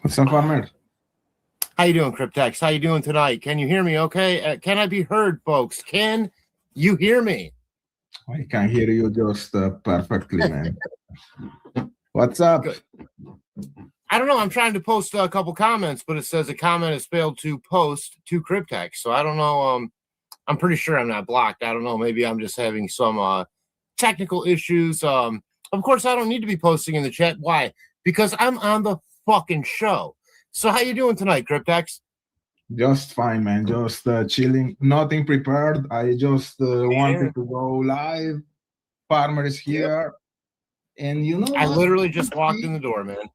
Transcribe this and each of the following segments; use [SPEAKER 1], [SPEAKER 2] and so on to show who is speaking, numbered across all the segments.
[SPEAKER 1] What's up, Farmer?
[SPEAKER 2] How you doing, Cryptex? How you doing tonight? Can you hear me okay? Can I be heard, folks? Can you hear me?
[SPEAKER 1] I can hear you just perfectly, man. What's up?
[SPEAKER 2] Good. I don't know. I'm trying to post a couple comments, but it says a comment has failed to post to Cryptex. So I don't know. I'm pretty sure I'm not blocked. I don't know. Maybe I'm just having some technical issues. Of course, I don't need to be posting in the chat. Why? Because I'm on the fucking show. So how you doing tonight, Cryptex?
[SPEAKER 1] Just fine, man. Just chilling. Nothing prepared. I just wanted to go live. Farmer is here. Yep. And you know
[SPEAKER 2] I literally just walked in the door, man.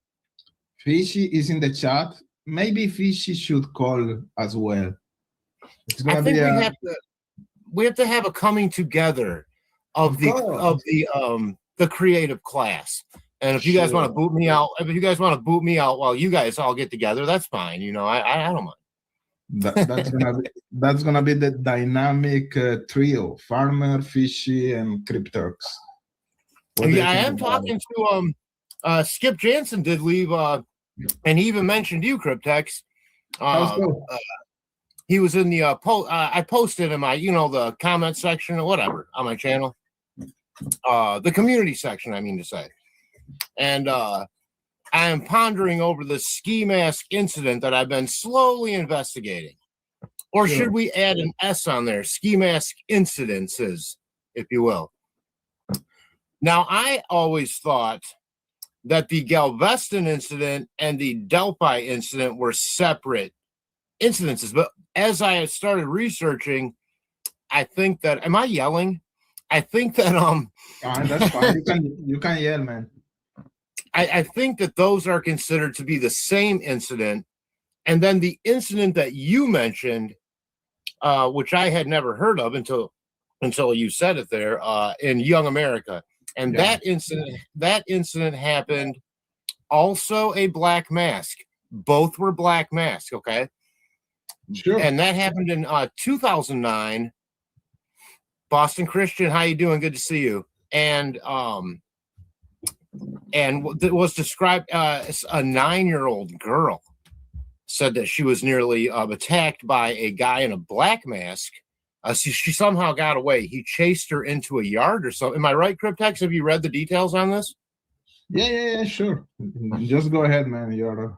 [SPEAKER 1] Fishy is in the chat. Maybe Fishy should call as well.
[SPEAKER 2] It's gonna we have to have a coming together of the creative class. And if you guys want to boot me out, while you guys all get together, that's fine. You know, I don't mind.
[SPEAKER 1] That's gonna be the dynamic trio: Farmer, Fishy, and Cryptex.
[SPEAKER 2] Yeah, I am talking to Skip Jansen did leave, and he even mentioned you, Cryptex. He was in the post. I posted in my, the comment section or whatever on my channel, the community section, I mean to say. And I am pondering over the ski mask incident that I've been slowly investigating. Or should we add an S on there? Ski mask incidences, if you will. Now, I always thought that the Galveston incident and the Delphi incident were separate incidences. But as I started researching, I think that, am I yelling? I think that
[SPEAKER 1] that's fine. You can yell, man.
[SPEAKER 2] I think that those are considered to be the same incident. And then the incident that you mentioned, which I had never heard of until you said it there, in Young America. And that incident happened also a black mask. Both were black masks, okay?
[SPEAKER 1] Sure.
[SPEAKER 2] And that happened in 2009. Boston Christian, how you doing? Good to see you. And it was described as a 9-year-old girl said that she was nearly attacked by a guy in a black mask. She somehow got away. He chased her into a yard or something. Am I right, Cryptex? Have you read the details on this?
[SPEAKER 1] Yeah, sure. Just go ahead, man. You're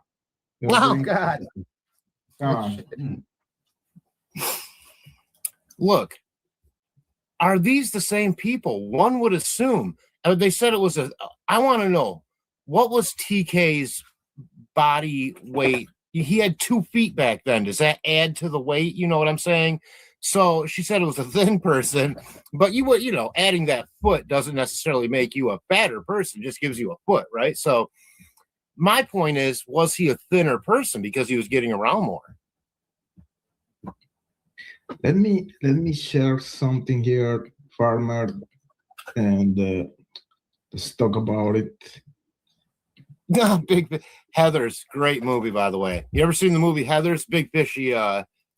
[SPEAKER 2] oh, God.
[SPEAKER 1] Come on.
[SPEAKER 2] Look, are these the same people? One would assume. They said it was I want to know, what was TK's body weight? He had 2 feet back then. Does that add to the weight? You know what I'm saying? So she said it was a thin person, but adding that foot doesn't necessarily make you a fatter person, just gives you a foot, right? So my point is, was he a thinner person because he was getting around more?
[SPEAKER 1] Let me share something here, Farmer, and let's talk about it.
[SPEAKER 2] Big Heathers, great movie, by the way. You ever seen the movie Heathers? Big Fishy,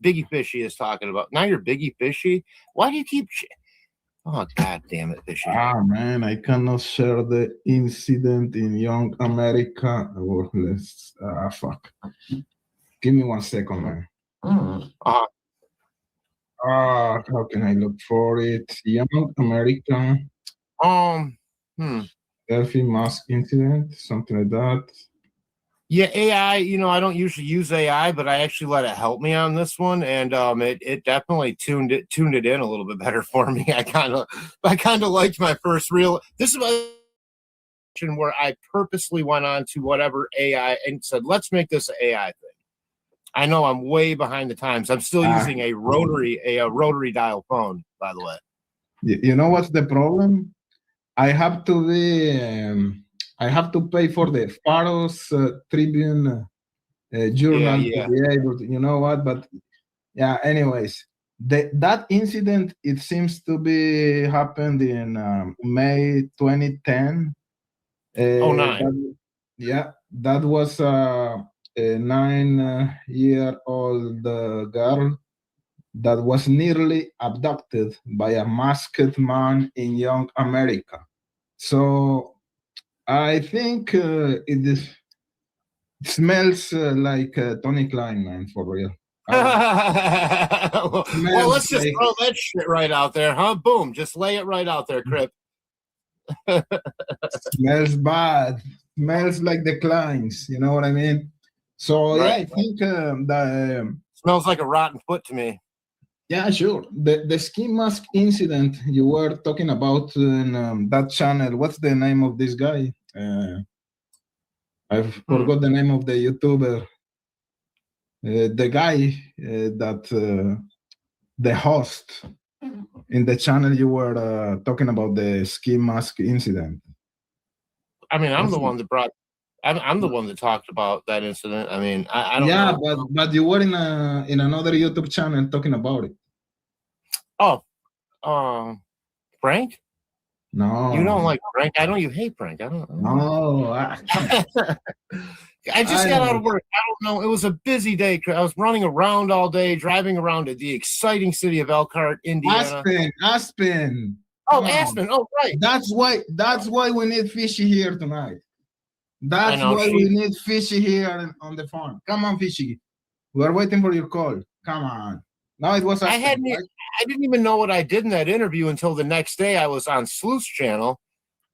[SPEAKER 2] Biggie Fishy is talking about. Now you're Biggie Fishy? Why do you keep... Oh, God damn it, Fishy.
[SPEAKER 1] Man, I cannot share the incident in Young America. Oh, fuck. Give me 1 second, man. How can I look for it? Young America. Delphi mask incident, something like that.
[SPEAKER 2] Yeah, AI, I don't usually use AI, but I actually let it help me on this one, and it definitely tuned it in a little bit better for me. I kind of liked my first real. This is where I purposely went on to whatever AI and said, let's make this an AI thing. I know I'm way behind the times. I'm still using a rotary dial phone, by the way.
[SPEAKER 1] You know what's the problem? I have to pay for the Faros Tribune journal to be able to, you know what? But yeah, anyways, that incident, it seems to be happened in May 2010.
[SPEAKER 2] 09.
[SPEAKER 1] That was a 9-year-old girl that was nearly abducted by a masked man in Young America. So I think it is Smells like Tony Klein, man, for real.
[SPEAKER 2] Well, let's just throw that shit right out there, huh? Boom, just lay it right out there, Crip.
[SPEAKER 1] Smells bad. Smells like the Kleins. You know what I mean? So right. Yeah, I think the
[SPEAKER 2] smells like a rotten foot to me.
[SPEAKER 1] Yeah, sure. The ski mask incident you were talking about in that channel. What's the name of this guy? I forgot the name of the YouTuber. The guy that the host in the channel you were talking about the ski mask incident.
[SPEAKER 2] I mean, I'm the one that brought. I'm the one that talked about that incident. I mean, I don't know.
[SPEAKER 1] Yeah, but you were in another YouTube channel talking about it.
[SPEAKER 2] Oh, Frank?
[SPEAKER 1] No,
[SPEAKER 2] you don't like Frank. I know you hate Frank. I don't.
[SPEAKER 1] No,
[SPEAKER 2] I just got out of work. I don't know. It was a busy day. I was running around all day, driving around to the exciting city of Elkhart, Indiana.
[SPEAKER 1] Aspen.
[SPEAKER 2] Oh, Aspen. Oh, right.
[SPEAKER 1] That's why we need Fishy here tonight. That's why we need Fishy here on the phone. Come on, Fishy. We're waiting for your call. Come on. No, it was Aspen,
[SPEAKER 2] I didn't even know what I did in that interview until the next day. I was on Sleuth's channel.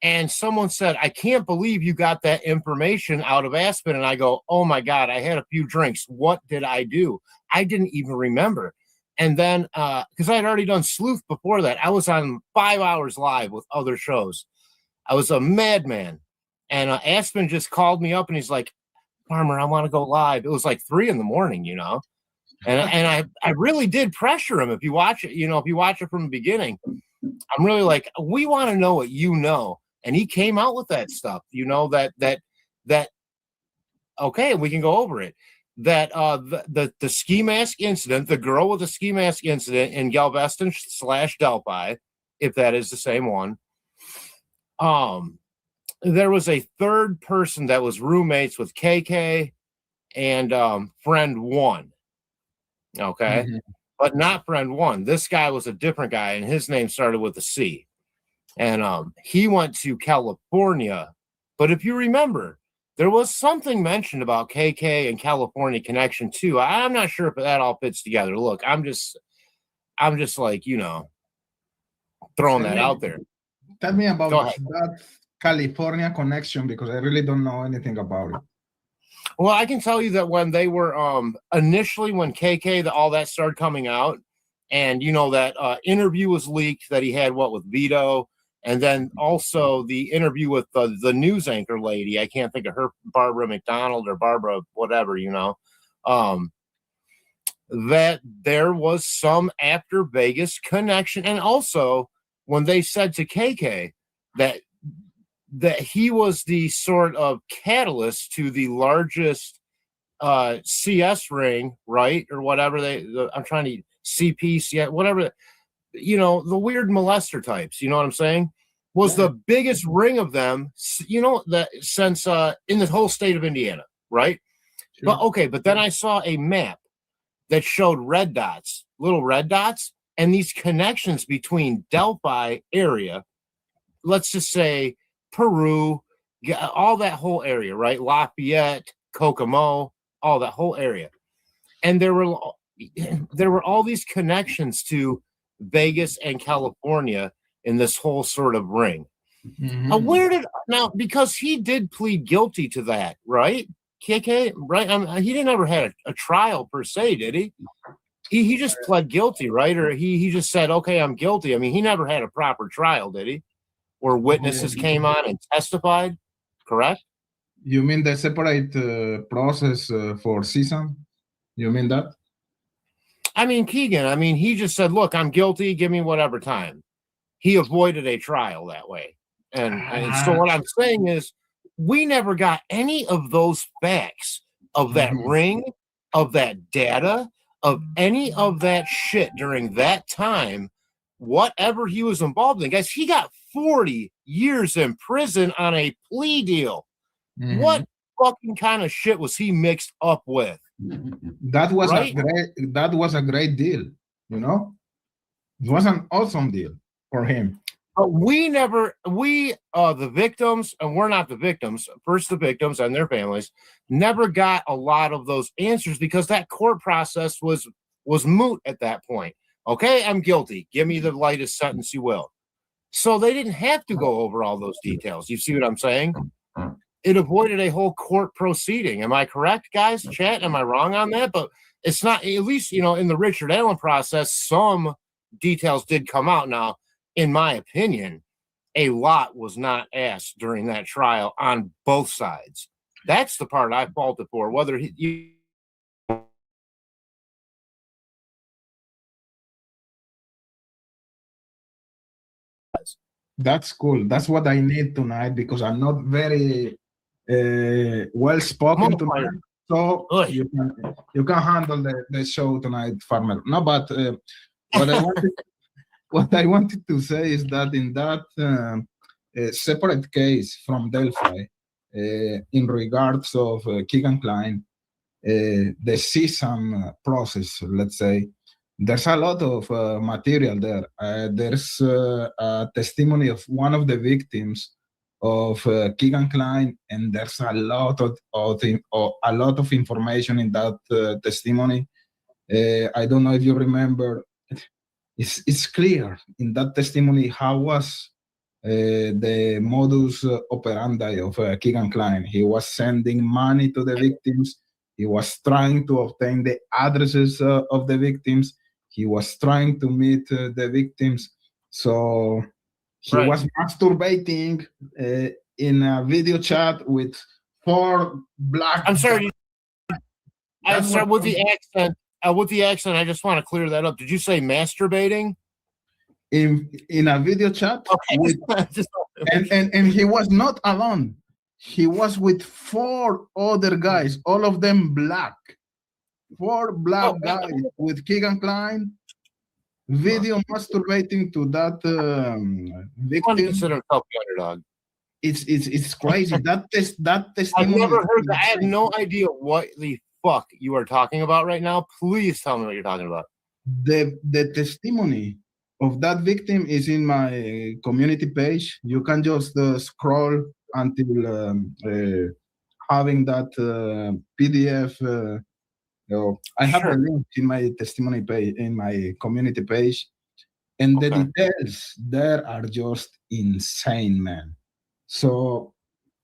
[SPEAKER 2] And someone said, I can't believe you got that information out of Aspen. And I go, oh, my God, I had a few drinks. What did I do? I didn't even remember. And then because I had already done Sleuth before that, I was on 5 hours live with other shows. I was a madman. And Aspen just called me up and he's like, Farmer, I want to go live. It was like 3 a.m, you know. And I really did pressure him. If you watch it, if you watch it from the beginning, I'm really like, we want to know what you know. And he came out with that stuff, that okay, we can go over it. That the ski mask incident, the girl with the ski mask incident in Galveston / Delphi, if that is the same one. There was a third person that was roommates with KK and friend 1. Okay. Mm-hmm. But not friend 1. This guy was a different guy, and his name started with a C. And he went to California. But if you remember, there was something mentioned about KK and California connection too. I'm not sure if that all fits together. Look, I'm just like, throwing that out there.
[SPEAKER 1] Tell me about that California connection, because I really don't know anything about it.
[SPEAKER 2] Well, I can tell you that when they were initially, when KK, all that started coming out, and that interview was leaked that he had with Vito, and then also the interview with the news anchor lady, I can't think of her, Barbara McDonald or Barbara whatever, that there was some After Vegas connection, and also when they said to KK that he was the sort of catalyst to the largest CS ring, right? Or whatever I'm trying to CP, whatever, the weird molester types, you know what I'm saying? Was the biggest ring of them, that since in the whole state of Indiana, right? Sure. But then I saw a map that showed little red dots, and these connections between Delphi area, let's just say Peru, all that whole area, right? Lafayette, Kokomo, all that whole area. And there were all these connections to Vegas and California in this whole sort of ring. Mm-hmm. Because he did plead guilty to that, right? KK, right? He didn't ever had a trial per se, did he? He just pled guilty, right? Or he just said, okay, I'm guilty. I mean, he never had a proper trial, did he? Where witnesses came on and testified, correct?
[SPEAKER 1] You mean the separate process for season? You mean that?
[SPEAKER 2] I mean, Keegan, he just said, look, I'm guilty, give me whatever time. He avoided a trial that way. And so what I'm saying is, we never got any of those facts of that ring, of that data, of any of that shit during that time, whatever he was involved in. Guys, he got 40 years in prison on a plea deal. Mm-hmm. What fucking kind of shit was he mixed up with?
[SPEAKER 1] That was a great deal, It was an awesome deal for him.
[SPEAKER 2] The victims, and we're not the victims, first the victims and their families, never got a lot of those answers because that court process was moot at that point. Okay, I'm guilty. Give me the lightest sentence you will. So they didn't have to go over all those details. You see what I'm saying? It avoided a whole court proceeding. Am I correct, guys? Chat, am I wrong on that? But it's not, at least, in the Richard Allen process, some details did come out. Now, in my opinion, a lot was not asked during that trial on both sides. That's the part I faulted for. Whether
[SPEAKER 1] That's cool. That's what I need tonight because I'm not very well spoken tonight. So you can handle the show tonight, Farmer. No, but what I wanted to say is that in that separate case from Delphi, in regards of Keegan Klein, the CSAM process, let's say, there's a lot of material there. There's a testimony of one of the victims of Keegan Klein, and there's a lot of information in that testimony. I don't know if you remember. It's clear in that testimony how was the modus operandi of Keegan Klein. He was sending money to the victims. He was trying to obtain the addresses of the victims. He was trying to meet the victims. So he was masturbating in a video chat with 4 black.
[SPEAKER 2] I'm sorry. I start with the accent. With the accent, I just want to clear that up. Did you say masturbating?
[SPEAKER 1] In a video chat?
[SPEAKER 2] Okay.
[SPEAKER 1] And he was not alone. He was with 4 other guys, all of them black. 4 black guys with Keegan Klein, video masturbating to that victim.
[SPEAKER 2] Consider himself the underdog.
[SPEAKER 1] It's crazy. that testimony.
[SPEAKER 2] I've never heard that. I have no idea what the fuck you are talking about right now. Please tell me what you're talking about.
[SPEAKER 1] The testimony of that victim is in my community page. You can just scroll until having that PDF. I have a link in my testimony page, in my community page, and the details there are just insane, man. So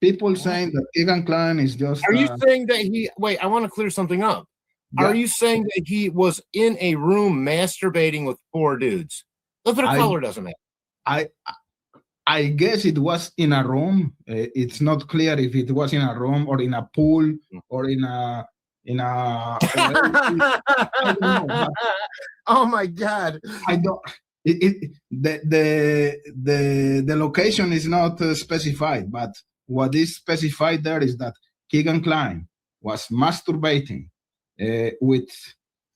[SPEAKER 1] people saying that Keegan Klein is just.
[SPEAKER 2] Are you saying that he? Wait, I want to clear something up. Yeah. Are you saying that he was in a room masturbating with 4 dudes? Look, the color doesn't matter.
[SPEAKER 1] I guess it was in a room. It's not clear if it was in a room or in a pool or in a. I don't know,
[SPEAKER 2] oh my God!
[SPEAKER 1] I don't. The location is not specified, but what is specified there is that Keegan Klein was masturbating with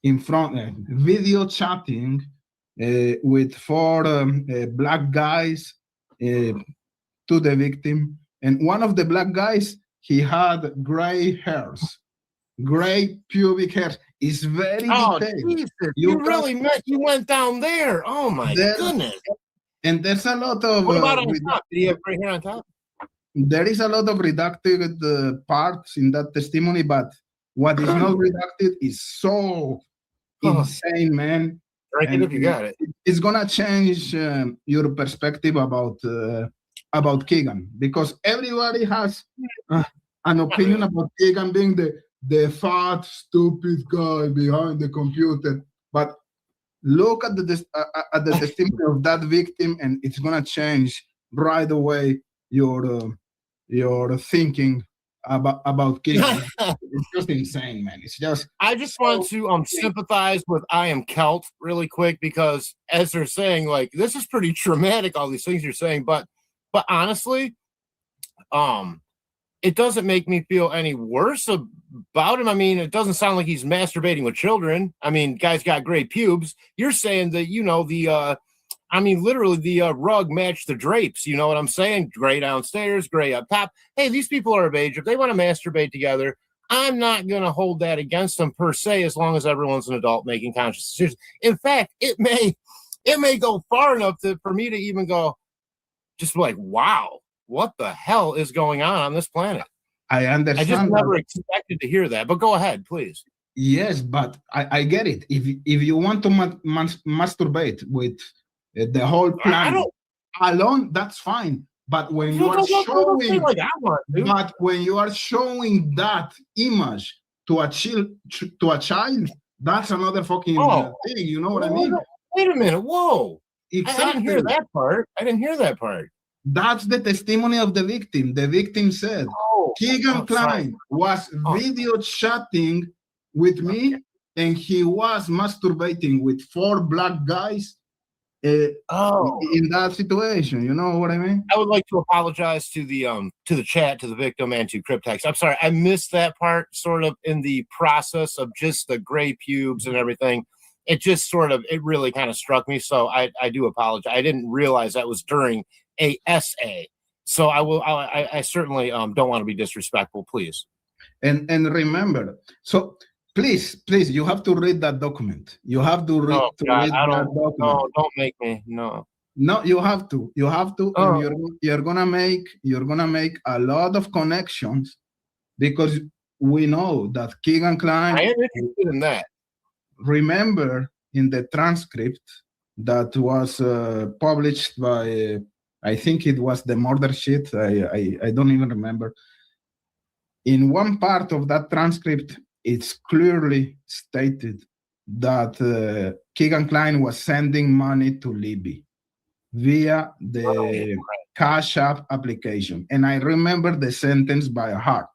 [SPEAKER 1] video chatting with 4 black guys to the victim, and one of the black guys, he had gray hairs. Gray pubic hair is very detailed.
[SPEAKER 2] Jesus. You went down there. Oh my goodness.
[SPEAKER 1] And there's a lot of.
[SPEAKER 2] What about on top? Did he have gray hair on top?
[SPEAKER 1] There is a lot of redacted parts in that testimony, but what is not redacted is so insane, man.
[SPEAKER 2] Right, if you got it.
[SPEAKER 1] It's gonna change your perspective about Keegan, because everybody has an opinion about Keegan being the fat, stupid guy behind the computer. But look at the testimony of that victim, and it's gonna change right away your thinking about Keegan. It's just insane, man. It's just.
[SPEAKER 2] I just want to sympathize with I Am Celt really quick, because as they're saying, like, this is pretty traumatic, all these things you're saying, but honestly, it doesn't make me feel any worse about him. I mean, it doesn't sound like he's masturbating with children. I mean, guy's got gray pubes. You're saying that, literally the rug matched the drapes. You know what I'm saying? Gray downstairs, gray up top. Hey, these people are of age. If they want to masturbate together, I'm not going to hold that against them per se, as long as everyone's an adult making conscious decisions. In fact, it may go far enough for me to even go, just like, wow, what the hell is going on this planet?
[SPEAKER 1] I understand.
[SPEAKER 2] I just never expected to hear that, but go ahead, please.
[SPEAKER 1] Yes, but I get it. If you want to masturbate with the whole planet alone, that's fine. But when you are showing, but when you are showing that image to a child, that's another fucking thing. You know what I mean?
[SPEAKER 2] Wait a minute. Whoa.
[SPEAKER 1] Exactly.
[SPEAKER 2] I didn't hear that part.
[SPEAKER 1] That's the testimony of the victim. The victim said, Keegan Klein was video chatting with me, and he was masturbating with 4 black guys in that situation. You know what I mean?
[SPEAKER 2] I would like to apologize to the chat, to the victim, and to Cryptex. I'm sorry, I missed that part sort of in the process of just the gray pubes and everything. It just sort of, it really kind of struck me. So I do apologize. I didn't realize that was during a SA. So I certainly don't want to be disrespectful, please.
[SPEAKER 1] And remember, so please, you have to read that document. You have to read, read that document.
[SPEAKER 2] No, don't make me. No,
[SPEAKER 1] you have to. You have to. And you're gonna make a lot of connections, because we know that Keegan Klein.
[SPEAKER 2] I am interested in that.
[SPEAKER 1] Remember, in the transcript that was published by, I think it was the murder sheet. I don't even remember. In one part of that transcript, it's clearly stated that Keegan Klein was sending money to Libby via the Cash App application. And I remember the sentence by heart.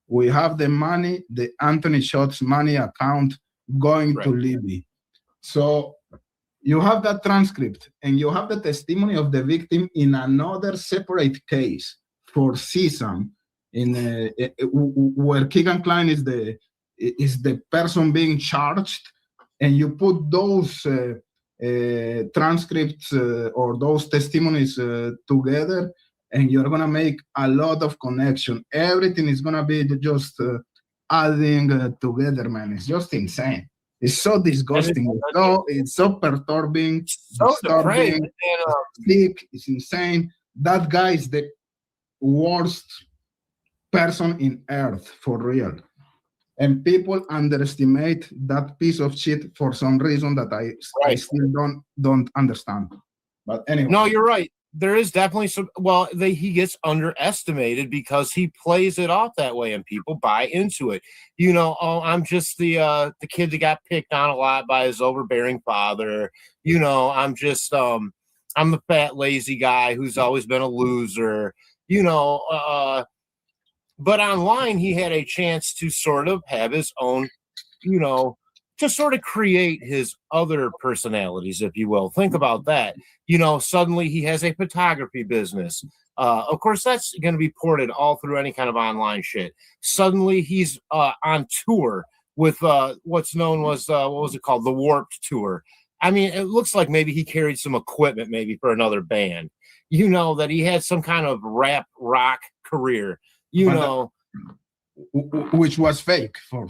[SPEAKER 1] We have the money, the Anthony Shots money account going to Libby. So you have that transcript, and you have the testimony of the victim in another separate case for CSAM, where Keegan Klein is the person being charged, and you put those transcripts or those testimonies together, and you're gonna make a lot of connection. Everything is gonna be just adding together, man. It's just insane. It's so disgusting. It's so perturbing,
[SPEAKER 2] so disturbing.
[SPEAKER 1] Sick. It's insane. That guy is the worst person in Earth, for real. And people underestimate that piece of shit for some reason that I still don't understand. But anyway.
[SPEAKER 2] No, you're right. There is definitely some. Well, he gets underestimated because he plays it off that way, and people buy into it. You know, I'm just the kid that got picked on a lot by his overbearing father. You know, I'm just I'm the fat lazy guy who's always been a loser. You know, but online he had a chance to sort of have his own, you know, to sort of create his other personalities, if you will. Think about that. You know, suddenly he has a photography business. Of course, that's going to be ported all through any kind of online shit. Suddenly he's on tour with what's known as, what was it called? The Warped Tour. I mean, it looks like maybe he carried some equipment maybe for another band. You know, that he had some kind of rap rock career, you know.
[SPEAKER 1] Which was fake for...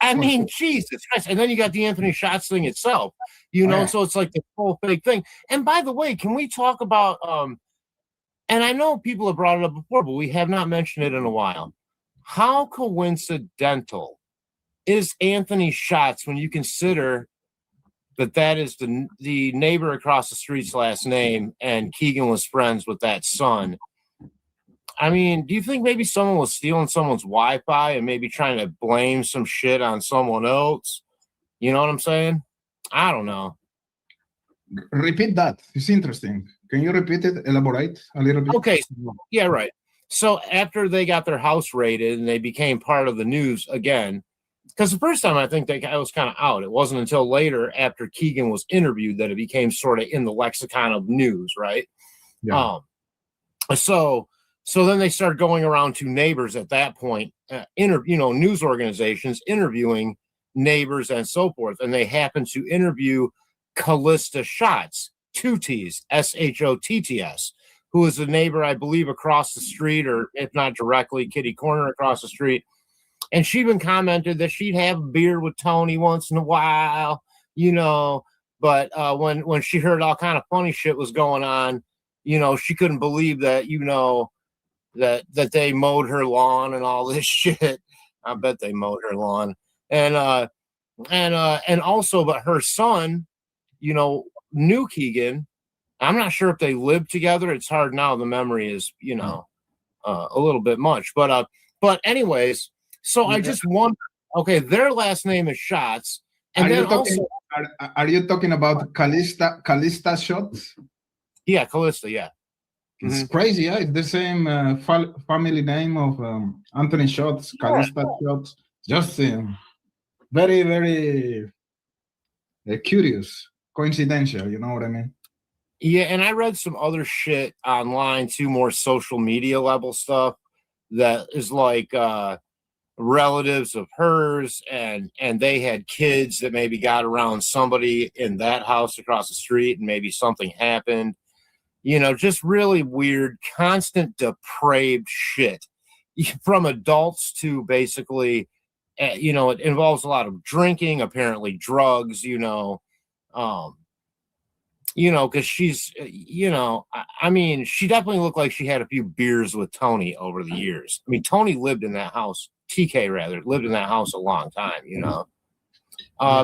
[SPEAKER 2] I mean, Jesus Christ. And then you got the Anthony Shots thing itself, you know, so it's like the whole fake thing. And by the way, can we talk about, and I know people have brought it up before, but we have not mentioned it in a while. How coincidental is Anthony Shots when you consider that is the neighbor across the street's last name, and Keegan was friends with that son? I mean, do you think maybe someone was stealing someone's Wi-Fi and maybe trying to blame some shit on someone else? You know what I'm saying? I don't know.
[SPEAKER 1] Repeat that. It's interesting. Can you repeat it? Elaborate a little bit?
[SPEAKER 2] Okay. Yeah, right. So after they got their house raided and they became part of the news again, because the first time I think that guy was kind of out. It wasn't until later after Keegan was interviewed that it became sort of in the lexicon of news, right? Yeah. So then they started going around to neighbors at that point, news organizations interviewing neighbors and so forth. And they happened to interview Callista Shots, 2 T's, SHOTTS, who is a neighbor, I believe, across the street, or if not directly, kitty corner across the street. And she even commented that she'd have a beer with Tony once in a while, you know. But when she heard all kind of funny shit was going on, she couldn't believe that, that they mowed her lawn and all this shit. I bet they mowed her lawn. And also, but her son, knew Keegan. I'm not sure if they lived together. It's hard now. The memory is, a little bit much, but anyways, so I just wonder, okay, their last name is Schatz. And
[SPEAKER 1] are you talking about Callista Shots?
[SPEAKER 2] Yeah, Callista, yeah.
[SPEAKER 1] It's crazy, yeah. It's the same family name of Anthony Shots, Callista Shots. Just very, very curious, coincidental, you know what I mean?
[SPEAKER 2] Yeah, and I read some other shit online too, more social media level stuff that is like relatives of hers, and they had kids that maybe got around somebody in that house across the street, and maybe something happened. Just really weird, constant depraved shit from adults to basically, it involves a lot of drinking, apparently drugs, because she's, I mean, she definitely looked like she had a few beers with Tony over the years. I mean, Tony lived in that house, TK rather, lived in that house a long time,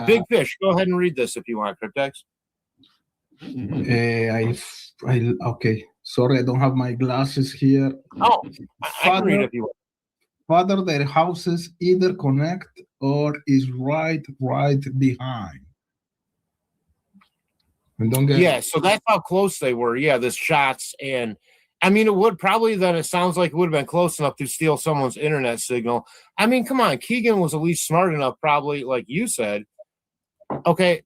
[SPEAKER 2] Big Fish, go ahead and read this if you want, Cryptex.
[SPEAKER 1] Okay. Sorry, I don't have my glasses here.
[SPEAKER 2] Oh, I can read it if you want.
[SPEAKER 1] Father, their houses either connect or is right behind.
[SPEAKER 2] So that's how close they were. Yeah, this Shots, and I mean, it would probably then. It sounds like it would have been close enough to steal someone's internet signal. I mean, come on, Keegan was at least smart enough, probably, like you said. Okay,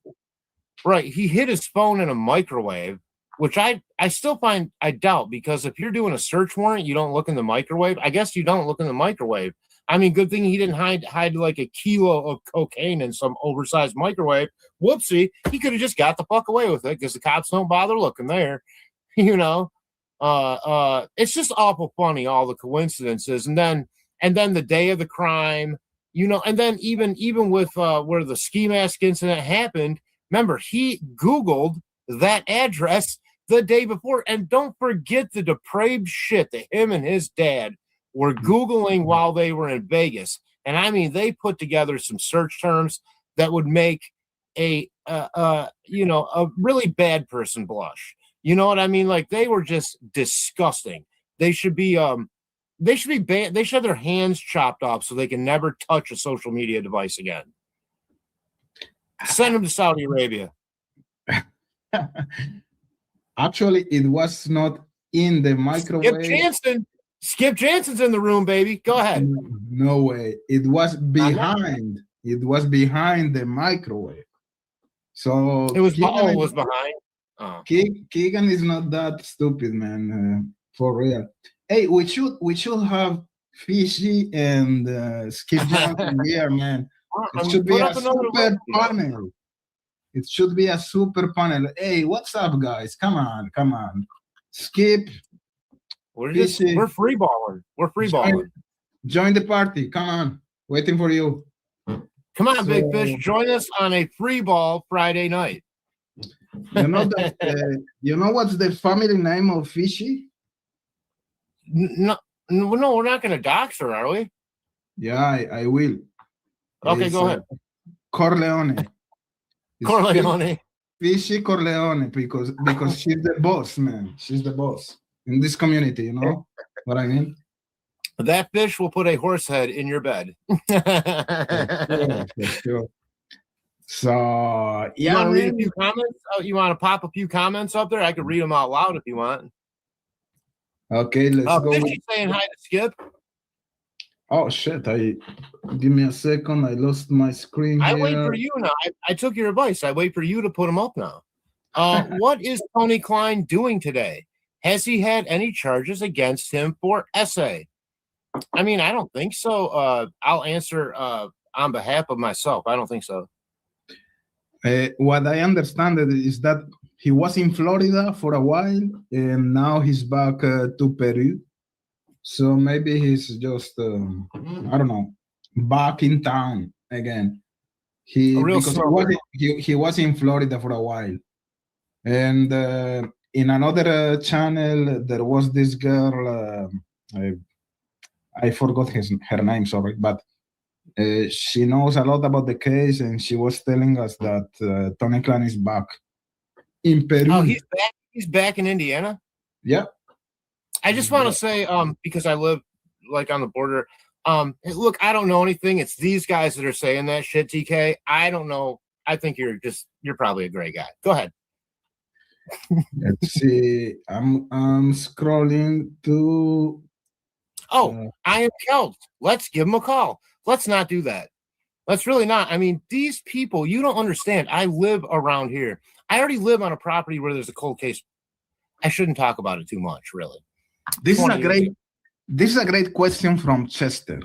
[SPEAKER 2] right. He hid his phone in a microwave, which I still find I doubt, because if you're doing a search warrant, you don't look in the microwave. I guess you don't look in the microwave. I mean, good thing he didn't hide like a kilo of cocaine in some oversized microwave. Whoopsie, he could have just got the fuck away with it because the cops don't bother looking there. It's just awful funny, all the coincidences. And then the day of the crime, and then even with where the ski mask incident happened, remember, he Googled that address the day before. And don't forget the depraved shit that him and his dad were Googling while they were in Vegas. And I mean, they put together some search terms that would make a really bad person blush. You know what I mean? Like, they were just disgusting. They should be banned. They should have their hands chopped off so they can never touch a social media device again. Send them to Saudi Arabia.
[SPEAKER 1] Actually, it was not in the microwave.
[SPEAKER 2] Skip Jansen's in the room, baby. Go ahead.
[SPEAKER 1] No way. It was behind. It was behind the microwave. So
[SPEAKER 2] it was behind.
[SPEAKER 1] Keegan is not that stupid, man. For real. Hey, we should have Fishy and Skip Jansen here, man. It should be a super panel. It should be a super panel. Hey, what's up, guys? Come on. Skip.
[SPEAKER 2] We're free balling. We're free balling.
[SPEAKER 1] Join the party. Come on. Waiting for you.
[SPEAKER 2] Come on, Big Fish. Join us on a free ball Friday night.
[SPEAKER 1] You know that what's the family name of Fishy?
[SPEAKER 2] No, we're not going to dox her, are we?
[SPEAKER 1] Yeah, I will.
[SPEAKER 2] Okay, go ahead.
[SPEAKER 1] Corleone.
[SPEAKER 2] Corleone.
[SPEAKER 1] Fishy Corleone, because she's the boss, man. She's the boss in this community, you know what I mean?
[SPEAKER 2] That fish will put a horse head in your bed.
[SPEAKER 1] For sure. So, yeah.
[SPEAKER 2] You want to read a few comments? Oh, you want to pop a few comments up there? I could read them out loud if you want.
[SPEAKER 1] Okay, let's go.
[SPEAKER 2] Fishy saying hi to Skip.
[SPEAKER 1] Oh shit! Give me a second. I lost my screen.
[SPEAKER 2] I wait for you now. I took your advice. I wait for you to put them up now. What is Tony Klein doing today? Has he had any charges against him for essay? I mean, I don't think so. I'll answer on behalf of myself. I don't think so.
[SPEAKER 1] What I understand is that he was in Florida for a while, and now he's back to Peru. So maybe he's just, I don't know, back in town again. He was in Florida for a while. And in another channel, there was this girl. I forgot her name, sorry, but she knows a lot about the case, and she was telling us that Tony Klan is back in Peru.
[SPEAKER 2] Oh, he's back. He's back in Indiana.
[SPEAKER 1] Yeah.
[SPEAKER 2] I just want to say, because I live like on the border. Look, I don't know anything. It's these guys that are saying that shit, TK. I don't know. I think you're probably a great guy. Go ahead.
[SPEAKER 1] Let's see. I'm scrolling to.
[SPEAKER 2] I am Kelt. Let's give him a call. Let's not do that. Let's really not. I mean, these people, you don't understand. I live around here. I already live on a property where there's a cold case. I shouldn't talk about it too much, really.
[SPEAKER 1] This is a great question from Chester.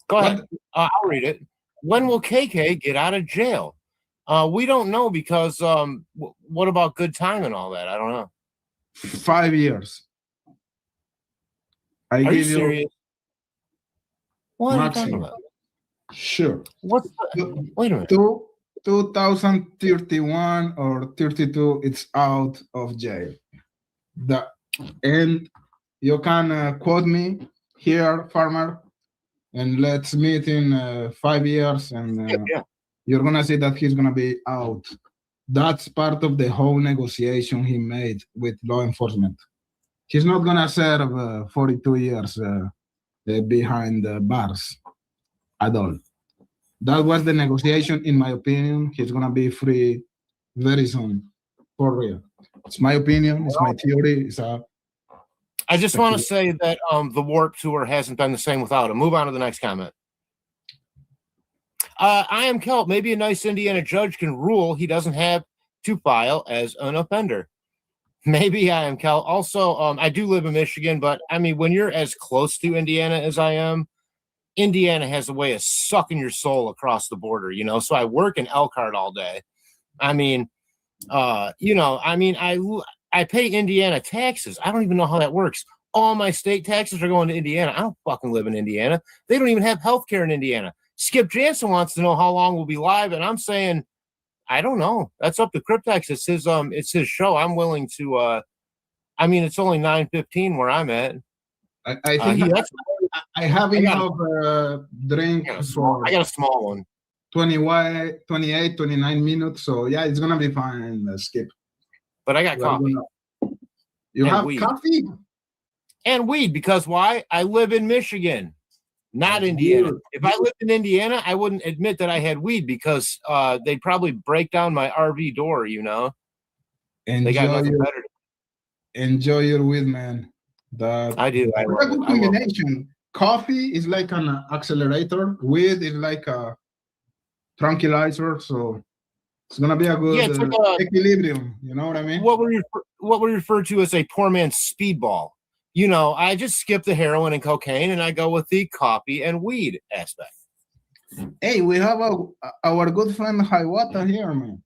[SPEAKER 2] Go ahead. I'll read it. When will KK get out of jail? We don't know because what about good time and all that? I don't know.
[SPEAKER 1] 5 years.
[SPEAKER 2] Are you serious? What are you talking about?
[SPEAKER 1] Sure.
[SPEAKER 2] Wait a minute.
[SPEAKER 1] 2031 or 32, it's out of jail. And you can quote me here, farmer, and let's meet in 5 years, and you're gonna see that he's gonna be out. That's part of the whole negotiation he made with law enforcement. He's not gonna serve 42 years behind the bars at all. That was the negotiation, in my opinion. He's gonna be free very soon, for real. It's my opinion. It's my theory.
[SPEAKER 2] I just want to say that the Warp Tour hasn't been the same without him. Move on to the next comment. I am Kelt. Maybe a nice Indiana judge can rule he doesn't have to file as an offender. Maybe I am Kelt. Also, I do live in Michigan, but I mean, when you're as close to Indiana as I am, Indiana has a way of sucking your soul across the border, you know? So I work in Elkhart all day. I mean, I pay Indiana taxes. I don't even know how that works. All my state taxes are going to Indiana. I don't fucking live in Indiana. They don't even have health care in Indiana. Skip Jansen wants to know how long we'll be live, and I'm saying, I don't know. That's up to Cryptex. It's his show. I'm willing to it's only 9:15 where I'm at.
[SPEAKER 1] I think I have enough drink.
[SPEAKER 2] I got a small one.
[SPEAKER 1] 28, 29 minutes. So yeah, it's gonna be fine, Skip.
[SPEAKER 2] But I got coffee.
[SPEAKER 1] You have weed. Coffee?
[SPEAKER 2] And weed, because why? I live in Michigan, not Indiana. If I lived in Indiana, I wouldn't admit that I had weed because they'd probably break down my RV door, you know? They got nothing better.
[SPEAKER 1] Enjoy your weed, man.
[SPEAKER 2] I do. I love
[SPEAKER 1] a good combination. Coffee is like an accelerator. Weed is like a tranquilizer. So it's gonna be a good equilibrium. You know what I mean?
[SPEAKER 2] What we refer to as a poor man's speedball. You know, I just skip the heroin and cocaine, and I go with the coffee and weed aspect.
[SPEAKER 1] Hey, we have our good friend Hiawatha here, man.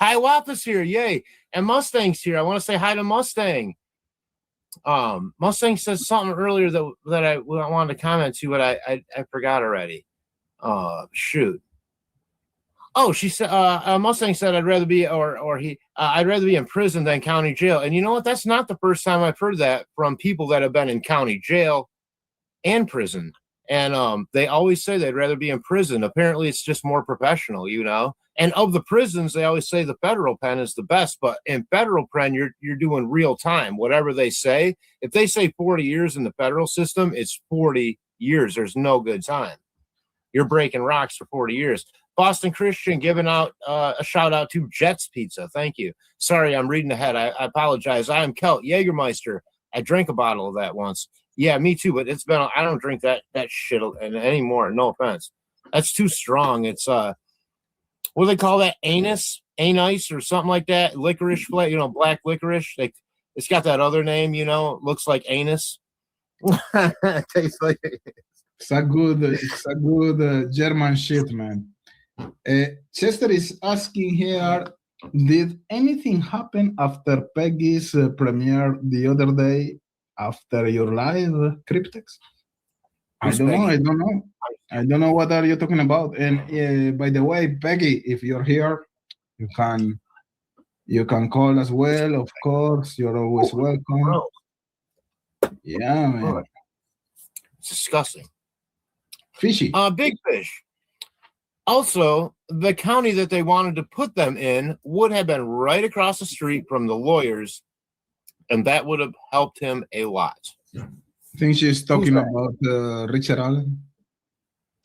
[SPEAKER 2] Hiawatha's here, yay! And Mustang's here. I want to say hi to Mustang. Mustang said something earlier that I wanted to comment to, but I forgot already. Shoot. Oh, she said Mustang said I'd rather be I'd rather be in prison than county jail. And you know what? That's not the first time I've heard that from people that have been in county jail and prison. And they always say they'd rather be in prison. Apparently it's just more professional, you know. And of the prisons, they always say the federal pen is the best, but in federal pen, you're doing real time. Whatever they say, if they say 40 years in the federal system, it's 40 years. There's no good time. You're breaking rocks for 40 years. Boston Christian giving out a shout out to Jets Pizza. Thank you. Sorry, I'm reading ahead. I apologize. I am Kelt Jägermeister. I drank a bottle of that once. Yeah, me too. But I don't drink that shit anymore. No offense. That's too strong. It's what do they call that? Anise or something like that. Licorice flavor, you know, black licorice. It's got that other name, you know. It looks like anise. It tastes like
[SPEAKER 1] it's a good German shit, man. Chester is asking here, did anything happen after Peggy's premiere the other day after your live, Cryptex? I don't know what are you talking about. And by the way, Peggy, if you're here, you can You can call as well, of course. You're always welcome.
[SPEAKER 2] Gross.
[SPEAKER 1] Yeah, man.
[SPEAKER 2] It's disgusting.
[SPEAKER 1] Fishy.
[SPEAKER 2] Big fish. Also, the county that they wanted to put them in would have been right across the street from the lawyers, and that would have helped him a lot.
[SPEAKER 1] I think she's talking about Richard Allen.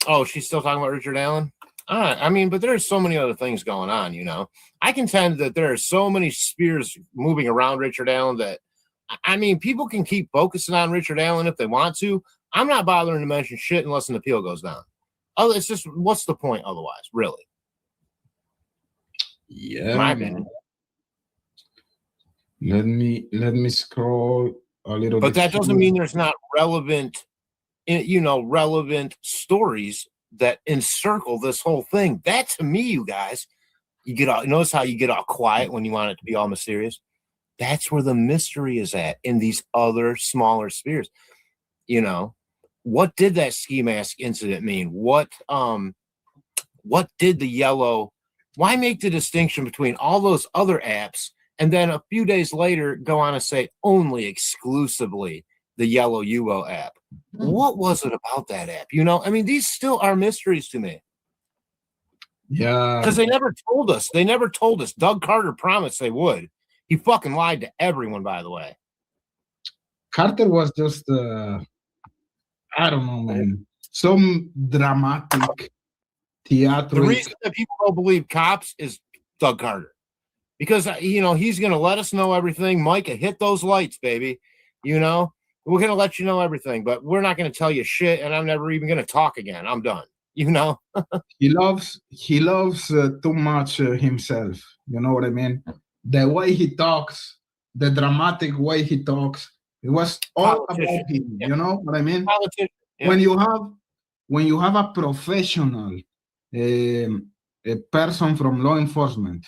[SPEAKER 2] Oh, she's still talking about Richard Allen? I mean, but there's so many other things going on, you know. I contend that there are so many spears moving around Richard Allen that, I mean, people can keep focusing on Richard Allen if they want to. I'm not bothering to mention shit unless an appeal goes down. Oh, it's just, what's the point otherwise, really?
[SPEAKER 1] Yeah.
[SPEAKER 2] My opinion.
[SPEAKER 1] Let me scroll a little bit.
[SPEAKER 2] But that doesn't mean there's not relevant, you know, relevant stories that encircle this whole thing. That, to me, you guys, you get all, notice how you get all quiet when you want it to be all mysterious? That's where the mystery is at in these other smaller spheres. You know, what did that ski mask incident mean? What did the yellow, why make the distinction between all those other apps and then a few days later go on and say only exclusively the yellow UO app? What was it about that app? You know, I mean, these still are mysteries to me.
[SPEAKER 1] Yeah.
[SPEAKER 2] Because they never told us. They never told us. Doug Carter promised they would. He fucking lied to everyone, by the way.
[SPEAKER 1] Carter was just, I don't know, man. Some dramatic theater.
[SPEAKER 2] The reason that people don't believe cops is Doug Carter. Because, you know, he's going to let us know everything. Micah, hit those lights, baby. You know, we're going to let you know everything, but we're not going to tell you shit, and I'm never even going to talk again. I'm done. You know?
[SPEAKER 1] He loves too much himself. You know what I mean? The way he talks, the dramatic way he talks, it was all about him. Yeah. You know what I mean?
[SPEAKER 2] Politician. Yeah.
[SPEAKER 1] When you have a professional, a person from law enforcement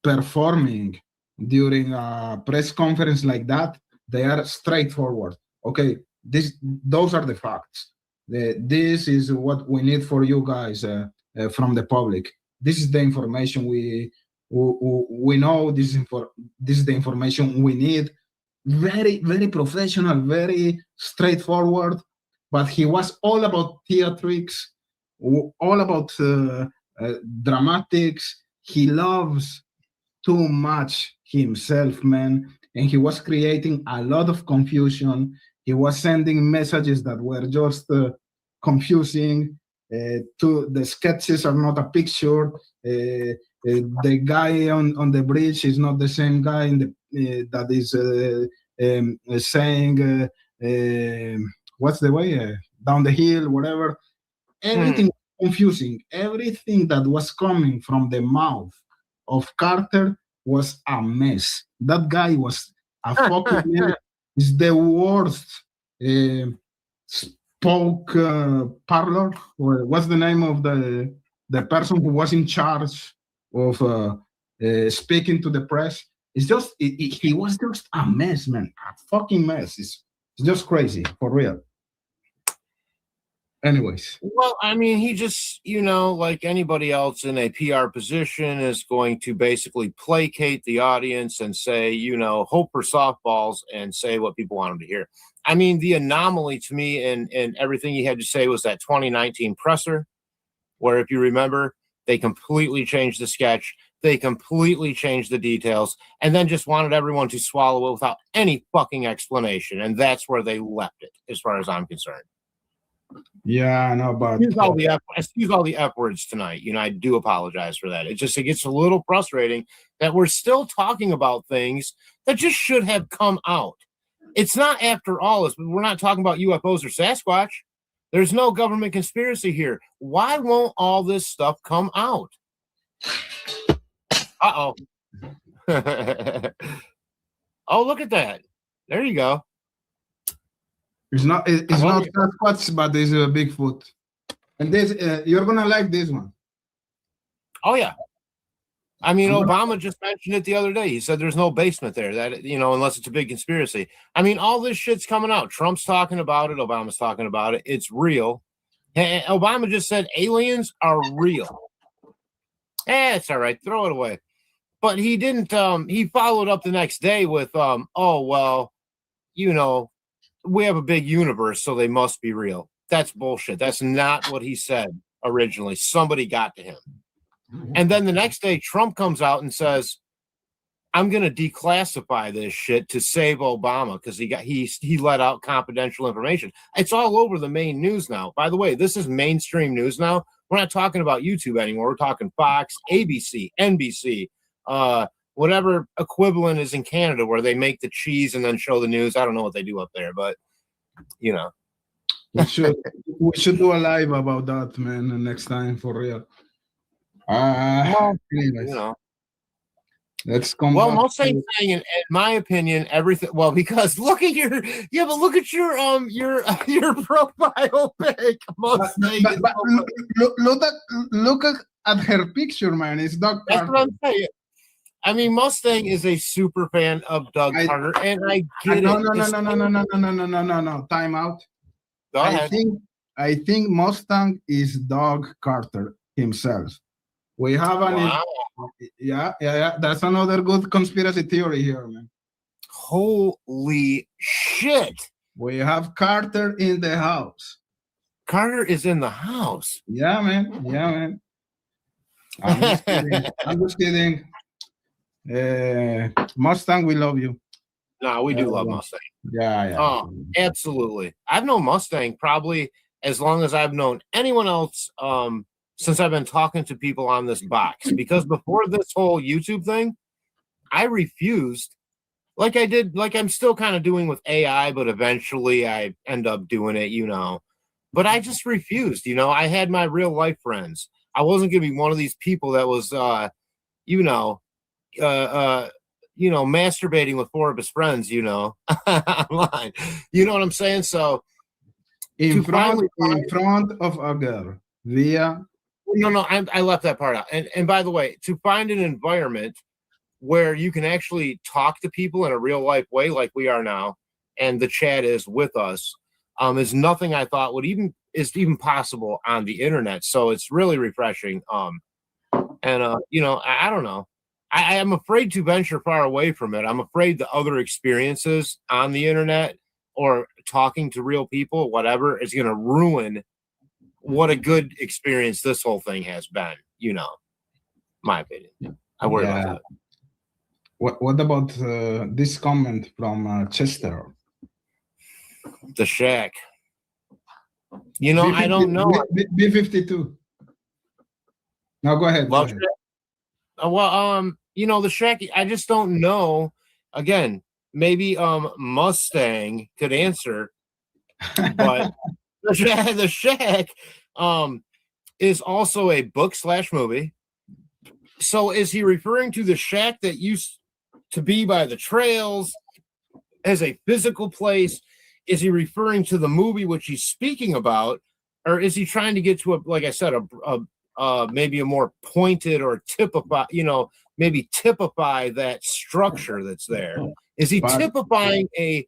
[SPEAKER 1] performing during a press conference like that, they are straightforward. Okay, those are the facts. This is what we need for you guys from the public. This is the information we know. This is the information we need. Very, very professional, very straightforward. But he was all about theatrics, all about dramatics. He loves too much himself, man. And he was creating a lot of confusion. He was sending messages that were just confusing. The sketches are not a picture. The guy on the bridge is not the same guy that is saying, what's the way? Down the hill, whatever. Everything confusing. Everything that was coming from the mouth of Carter was a mess. That guy was a fucking mess. Is the worst spoke parlor. What's the name of the person who was in charge of speaking to the press? It's just he was just a mess, man. A fucking mess. It's just crazy, for real. Anyways.
[SPEAKER 2] Well, I mean, he just, you know, like anybody else in a PR position is going to basically placate the audience and say, you know, hope for softballs and say what people want him to hear. I mean, the anomaly to me and everything he had to say was that 2019 presser, where if you remember, they completely changed the sketch. They completely changed the details and then just wanted everyone to swallow it without any fucking explanation. And that's where they left it, as far as I'm concerned.
[SPEAKER 1] Yeah, I know, but
[SPEAKER 2] use all the F words tonight. You know, I do apologize for that. It gets a little frustrating that we're still talking about things that just should have come out. It's not, after all, we're not talking about UFOs or Sasquatch. There's no government conspiracy here. Why won't all this stuff come out? Uh-oh. Oh, look at that. There you go.
[SPEAKER 1] It's not Sasquatch, but there's a Bigfoot. And this you're gonna like this one.
[SPEAKER 2] Oh yeah. I mean, Obama just mentioned it the other day. He said there's no basement there, that, you know, unless it's a big conspiracy. I mean, all this shit's coming out. Trump's talking about it. Obama's talking about it. It's real. And Obama just said aliens are real. It's all right. Throw it away. But he didn't. He followed up the next day with, "Oh well, you know, we have a big universe, so they must be real." That's bullshit. That's not what he said originally. Somebody got to him. And then the next day, Trump comes out and says, "I'm going to declassify this shit to save Obama," because he let out confidential information. It's all over the main news now. By the way, this is mainstream news now. We're not talking about YouTube anymore. We're talking Fox, ABC, NBC, whatever equivalent is in Canada, where they make the cheese and then show the news. I don't know what they do up there, but you know,
[SPEAKER 1] we should do a live about that, man, next time for real. Anyways,
[SPEAKER 2] you know.
[SPEAKER 1] Let's come.
[SPEAKER 2] Well, Mustang thing, in my opinion, everything. Well, because look at your profile pic, Mustang.
[SPEAKER 1] But look at her picture, man. It's Doug
[SPEAKER 2] That's
[SPEAKER 1] Carter.
[SPEAKER 2] what I'm saying. I mean, Mustang is a super fan of Doug Carter, and I get
[SPEAKER 1] no,
[SPEAKER 2] it.
[SPEAKER 1] No. Time out.
[SPEAKER 2] Go ahead.
[SPEAKER 1] I think Mustang is Doug Carter himself. We have yeah. That's another good conspiracy theory here, man.
[SPEAKER 2] Holy shit!
[SPEAKER 1] We have Carter in the house.
[SPEAKER 2] Carter is in the house.
[SPEAKER 1] Yeah, man. I'm just kidding. Mustang, we love you.
[SPEAKER 2] No, we do love Mustang.
[SPEAKER 1] Yeah.
[SPEAKER 2] Oh, absolutely. I've known Mustang probably as long as I've known anyone else. Since I've been talking to people on this box, because before this whole YouTube thing, I refused, like I'm still kind of doing with AI, but eventually I end up doing it, but I just refused, I had my real life friends. I wasn't going to be one of these people that was, masturbating with 4 of his friends, online, you know what I'm saying? So
[SPEAKER 1] in front of a girl via.
[SPEAKER 2] No, I left that part out. And by the way, to find an environment where you can actually talk to people in a real life way, like we are now, and the chat is with us, is nothing I thought is even possible on the internet. So it's really refreshing. I don't know. I am afraid to venture far away from it. I'm afraid the other experiences on the internet or talking to real people, whatever, is going to ruin what a good experience this whole thing has been, my opinion. I worry about that.
[SPEAKER 1] What about this comment from Chester?
[SPEAKER 2] The Shack. I don't know.
[SPEAKER 1] B52. Now go ahead.
[SPEAKER 2] Well, the Shack, I just don't know. Again, maybe Mustang could answer, but the Shack is also a book/movie. So is he referring to the shack that used to be by the trails as a physical place? Is he referring to the movie which he's speaking about, or is he trying to get to like I said, maybe a more pointed or typify that structure that's there? Is he typifying a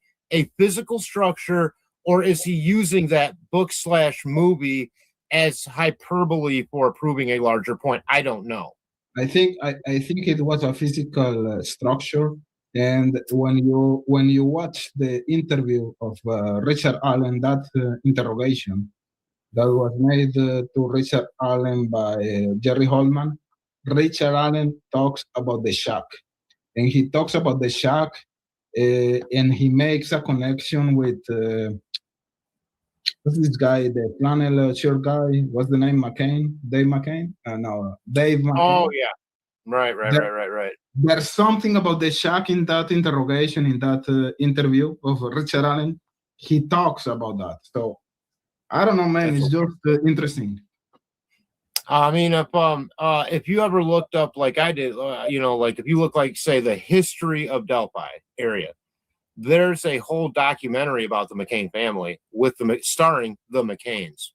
[SPEAKER 2] physical structure, or is he using that book/movie as hyperbole for proving a larger point? I don't know.
[SPEAKER 1] I think it was a physical structure, and when you watch the interview of Richard Allen, that interrogation that was made to Richard Allen by Jerry Holman, Richard Allen talks about the shack, and he talks about the shack, and he makes a connection with what's this guy, the flannel shirt guy? What's the name? Dave McCain? No, Dave McCain.
[SPEAKER 2] Oh yeah, right.
[SPEAKER 1] There's something about the shack in that interrogation, in that interview of Richard Allen. He talks about that. So I don't know, man. It's just interesting.
[SPEAKER 2] I mean, if you ever looked up like I did, like if you look like say the history of Delphi area, there's a whole documentary about the McCain family starring the McCains.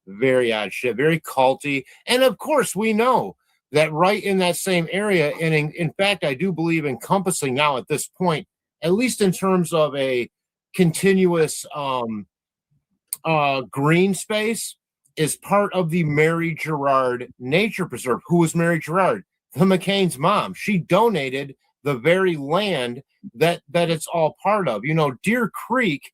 [SPEAKER 2] Very odd shit, very culty, and of course we know that right in that same area, and in fact, I do believe encompassing now at this point, at least in terms of a continuous green space, is part of the Mary Gerard Nature Preserve. Who was Mary Gerard? the McCain's mom. She donated the very land that it's all part of. You know, Deer Creek,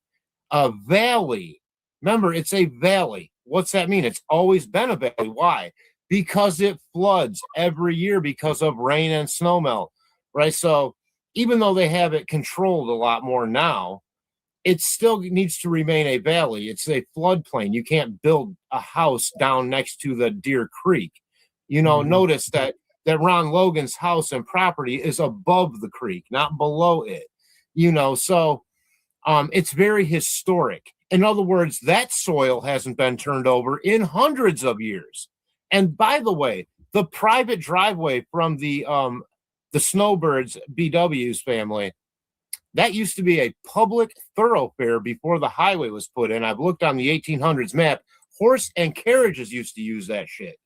[SPEAKER 2] a valley. Remember, it's a valley. What's that mean? It's always been a valley. Why? Because it floods every year because of rain and snowmelt, right? So even though they have it controlled a lot more now, it still needs to remain a valley. It's a floodplain. You can't build a house down next to the Deer Creek. You know, notice that Ron Logan's house and property is above the creek, not below it. You know, so it's very historic. In other words, that soil hasn't been turned over in hundreds of years. And by the way, the private driveway from the Snowbirds BW's family, that used to be a public thoroughfare before the highway was put in. I've looked on the 1800s map. Horse and carriages used to use that shit.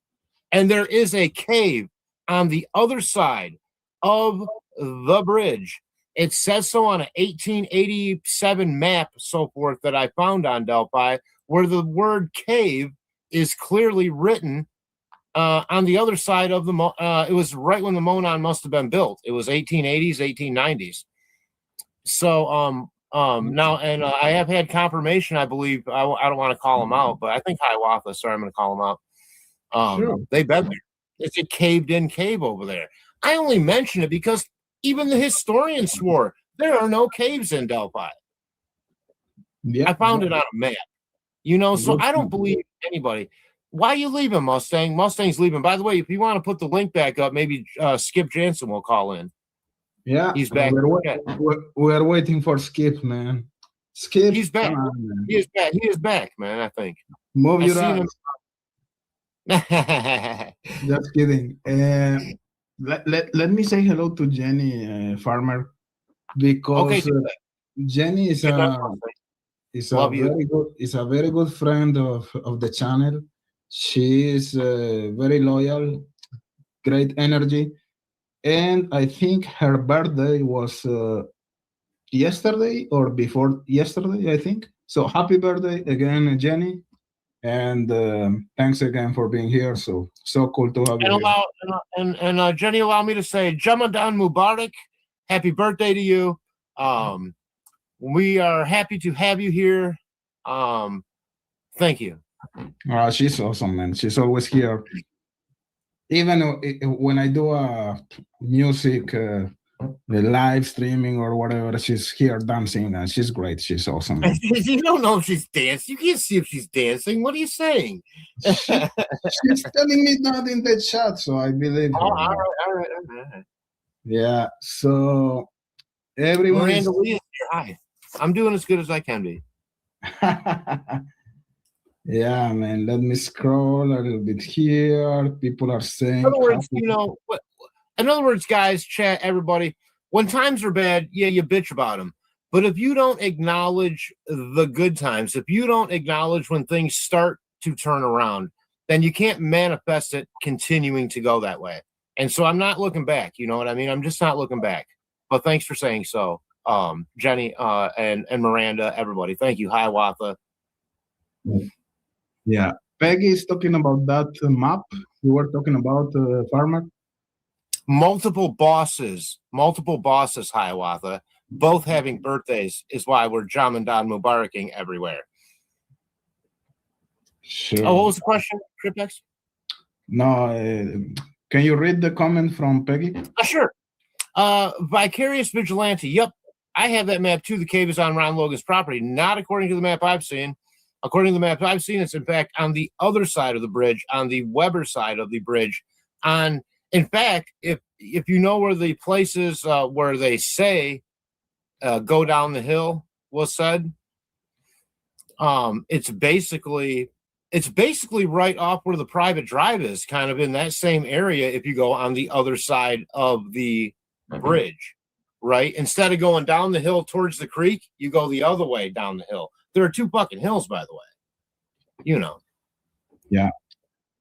[SPEAKER 2] And there is a cave on the other side of the bridge. It says so on an 1887 map, so forth, that I found on Delphi, where the word cave is clearly written on the other side of the it was right when the Monon must have been built. It was 1880s, 1890s. So now, and I have had confirmation, I believe, I don't want to call them out, but I think Hiawatha, sorry, I'm going to call them out.
[SPEAKER 1] Sure.
[SPEAKER 2] They've been there. It's a caved-in cave over there. I only mention it because even the historians swore there are no caves in Delphi. Yeah, I found it on a map. You know, so I don't believe anybody. Why are you leaving, Mustang? Mustang's leaving. By the way, if you want to put the link back up, maybe Skip Jansen will call in.
[SPEAKER 1] Yeah,
[SPEAKER 2] he's back.
[SPEAKER 1] We're waiting for Skip, man. Skip,
[SPEAKER 2] he's back. He is back. He is back, man. I think.
[SPEAKER 1] Move your ass. Just kidding. Let me say hello to Jenny Farmer, because Jenny is a very good friend of the channel. She is very loyal, great energy. And I think her birthday was yesterday or before yesterday, I think. So happy birthday again, Jenny. And thanks again for being here. So cool to have you here.
[SPEAKER 2] And Jenny, allow me to say, Ramadan Mubarak, happy birthday to you. We are happy to have you here. Thank you.
[SPEAKER 1] She's awesome, man. She's always here. Even when I do music, live streaming or whatever, she's here dancing, and she's great. She's awesome.
[SPEAKER 2] You don't know if she's dancing. You can't see if she's dancing. What are you saying?
[SPEAKER 1] She's telling me that in the chat, so I believe her.
[SPEAKER 2] All right.
[SPEAKER 1] Yeah, so everyone
[SPEAKER 2] Miranda Lee, hi. I'm doing as good as I can be.
[SPEAKER 1] Yeah, man. Let me scroll a little bit here. People are saying.
[SPEAKER 2] In other words, guys, chat, everybody, when times are bad, yeah, you bitch about them. But if you don't acknowledge the good times, if you don't acknowledge when things start to turn around, then you can't manifest it continuing to go that way. And so I'm not looking back. You know what I mean? I'm just not looking back. But thanks for saying so, Jenny and Miranda, everybody. Thank you, Hiawatha.
[SPEAKER 1] Yeah. Peggy is talking about that map you were talking about, Farmer.
[SPEAKER 2] Multiple bosses, Hiawatha, both having birthdays is why we're Ramadan Mubaraking everywhere.
[SPEAKER 1] Sure.
[SPEAKER 2] Oh, what was the question, Cryptex?
[SPEAKER 1] No, can you read the comment from Peggy?
[SPEAKER 2] Sure. Vicarious Vigilante. Yep, I have that map too. The cave is on Ron Logan's property, not according to the map I've seen. According to the map I've seen, it's in fact on the other side of the bridge, on the Weber side of the bridge. In fact, if you know where the places where they say go down the hill was said, it's basically right off where the private drive is, kind of in that same area. If you go on the other side of the bridge, right? Instead of going down the hill towards the creek, you go the other way down the hill. There are two fucking hills, by the way. You know.
[SPEAKER 1] Yeah.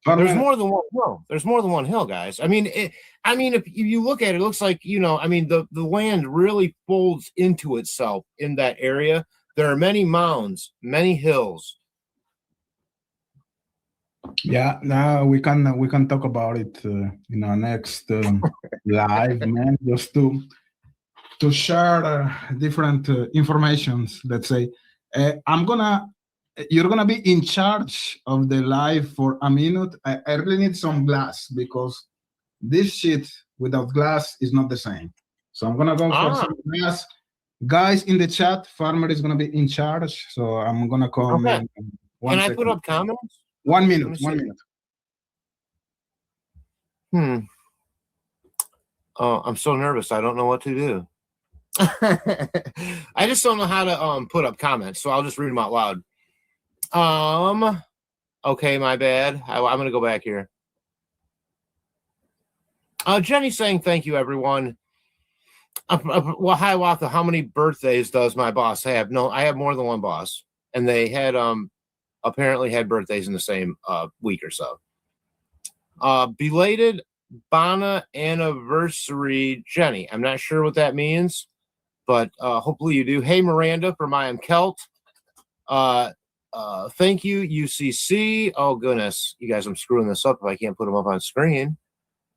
[SPEAKER 2] There's more than one hill. There's more than one hill, guys. I mean, if you look at it, it looks like, the land really folds into itself in that area. There are many mounds, many hills.
[SPEAKER 1] Yeah, now we can talk about it in our next live, man. Just to share different informations. Let's say you're gonna be in charge of the live for a minute. I really need some glass because this shit without glass is not the same. So I'm gonna go for some glass. Guys in the chat, Farmer is gonna be in charge. So I'm gonna come in.
[SPEAKER 2] Can I put up comments?
[SPEAKER 1] 1 minute. 1 minute.
[SPEAKER 2] Oh, I'm so nervous. I don't know what to do. I just don't know how to put up comments, so I'll just read them out loud. Okay, my bad. I'm gonna go back here. Jenny's saying thank you, everyone. Well, hi, Watha. How many birthdays does my boss have? No, I have more than one boss, and they had apparently had birthdays in the same week or so. Belated Bana anniversary, Jenny. I'm not sure what that means, but hopefully you do. Hey, Miranda from I Am Celt. Thank you, UCC. Oh, goodness. You guys, I'm screwing this up if I can't put them up on screen.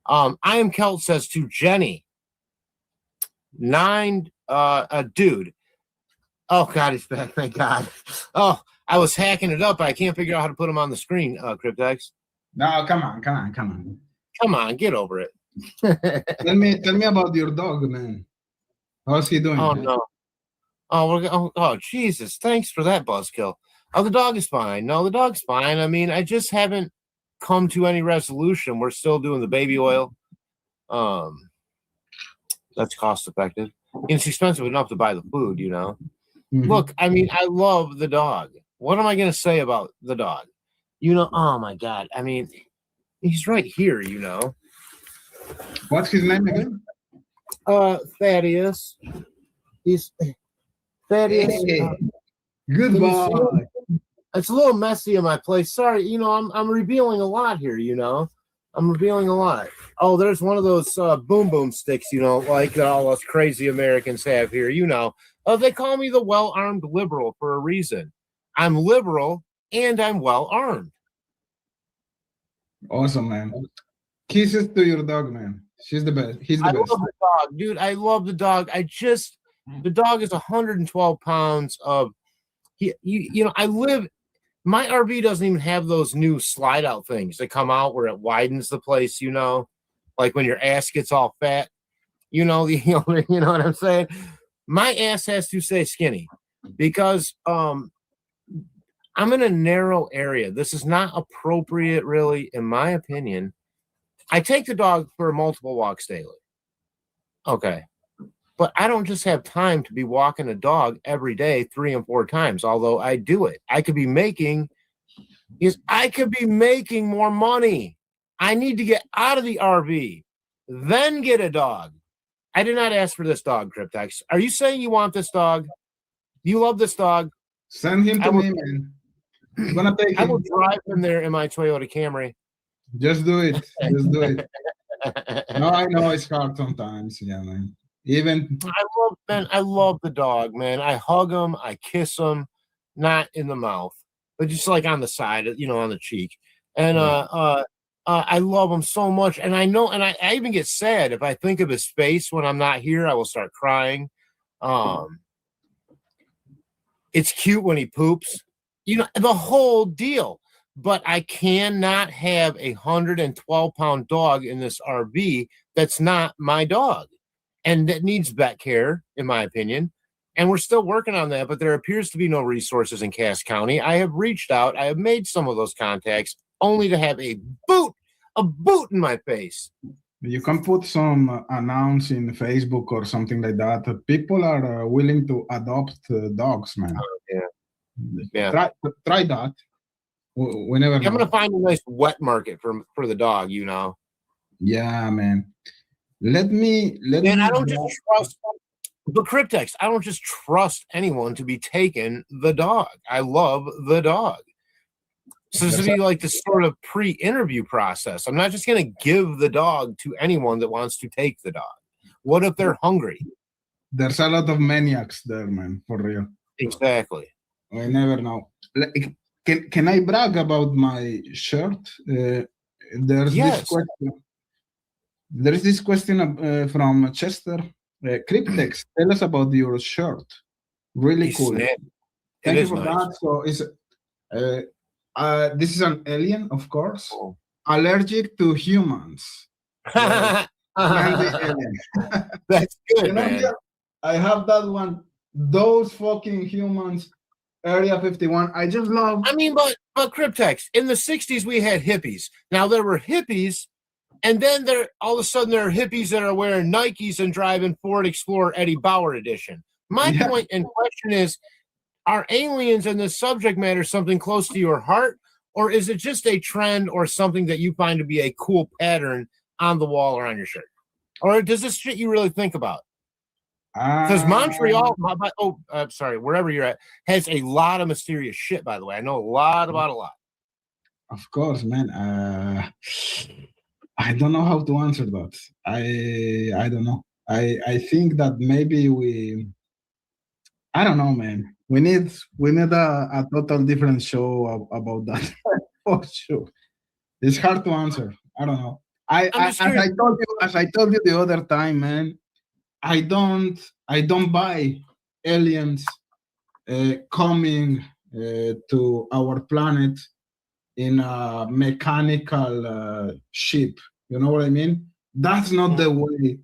[SPEAKER 2] I Am Celt says to Jenny, dude. Oh, God, he's back. Thank God. Oh, I was hacking it up. I can't figure out how to put them on the screen, Cryptex.
[SPEAKER 1] No, come on.
[SPEAKER 2] Come on, get over it.
[SPEAKER 1] Tell me about your dog, man. How's he doing?
[SPEAKER 2] Oh, no. Oh, Jesus. Thanks for that, Buzzkill. Oh, the dog is fine. No, the dog's fine. I mean, I just haven't come to any resolution. We're still doing the baby oil. That's cost effective. It's expensive enough to buy the food, you know. Mm-hmm. Look, I mean, I love the dog. What am I going to say about the dog? You know, oh my God. I mean, he's right here, you know.
[SPEAKER 1] What's his name again?
[SPEAKER 2] Thaddeus. He's Thaddeus.
[SPEAKER 1] Hey, good boy.
[SPEAKER 2] It's a little messy in my place. Sorry, you know, I'm revealing a lot here, you know. I'm revealing a lot. Oh, there's one of those boom boom sticks, you know, like all us crazy Americans have here, you know. They call me the well-armed liberal for a reason. I'm liberal and I'm well-armed.
[SPEAKER 1] Awesome, man. Kisses to your dog, man. She's the best. He's the best.
[SPEAKER 2] I love the dog, dude. I love the dog. The dog is 112 pounds of, you know, my RV doesn't even have those new slide out things that come out where it widens the place, you know, like when your ass gets all fat, you know what I'm saying? My ass has to stay skinny because I'm in a narrow area. This is not appropriate, really, in my opinion. I take the dog for multiple walks daily. Okay. But I don't just have time to be walking a dog every day 3 and 4 times, although I do it. I could be making more money. I need to get out of the RV, then get a dog. I did not ask for this dog, Cryptex. Are you saying you want this dog? Do you love this dog?
[SPEAKER 1] Send him to me, man. I'm gonna take him.
[SPEAKER 2] I will drive him there in my Toyota Camry.
[SPEAKER 1] Just do it. Just do it. No, I know it's hard sometimes. Yeah, man.
[SPEAKER 2] I love the dog, man. I hug him, I kiss him, not in the mouth, but just like on the side, you know, on the cheek. And I love him so much. And I know, and I even get sad if I think of his face when I'm not here. I will start crying. It's cute when he poops, you know, the whole deal. But I cannot have a 112-pound dog in this RV that's not my dog. And that needs vet care, in my opinion. And we're still working on that, but there appears to be no resources in Cass County. I have reached out. I have made some of those contacts only to have a boot in my face.
[SPEAKER 1] You can put some announce in Facebook or something like that. People are willing to adopt dogs, man.
[SPEAKER 2] Yeah.
[SPEAKER 1] Try that. Whenever.
[SPEAKER 2] I'm going to find a nice wet market for the dog, you know.
[SPEAKER 1] Yeah, man. Let me.
[SPEAKER 2] I don't just trust. But Cryptex, I don't just trust anyone to be taking the dog. I love the dog. So this would be like this sort of pre-interview process. I'm not just going to give the dog to anyone that wants to take the dog. What if they're hungry?
[SPEAKER 1] There's a lot of maniacs there, man, for real.
[SPEAKER 2] Exactly.
[SPEAKER 1] I never know. can I brag about my shirt? There's this question. There is this question from Chester. Cryptex, tell us about your shirt. Really cool. Thank you for that. So it's this is an alien, of course. Allergic to humans. Like, alien.
[SPEAKER 2] That's good, man.
[SPEAKER 1] I have that one. Those fucking humans. Area 51. I just love.
[SPEAKER 2] I mean, but Cryptex, in the 60s we had hippies. Now there were hippies, and then all of a sudden there are hippies that are wearing Nikes and driving Ford Explorer Eddie Bauer edition. My point and question is, are aliens in this subject matter something close to your heart, or is it just a trend or something that you find to be a cool pattern on the wall or on your shirt? Or does this shit you really think about? Because Montreal, wherever you're at, has a lot of mysterious shit, by the way. I know a lot about a lot.
[SPEAKER 1] Of course, man. I don't know how to answer that. I don't know. I think that maybe I don't know, man. We need a total different show about that for sure. It's hard to answer. I don't know. As I told you the other time, man. I don't buy aliens coming to our planet in a mechanical ship. You know what I mean? That's not the way.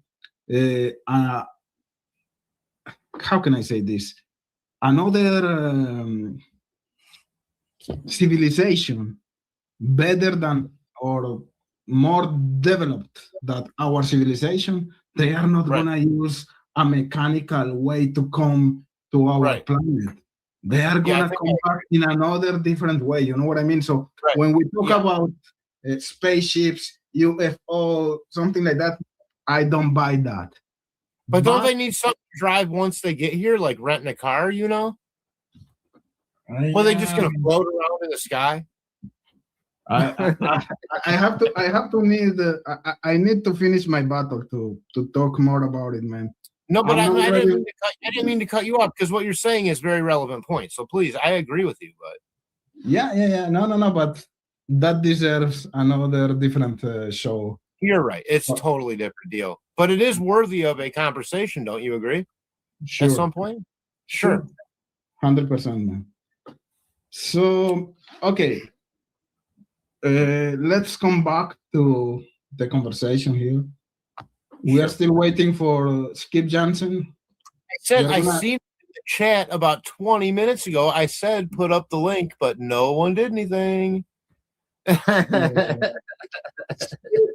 [SPEAKER 1] How can I say this? Another civilization better than or more developed than our civilization, they are not gonna use a mechanical way to come to our planet. They are gonna come back in another different way. You know what I mean? So when we talk about spaceships, UFO, something like that, I don't buy that.
[SPEAKER 2] But don't they need something to drive once they get here, like renting a car? You know? Well, they just gonna float around in the sky.
[SPEAKER 1] I need to finish my battle to talk more about it, man.
[SPEAKER 2] No, but I didn't mean to cut you off, because what you're saying is very relevant point. So please, I agree with you, but
[SPEAKER 1] no, but that deserves another different show.
[SPEAKER 2] You're right. It's a totally different deal, but it is worthy of a conversation. Don't you agree?
[SPEAKER 1] Sure.
[SPEAKER 2] At some point, sure,
[SPEAKER 1] 100%, man. So okay. Let's come back to the conversation here. We are still waiting for Skip Jansen.
[SPEAKER 2] I seen in the chat about 20 minutes ago. I said put up the link, but no one did anything.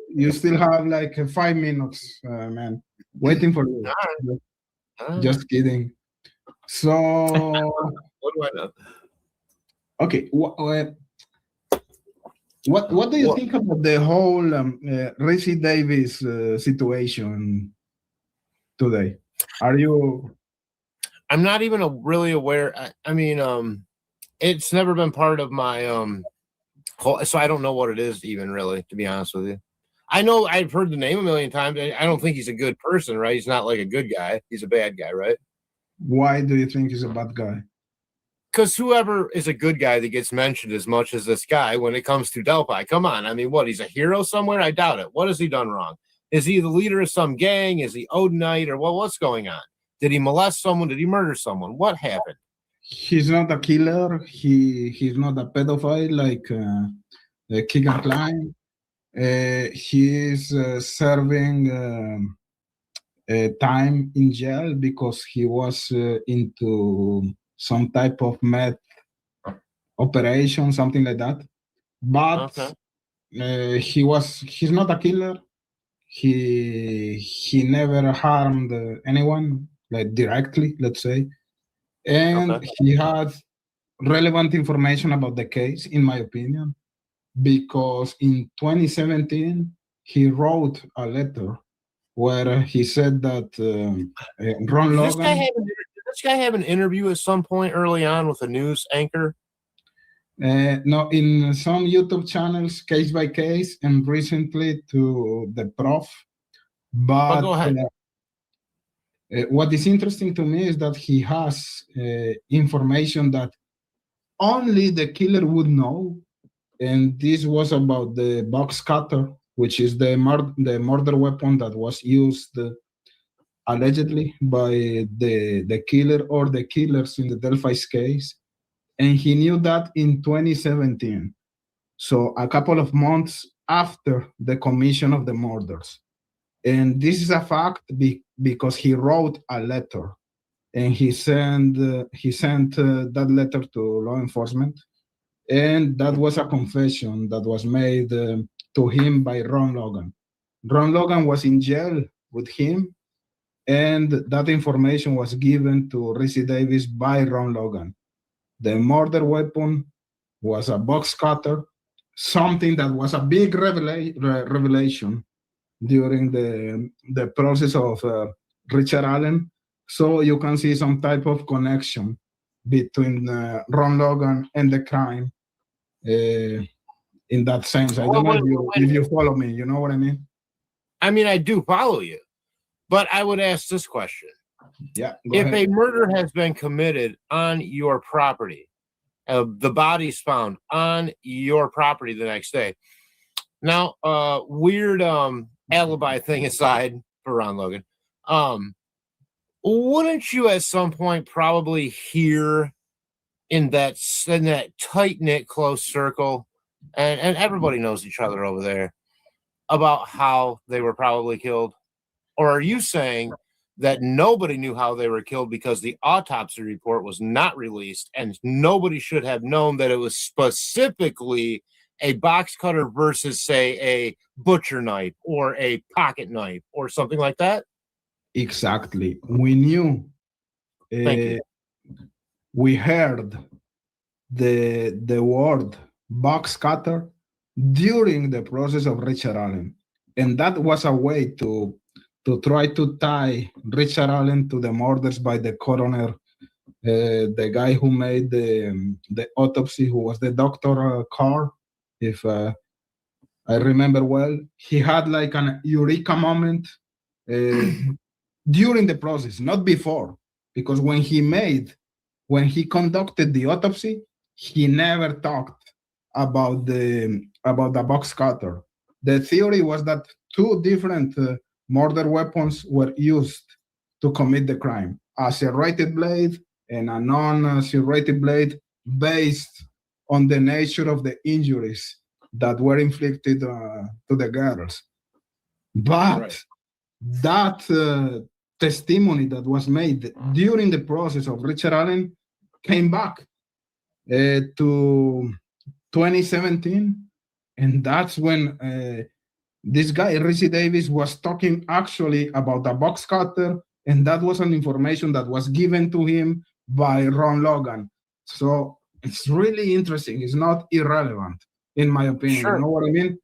[SPEAKER 1] You still have like 5 minutes, man. Waiting for you. Just kidding. So
[SPEAKER 2] what do I know?
[SPEAKER 1] Okay. What do you think about the whole Rizzy Davis situation today?
[SPEAKER 2] I'm not even really aware. I mean, it's never been part of my so I don't know what it is even, really, to be honest with you. I know I've heard the name a million times. I don't think he's a good person, right? He's not like a good guy. He's a bad guy, right?
[SPEAKER 1] Why do you think he's a bad guy?
[SPEAKER 2] Because whoever is a good guy that gets mentioned as much as this guy when it comes to Delphi, come on. I mean, what? He's a hero somewhere? I doubt it. What has he done wrong? Is he the leader of some gang? Is he Odinite? Or what's going on? Did he molest someone? Did he murder someone? What happened?
[SPEAKER 1] He's not a killer. He's not a pedophile like Keegan Klein. He is serving time in jail because he was into some type of meth operation, something like that. But he's not a killer. He never harmed anyone, like directly, let's say. And he had relevant information about the case, in my opinion, because in 2017 he wrote a letter where he said that Ron Logan.
[SPEAKER 2] Did this guy have an interview at some point early on with a news anchor?
[SPEAKER 1] No, in some YouTube channels, case by case, and recently to the Prof. But
[SPEAKER 2] go ahead.
[SPEAKER 1] What is interesting to me is that he has information that only the killer would know. And this was about the box cutter, which is the murder weapon that was used allegedly by the killer or the killers in the Delphi's case. And he knew that in 2017. So a couple of months after the commission of the murders. And this is a fact because he wrote a letter and he sent that letter to law enforcement. And that was a confession that was made to him by Ron Logan. Ron Logan was in jail with him, and that information was given to Rizzy Davis by Ron Logan. The murder weapon was a box cutter, something that was a big revelation during the process of Richard Allen. So you can see some type of connection between Ron Logan and the crime in that sense. I don't know if you follow me. You know what I mean?
[SPEAKER 2] I mean, I do follow you, but I would ask this question.
[SPEAKER 1] Yeah.
[SPEAKER 2] If a murder has been committed on your property, the body's found on your property the next day. Now, weird alibi thing aside for Ron Logan, wouldn't you at some point probably hear in that tight-knit close circle, and everybody knows each other over there, about how they were probably killed? Or are you saying that nobody knew how they were killed because the autopsy report was not released and nobody should have known that it was specifically a box cutter versus, say, a butcher knife or a pocket knife or something like that?
[SPEAKER 1] Exactly. We knew. We heard the word box cutter during the process of Richard Allen. And that was a way to try to tie Richard Allen to the murders by the coroner, the guy who made the autopsy, who was the Dr. Carr, if I remember well. He had like an eureka moment during the process, not before, because when he conducted the autopsy, he never talked about the box cutter. The theory was that two different murder weapons were used to commit the crime: a serrated blade and a non-serrated blade, based on the nature of the injuries that were inflicted to the girls. But that testimony that was made during the process of Richard Allen came back to 2017, and that's when this guy Rizzy Davis was talking actually about a box cutter, and that was an information that was given to him by Ron Logan. So it's really interesting. It's not irrelevant, in my opinion. Sure. You know what I mean?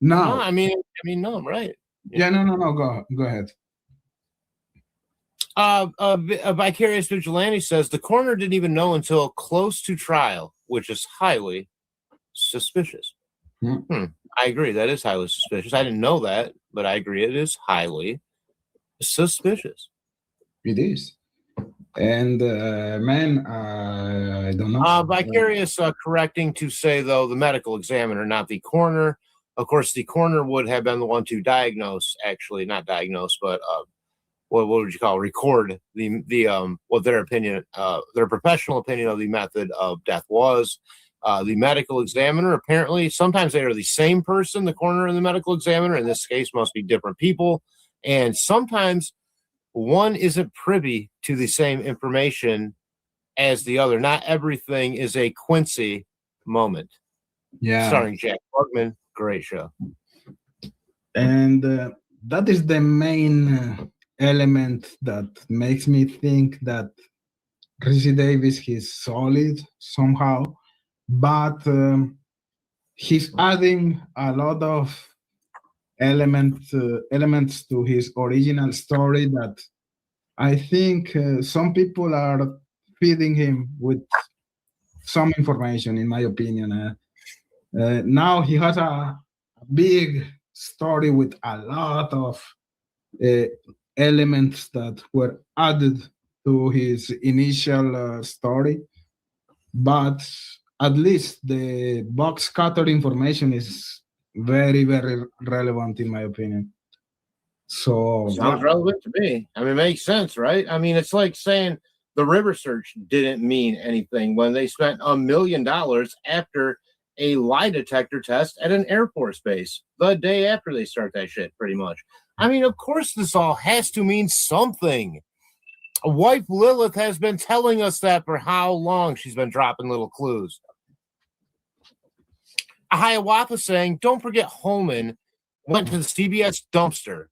[SPEAKER 2] No, I mean, no, I'm right.
[SPEAKER 1] Yeah, no. Go ahead.
[SPEAKER 2] Vicarious Vigilante says the coroner didn't even know until close to trial, which is highly suspicious. I agree. That is highly suspicious. I didn't know that, but I agree it is highly suspicious.
[SPEAKER 1] It is. And man, I don't know.
[SPEAKER 2] Vicarious correcting to say, though, the medical examiner, not the coroner. Of course, the coroner would have been the one to diagnose, actually, not diagnose, but what would you call, record the what their opinion, their professional opinion of the method of death was. The medical examiner, apparently, sometimes they are the same person, the coroner and the medical examiner. In this case, must be different people. And sometimes one isn't privy to the same information as the other. Not everything is a Quincy moment.
[SPEAKER 1] Yeah.
[SPEAKER 2] Starring Jack Klugman. Great show.
[SPEAKER 1] And that is the main element that makes me think that Rizzy Davis is solid somehow, but he's adding a lot of elements to his original story that I think some people are feeding him with some information, in my opinion. Now he has a big story with a lot of elements that were added to his initial story but at least the box cutter information is very, very relevant in my opinion. So
[SPEAKER 2] sounds relevant to me. I mean, it makes sense, right? I mean, it's like saying the river search didn't mean anything when they spent $1 million after a lie detector test at an Air Force base the day after they start that shit, pretty much. I mean, of course, this all has to mean something. Wife Lilith has been telling us that for how long? She's been dropping little clues. Hiawatha saying, don't forget Holman went to the CBS dumpster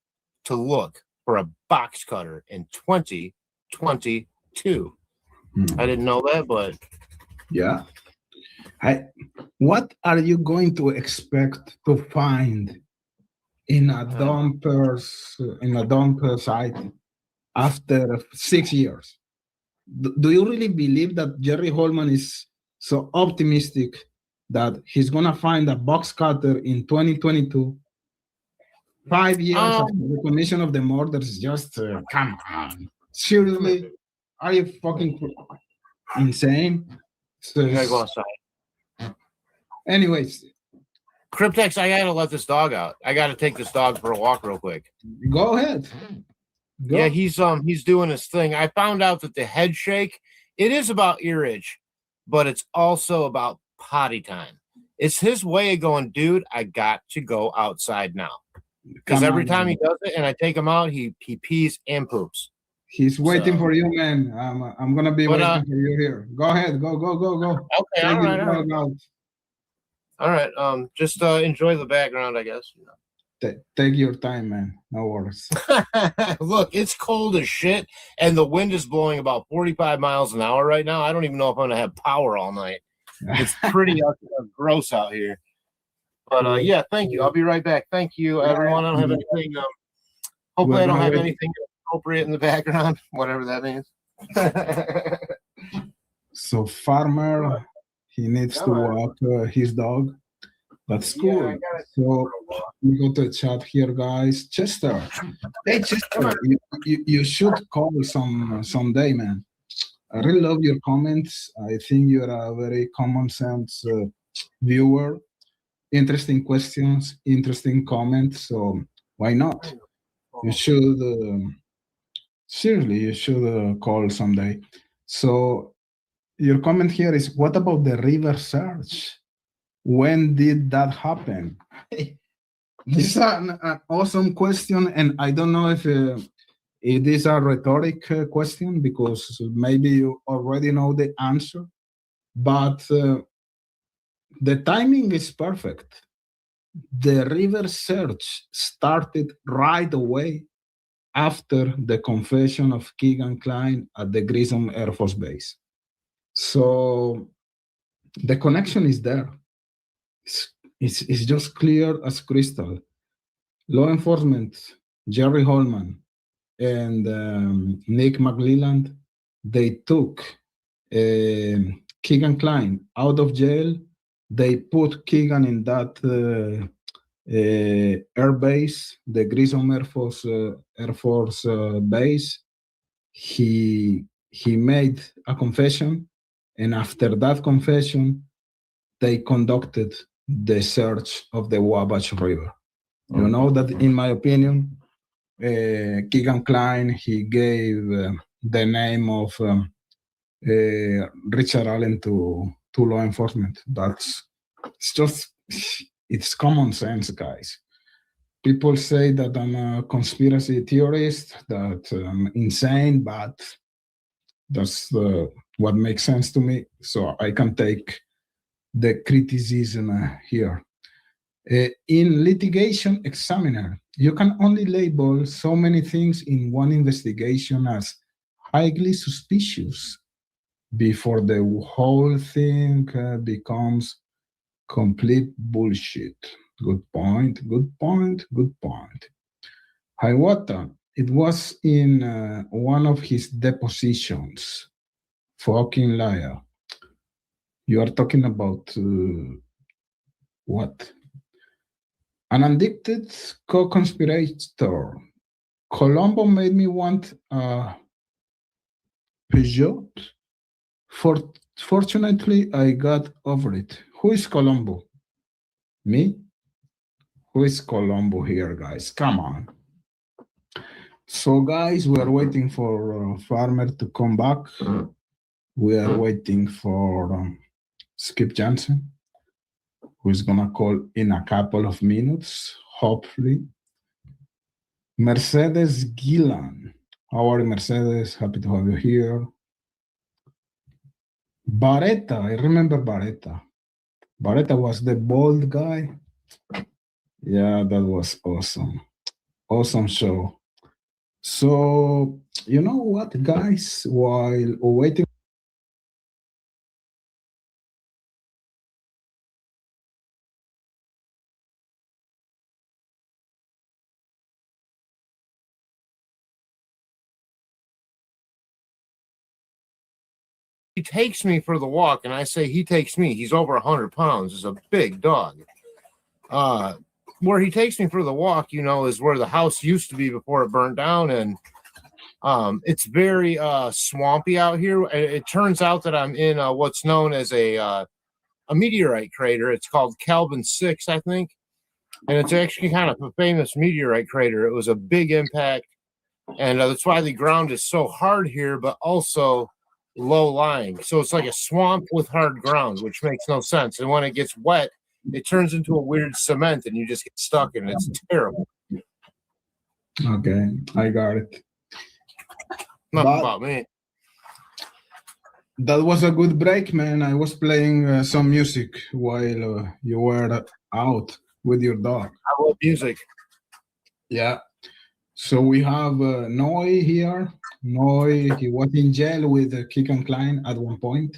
[SPEAKER 2] to look for a box cutter in 2022. I didn't know that, but
[SPEAKER 1] yeah. What are you going to expect to find in a dumper site after 6 years? Do you really believe that Jerry Holman is so optimistic that he's gonna find a box cutter in 2022? 5 years after the commission of the murders, just come on. Seriously? Are you fucking insane? So,
[SPEAKER 2] you gotta go outside.
[SPEAKER 1] Anyways.
[SPEAKER 2] Cryptex, I gotta let this dog out. I gotta take this dog for a walk real quick.
[SPEAKER 1] Go ahead. Go.
[SPEAKER 2] Yeah, he's doing his thing. I found out that the head shake, it is about ear itch, but it's also about potty time. It's his way of going, dude, I got to go outside now. Because every time he does it and I take him out, he pees and poops.
[SPEAKER 1] He's waiting for you, man. I'm gonna be waiting for you here. Go ahead, go.
[SPEAKER 2] Okay, all right. All right. Just enjoy the background, I guess. You know.
[SPEAKER 1] Take your time, man. No worries.
[SPEAKER 2] Look, it's cold as shit, and the wind is blowing about 45 miles an hour right now. I don't even know if I'm gonna have power all night. It's pretty gross out here. But yeah, thank you. I'll be right back. Thank you, everyone. I don't have anything. Hopefully, I don't have anything appropriate in the background, whatever that means.
[SPEAKER 1] So, farmer, he needs to walk his dog. That's cool. Yeah, so we go to the chat here, guys. Chester, hey Chester, you should call someday, man. I really love your comments. I think you're a very common sense viewer. Interesting questions, interesting comments. So why not? You should seriously, you should call someday. So your comment here is, what about the river search? When did that happen? This is an awesome question, and I don't know if it is a rhetoric question because maybe you already know the answer, but the timing is perfect. The river search started right away after the confession of Keegan Kline at the Grissom Air Force Base. So the connection is there. It's just clear as crystal. Law enforcement, Jerry Holman and Nick McLelland, they took Keegan Kline out of jail. They put Keegan in that air base, the Grissom Air Force base. He made a confession, and after that confession, they conducted the search of the Wabash River. You know that, in my opinion, Keegan Kline, he gave the name of Richard Allen to law enforcement. It's common sense, guys. People say that I'm a conspiracy theorist, that I'm insane, but that's what makes sense to me. So I can take the criticism here. In Litigation Examiner, you can only label so many things in one investigation as highly suspicious before the whole thing becomes complete bullshit. Good point. Hiawatha, it was in one of his depositions. Fucking liar. You are talking about what? An addicted co-conspirator. Colombo made me want a Peugeot for Fortunately, I got over it. Who is Colombo? Me? Who is Colombo here, guys? Come on. So, guys, we are waiting for Farmer to come back. We are waiting for Skip Jansen, who is going to call in a couple of minutes, hopefully. Mercedes Gillan. How are you, Mercedes? Happy to have you here. Barretta. I remember Barretta. Barretta was the bald guy. Yeah, that was awesome. Awesome show. So, you know what, guys? While waiting,
[SPEAKER 2] he takes me for the walk, and I say he takes me. He's over 100 pounds. He's a big dog. Where he takes me for the walk, you know, is where the house used to be before it burned down, and it's very swampy out here. It turns out that I'm in what's known as a meteorite crater. It's called Calvin 6, I think, and it's actually kind of a famous meteorite crater. It was a big impact, and that's why the ground is so hard here, but also low lying. So it's like a swamp with hard ground, which makes no sense. And when it gets wet, it turns into a weird cement, and you just get stuck in it. It's terrible.
[SPEAKER 1] Okay, I got it.
[SPEAKER 2] Nothing about me.
[SPEAKER 1] That was a good break, man. I was playing some music while you were out with your dog.
[SPEAKER 2] I love music.
[SPEAKER 1] Yeah. So we have Noy here. Noy, he was in jail with Kick and Klein at one point.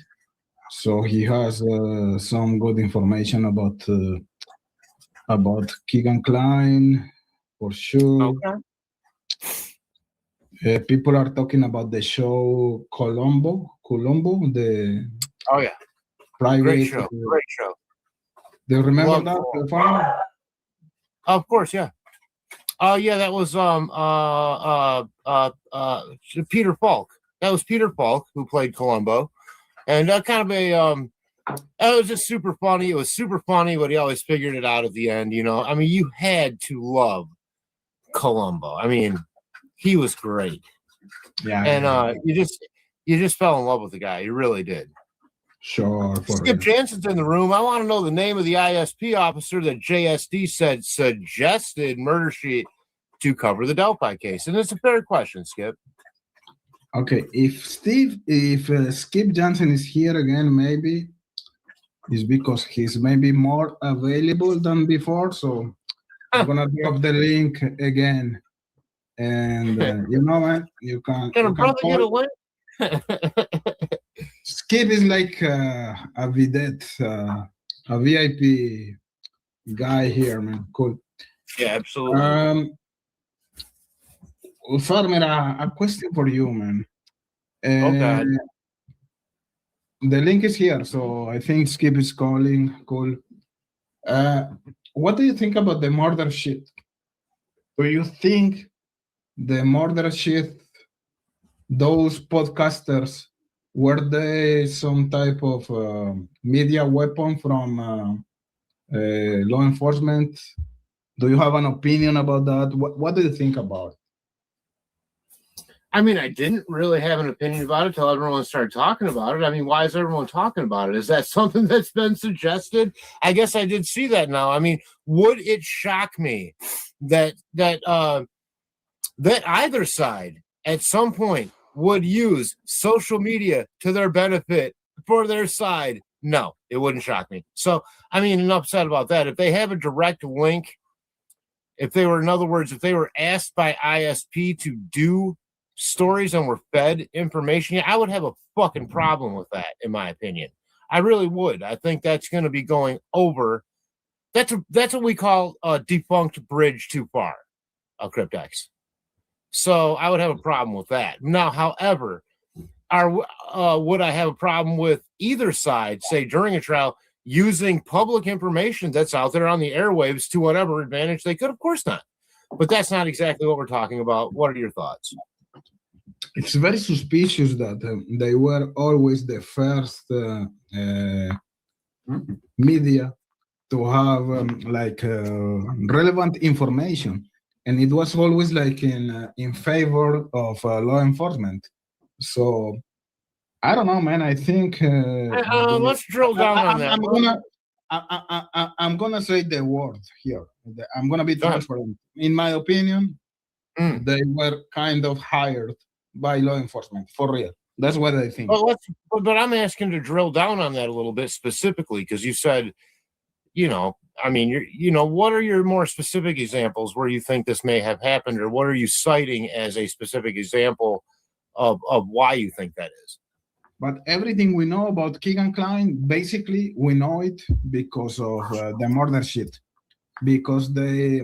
[SPEAKER 1] So he has some good information about Kick and Klein, for sure.
[SPEAKER 2] Okay.
[SPEAKER 1] People are talking about the show Colombo, the private.
[SPEAKER 2] Great show. Great show.
[SPEAKER 1] Do you remember that?
[SPEAKER 2] Of course, yeah. Yeah, that was Peter Falk. That was Peter Falk who played Columbo, and kind of a it was just super funny. It was super funny, but he always figured it out at the end. You know, I mean, you had to love Columbo. I mean, he was great.
[SPEAKER 1] Yeah,
[SPEAKER 2] and you just fell in love with the guy. You really did.
[SPEAKER 1] Sure.
[SPEAKER 2] Skip Jansen's in the room. I want to know the name of the ISP officer that JSD said suggested Murder Sheet to cover the Delphi case. And it's a fair question, Skip.
[SPEAKER 1] Okay, if Skip Jansen is here again, maybe it's because he's maybe more available than before. So I'm gonna drop the link again, and you know what? You can.
[SPEAKER 2] Can a brother get a link?
[SPEAKER 1] Skip is like a vedette, a VIP guy here, man. Cool.
[SPEAKER 2] Yeah, absolutely.
[SPEAKER 1] Farmer, a question for you, man.
[SPEAKER 2] Okay.
[SPEAKER 1] The link is here, so I think Skip is calling. Cool. What do you think about the murder sheet? Do you think the murder sheet, those podcasters, were they some type of media weapon from law enforcement? Do you have an opinion about that? What do you think about it?
[SPEAKER 2] I mean, I didn't really have an opinion about it until everyone started talking about it. I mean, why is everyone talking about it? Is that something that's been suggested? I guess I did see that now. I mean, would it shock me that either side at some point would use social media to their benefit for their side? No, it wouldn't shock me. So, I mean, enough said about that. If they have a direct link, if they were asked by ISP to do stories and were fed information, I would have a fucking problem with that, in my opinion. I really would. I think that's going to be going over. That's what we call a defunct bridge too far, Cryptex. So I would have a problem with that. Now, however, would I have a problem with either side, say during a trial, using public information that's out there on the airwaves to whatever advantage they could? Of course not. But that's not exactly what we're talking about. What are your thoughts?
[SPEAKER 1] it's very suspicious that they were always the first media to have relevant information, and it was always like in favor of law enforcement. So I don't know, man. I think
[SPEAKER 2] let's drill down on that.
[SPEAKER 1] I'm gonna say the word here. I'm gonna be transparent. In my opinion, they were kind of hired by law enforcement for real. That's what I think.
[SPEAKER 2] But I'm asking to drill down on that a little bit specifically, because you said, what are your more specific examples where you think this may have happened, or what are you citing as a specific example of why you think that is?
[SPEAKER 1] But everything we know about Keegan Klein, basically, we know it because of the murder sheet, because they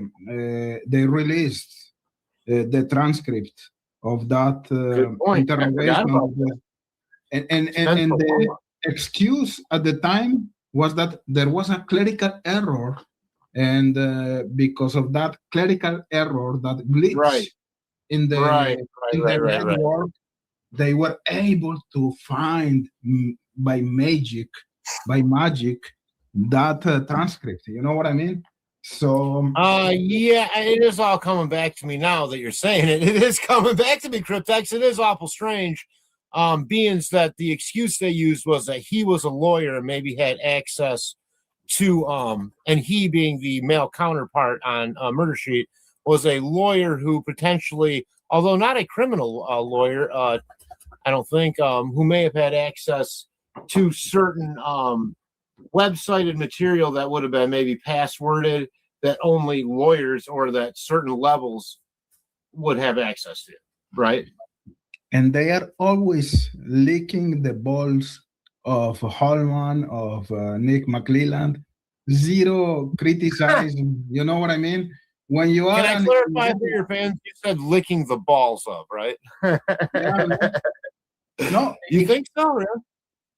[SPEAKER 1] released the transcript of that interrogation, and the excuse at the time was that there was a clerical error, and because of that clerical error, that glitch in the network, they were able to find by magic that transcript. You know what I mean? So
[SPEAKER 2] yeah, it is all coming back to me now that you're saying it. It is coming back to me, Cryptex. It is awful strange. Being that the excuse they used was that he was a lawyer and maybe had access to and he, being the male counterpart on Murder Sheet, was a lawyer who potentially, although not a criminal lawyer, I don't think, who may have had access to certain websited material that would have been maybe passworded, that only lawyers or that certain levels would have access to, right?
[SPEAKER 1] And they are always licking the balls of Holman, of Nick McClelland. Zero criticizing. You know what I mean? When you are,
[SPEAKER 2] can I clarify for your fans? You said licking the balls of, right?
[SPEAKER 1] No,
[SPEAKER 2] you think so? Yeah?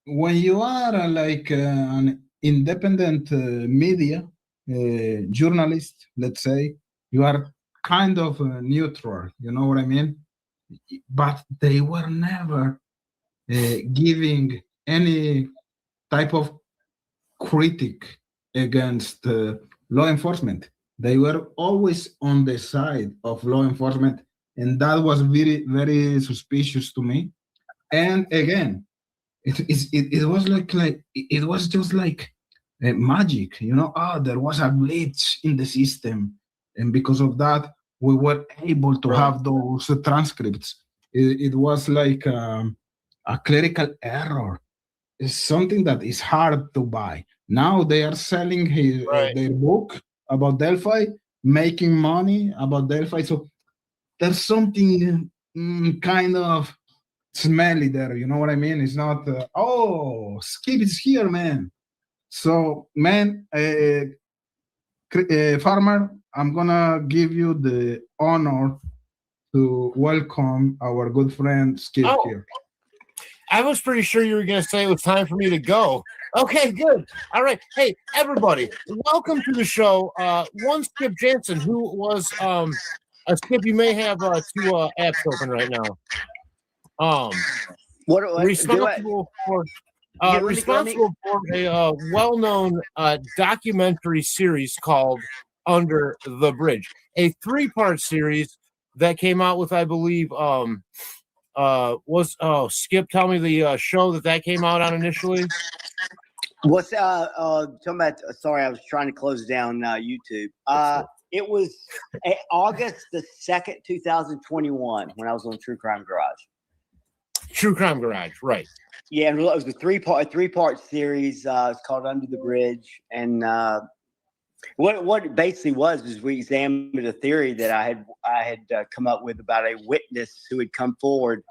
[SPEAKER 1] When you are an independent media journalist, let's say, you are kind of neutral. You know what I mean? But they were never giving any type of critic against law enforcement. They were always on the side of law enforcement, and that was very, very suspicious to me. And again, it was it was just like magic, there was a glitch in the system, and because of that, we were able to have those transcripts. It was like a clerical error. It's something that is hard to buy. Now they are selling their book about Delphi, making money about Delphi. So there's something kind of smelly there. You know what I mean? It's not, Skip is here, man. So, man, Farmer, I'm going to give you the honor to welcome our good friend Skip here.
[SPEAKER 2] I was pretty sure you were going to say it was time for me to go. Okay, good. All right. Hey, everybody, welcome to the show. One Skip Jansen, who was a Skip. You may have two apps open right now. Responsible for a well-known documentary series called Under the Bridge, a 3-part series that came out with, I believe, Skip, tell me the show that came out on initially.
[SPEAKER 3] What's talking about? Sorry, I was trying to close down YouTube. It was August the 2nd, 2021, when I was on True Crime Garage.
[SPEAKER 2] True Crime Garage, right?
[SPEAKER 3] Yeah, and it was a 3-part series. It's called Under the Bridge, and what it basically was is we examined a theory that I had come up with about a witness who had come forward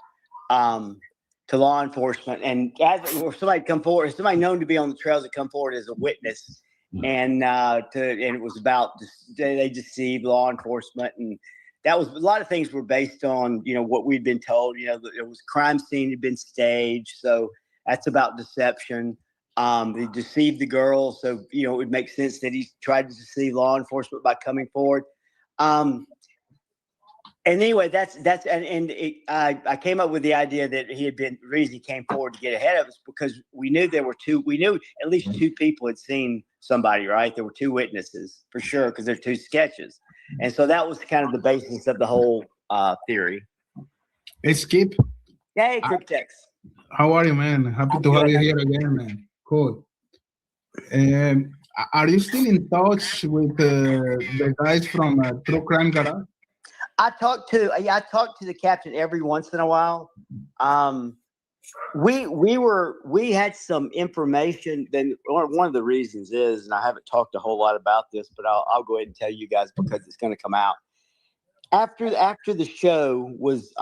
[SPEAKER 3] to law enforcement, and somebody known to be on the trails had come forward as a witness, and it was about they deceived law enforcement, and that was a lot of things were based on what we'd been told. It was crime scene had been staged, so that's about deception. They deceived the girl, so it would make sense that he tried to deceive law enforcement by coming forward. And anyway, I came up with the idea that the reason he came forward to get ahead of us because we knew at least two people had seen somebody, right? There were two witnesses for sure because they're two sketches, and so that was kind of the basis of the whole theory.
[SPEAKER 1] Hey, Skip.
[SPEAKER 3] Hey, Cryptex.
[SPEAKER 1] How are you, man? Happy to have you here again, man. Cool. Are you still in touch with the guys from True Crime Garage?
[SPEAKER 3] I talk to the captain every once in a while. We had some information. Then one of the reasons is, and I haven't talked a whole lot about this, but I'll go ahead and tell you guys because it's going to come out after the show was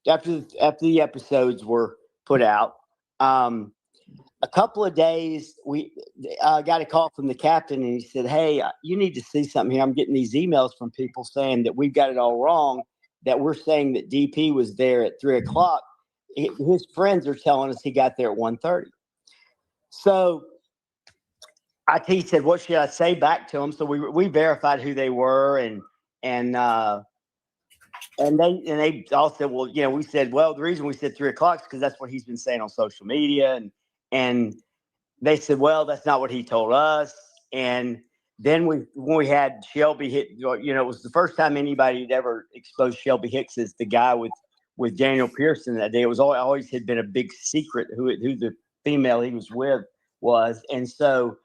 [SPEAKER 3] after the episodes were put out. A couple of days, we got a call from the captain, and he said, "Hey, you need to see something here. I'm getting these emails from people saying that we've got it all wrong, that we're saying that DP was there at 3:00. His friends are telling us he got there at 1:30. So he said, what should I say back to him? So we verified who they were, and they all said, well, we said, well, the reason we said 3:00 is because that's what he's been saying on social media, and they said, well, that's not what he told us. And then when we had Shelby Hicks, it was the first time anybody had ever exposed Shelby Hicks as the guy with Daniel Pearson that day. It was always had been a big secret who the female he was with was. And so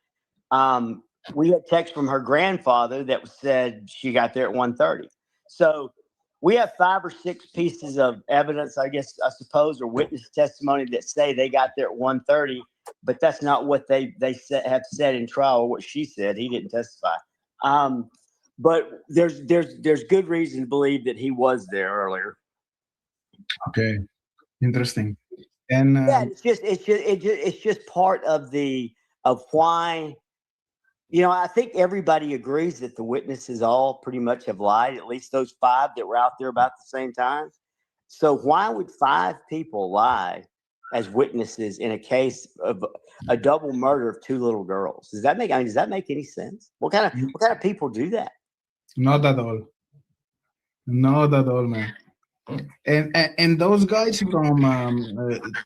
[SPEAKER 3] we had text from her grandfather that said she got there at 1:30. So we have 5 or 6 pieces of evidence, I suppose, or witness testimony that say they got there at 1:30, but that's not what they have said in trial or what she said. He didn't testify. But there's good reason to believe that he was there earlier.
[SPEAKER 1] Okay, interesting. And
[SPEAKER 3] it's just part of why. I think everybody agrees that the witnesses all pretty much have lied, at least those 5 that were out there about the same time. So why would 5 people lie as witnesses in a case of a double murder of 2 little girls? Does that make any sense? What kind of people do that?
[SPEAKER 1] Not at all. Not at all, man. And those guys from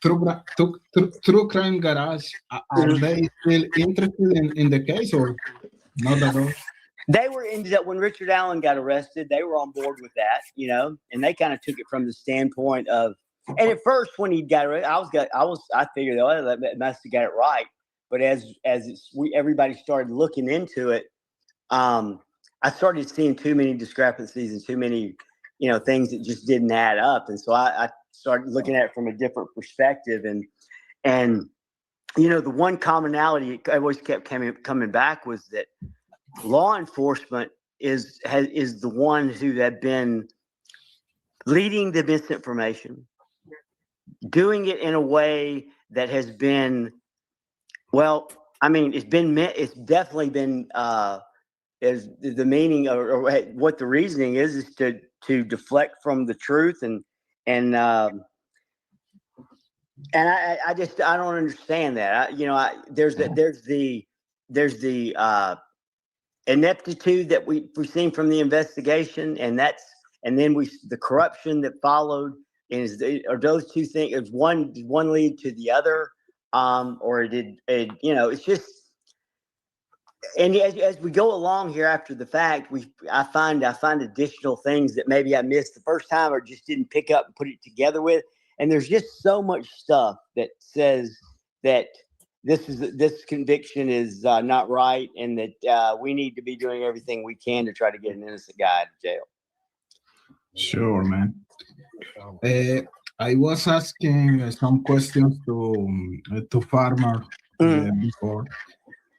[SPEAKER 1] True Crime Garage, are they still interested in the case or not at all?
[SPEAKER 3] They were ended up when Richard Allen got arrested. They were on board with that, and they kind of took it from the standpoint of. And at first, when he got arrested, I figured, that must have got it right. But as everybody started looking into it, I started seeing too many discrepancies and too many. Things that just didn't add up. And so I started looking at it from a different perspective. And the one commonality I always kept coming back was that law enforcement is the one who have been leading the misinformation, doing it in a way that has been, it's definitely been, is the meaning or what the reasoning is to deflect from the truth and I don't understand that. There's the ineptitude that we've seen from the investigation, and then the corruption that followed. Are those two things? Did one lead to the other, or it's just. And as we go along here after the fact, I find additional things that maybe I missed the first time or just didn't pick up and put it together with. And there's just so much stuff that says that this conviction is not right, and that we need to be doing everything we can to try to get an innocent guy to jail.
[SPEAKER 1] Sure, man. I was asking some questions to Farmer before.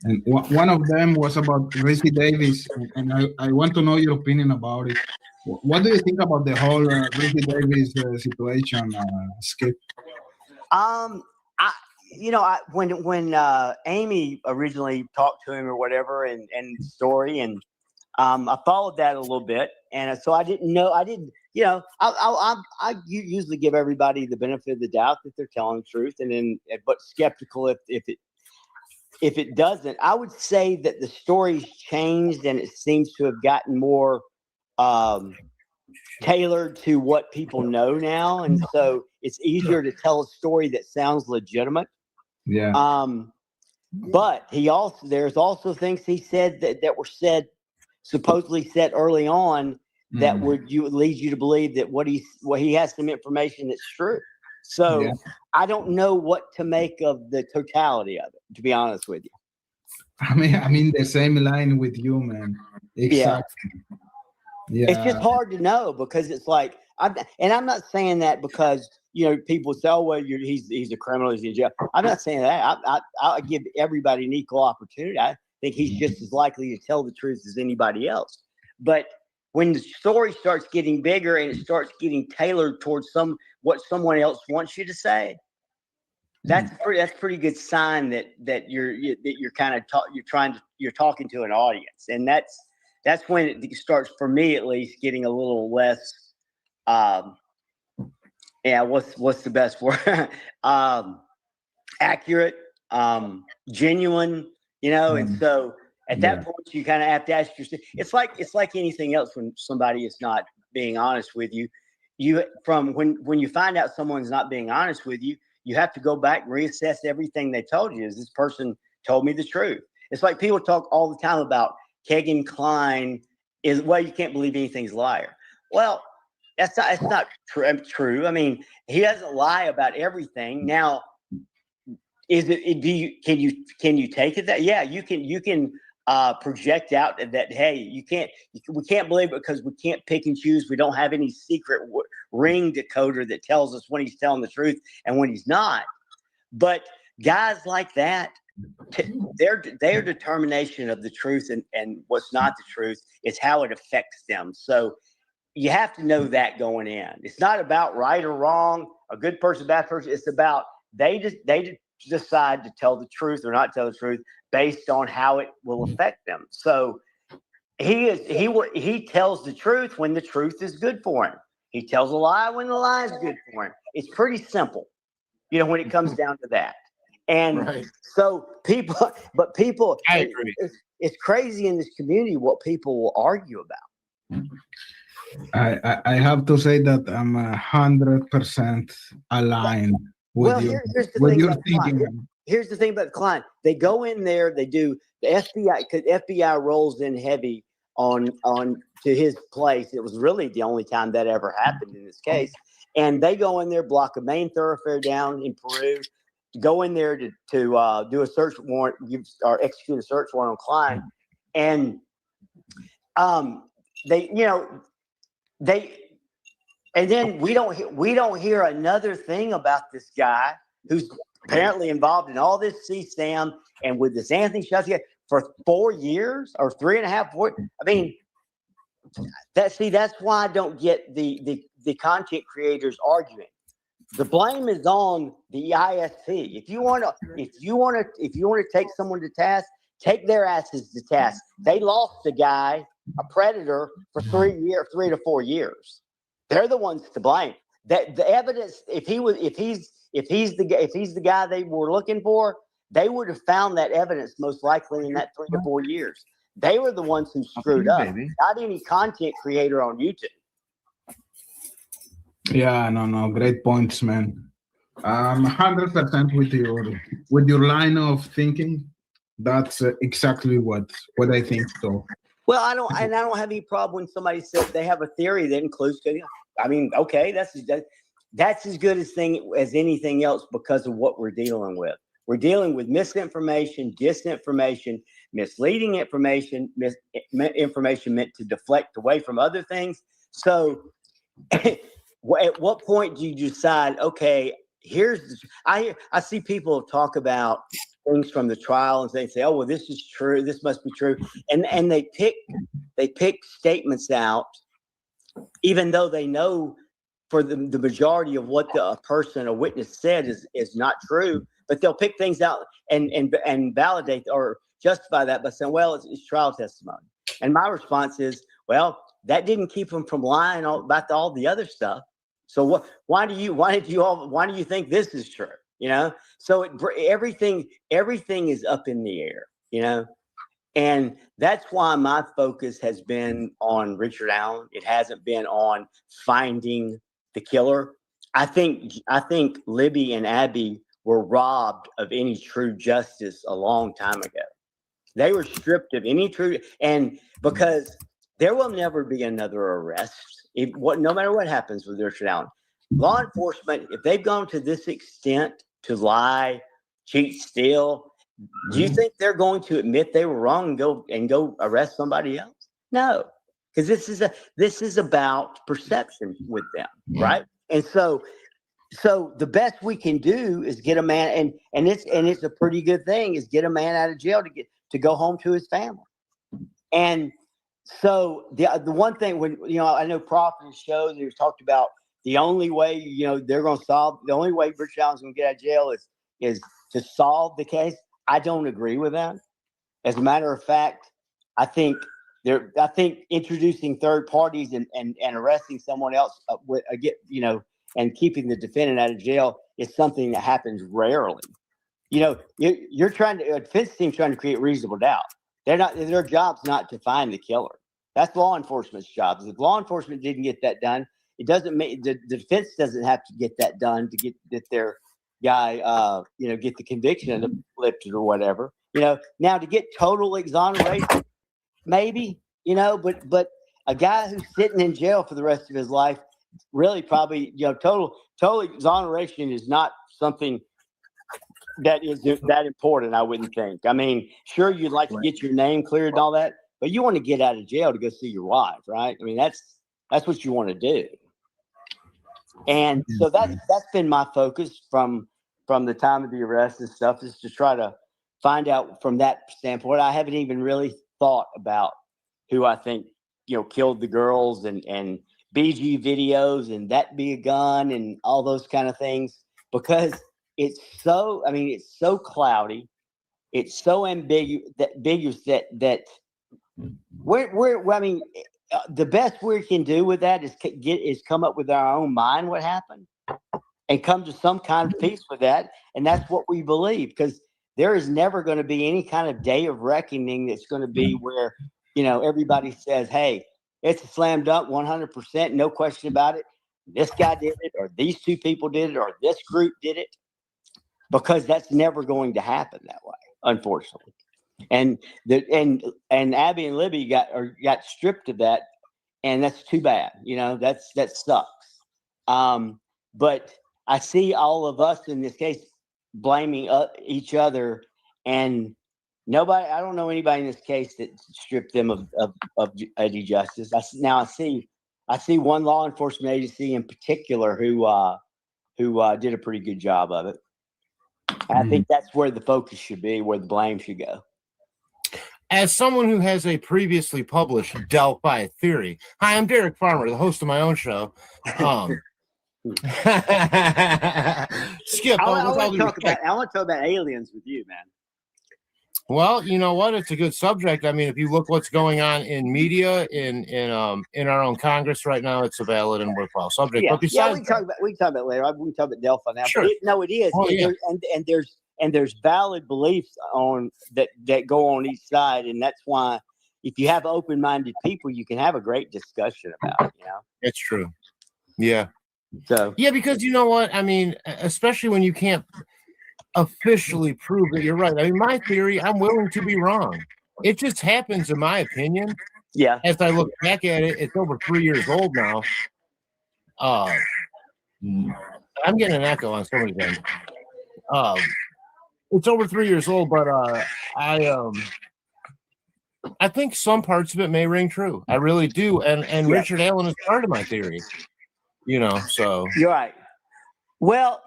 [SPEAKER 1] And one of them was about Rizzy Davis, and I want to know your opinion about it. What do you think about the whole Rizzy Davis situation, Skip?
[SPEAKER 3] When Amy originally talked to him or whatever, and the story, and I followed that a little bit, and so I didn't know. I usually give everybody the benefit of the doubt that they're telling the truth, but skeptical if it doesn't. I would say that the story's changed, and it seems to have gotten more tailored to what people know now, and so it's easier to tell a story that sounds legitimate.
[SPEAKER 1] Yeah.
[SPEAKER 3] But there's also things he said that were supposedly said early on that would lead you to believe that what he has some information that's true. So I don't know what to make of the totality of it, to be honest with you.
[SPEAKER 1] I mean the same line with you, man. Exactly. Yeah.
[SPEAKER 3] It's just hard to know because it's like, I'm not saying that because, people say, oh, well, he's a criminal, he's in jail. I'm not saying that. I give everybody an equal opportunity. I think he's just as likely to tell the truth as anybody else. But when the story starts getting bigger and it starts getting tailored towards what someone else wants you to say, that's pretty good sign that you're kind of you're talking to an audience, and that's when it starts, for me at least, getting a little less. What's the best word? Accurate, genuine, and so at that point you kind of have to ask yourself. It's like anything else when somebody is not being honest with you. When you find out someone's not being honest with you, you have to go back and reassess everything they told you. Is this person told me the truth? It's like people talk all the time about Kegan Kline you can't believe anything's a liar. Well, that's not true. I mean, he doesn't lie about everything. Now, can you take it that? Yeah, you can project out that, hey, we can't believe it because we can't pick and choose. We don't have any secret ring decoder that tells us when he's telling the truth and when he's not. But guys like that, their determination of the truth and what's not the truth is how it affects them. So you have to know that going in. It's not about right or wrong, a good person, bad person. It's about they decide to tell the truth or not tell the truth based on how it will affect them. So he tells the truth when the truth is good for him. He tells a lie when the lie is good for him. It's pretty simple, when it comes down to that. And so people,
[SPEAKER 2] I agree.
[SPEAKER 3] It's crazy in this community what people will argue about.
[SPEAKER 1] I have to say that I'm 100% aligned with you. Here's your thinking.
[SPEAKER 3] Here's the thing about the client. They go in there, they do the FBI, because FBI rolls in heavy on to his place. It was really the only time that ever happened in this case. And they go in there, block a main thoroughfare down in Peru, to go in there to do a search warrant or execute a search warrant on Klein. And and then we don't hear another thing about this guy who's apparently involved in all this CSAM and with this Anthony Sheffield for 4 years or 3.5, 4. I mean, that's why I don't get the content creators arguing. The blame is on the ISP. If you want to take someone to task, take their asses to task. They lost a guy, a predator, for 3 to 4 years. They're the ones to blame. That the evidence, if he's the guy they were looking for, they would have found that evidence most likely in that 3 to 4 years. They were the ones who screwed up, not any content creator on YouTube.
[SPEAKER 1] Yeah, no, great points, man. I'm 100% with your line of thinking. That's exactly what I think. So.
[SPEAKER 3] Well, I don't have any problem when somebody says they have a theory that includes. I mean, okay, that's as good as anything else because of what we're dealing with. We're dealing with misinformation, disinformation, misleading information, information meant to deflect away from other things. So, at what point do you decide? Okay, I see people talk about things from the trial and they say, "Oh, well, this is true. This must be true," and they pick statements out, even though they know for the majority of what a witness said is not true. But they'll pick things out and validate or justify that by saying, "Well, it's trial testimony." And my response is, "Well, that didn't keep them from lying about all the other stuff. So why do you think this is true? So everything is up in the air. And that's why my focus has been on Richard Allen. It hasn't been on finding the killer. I think Libby and Abby were robbed of any true justice a long time ago. They were stripped of any true, and because there will never be another arrest. No matter what happens with Richard Allen, law enforcement, if they've gone to this extent to lie, cheat, steal, do you think they're going to admit they were wrong and go arrest somebody else? No, because this is about perception with them, right? And so the best we can do is get a man, and it's a pretty good thing, is get a man out of jail to go home to his family. And so the one thing, when I know Prof in his shows, he was talked about the only way they're going to solve, the only way Richard Allen's going to get out of jail is to solve the case. I don't agree with that. As a matter of fact, I think introducing third parties and arresting someone else and keeping the defendant out of jail is something that happens rarely. You're trying to, a defense team trying to create reasonable doubt. Their job's not to find the killer. That's law enforcement's job. If law enforcement didn't get that done, it doesn't make the defense doesn't have to get that done to get their guy, get the conviction lifted or whatever. Now to get total exoneration, maybe, but a guy who's sitting in jail for the rest of his life, really probably, total exoneration is not something that is that important, I wouldn't think. I mean, sure, you'd like to get your name cleared and all that, but you want to get out of jail to go see your wife, right? I mean, that's what you want to do. And so that's been my focus from the time of the arrest and stuff, is to try to find out from that standpoint. I haven't even really thought about who I think, killed the girls and BG videos and that be a gun and all those kind of things, because it's so cloudy. It's so ambiguous that the best we can do with that is come up with our own mind what happened and come to some kind of peace with that. And that's what we believe, because there is never going to be any kind of day of reckoning that's going to be where, everybody says, hey, it's a slam dunk, 100%, no question about it. This guy did it, or these two people did it, or this group did it, because that's never going to happen that way, unfortunately. And Abby and Libby got stripped of that, and that's too bad. That sucks. But I see all of us in this case blaming each other, and I don't know anybody in this case that stripped them of any justice. I see one law enforcement agency in particular who did a pretty good job of it. I think that's where the focus should be, where the blame should go.
[SPEAKER 2] As someone who has a previously published Delphi theory, hi, I'm Derek Farmer, the host of my own show. Skip,
[SPEAKER 3] I want to talk about aliens with you, man.
[SPEAKER 2] Well, you know what? It's a good subject. I mean, if you look what's going on in media, in our own Congress right now, it's a valid and worthwhile subject.
[SPEAKER 3] Yeah,
[SPEAKER 2] but besides,
[SPEAKER 3] we can talk about it later. We can talk about Delphi now.
[SPEAKER 2] Sure.
[SPEAKER 3] It is.
[SPEAKER 2] Oh, yeah.
[SPEAKER 3] There's valid beliefs on that go on each side, and that's why if you have open-minded people, you can have a great discussion about it.
[SPEAKER 2] It's true. Yeah.
[SPEAKER 3] So
[SPEAKER 2] because you know what? I mean, especially when you can't officially prove that you're right. I mean, my theory, I'm willing to be wrong. It just happens, in my opinion.
[SPEAKER 3] Yeah.
[SPEAKER 2] As I look back at it, it's over 3 years old now. I'm getting an echo on somebody's end. It's over 3 years old, but I think some parts of it may ring true. I really do. And Richard Allen is part of my theory. So
[SPEAKER 3] you're right. Well,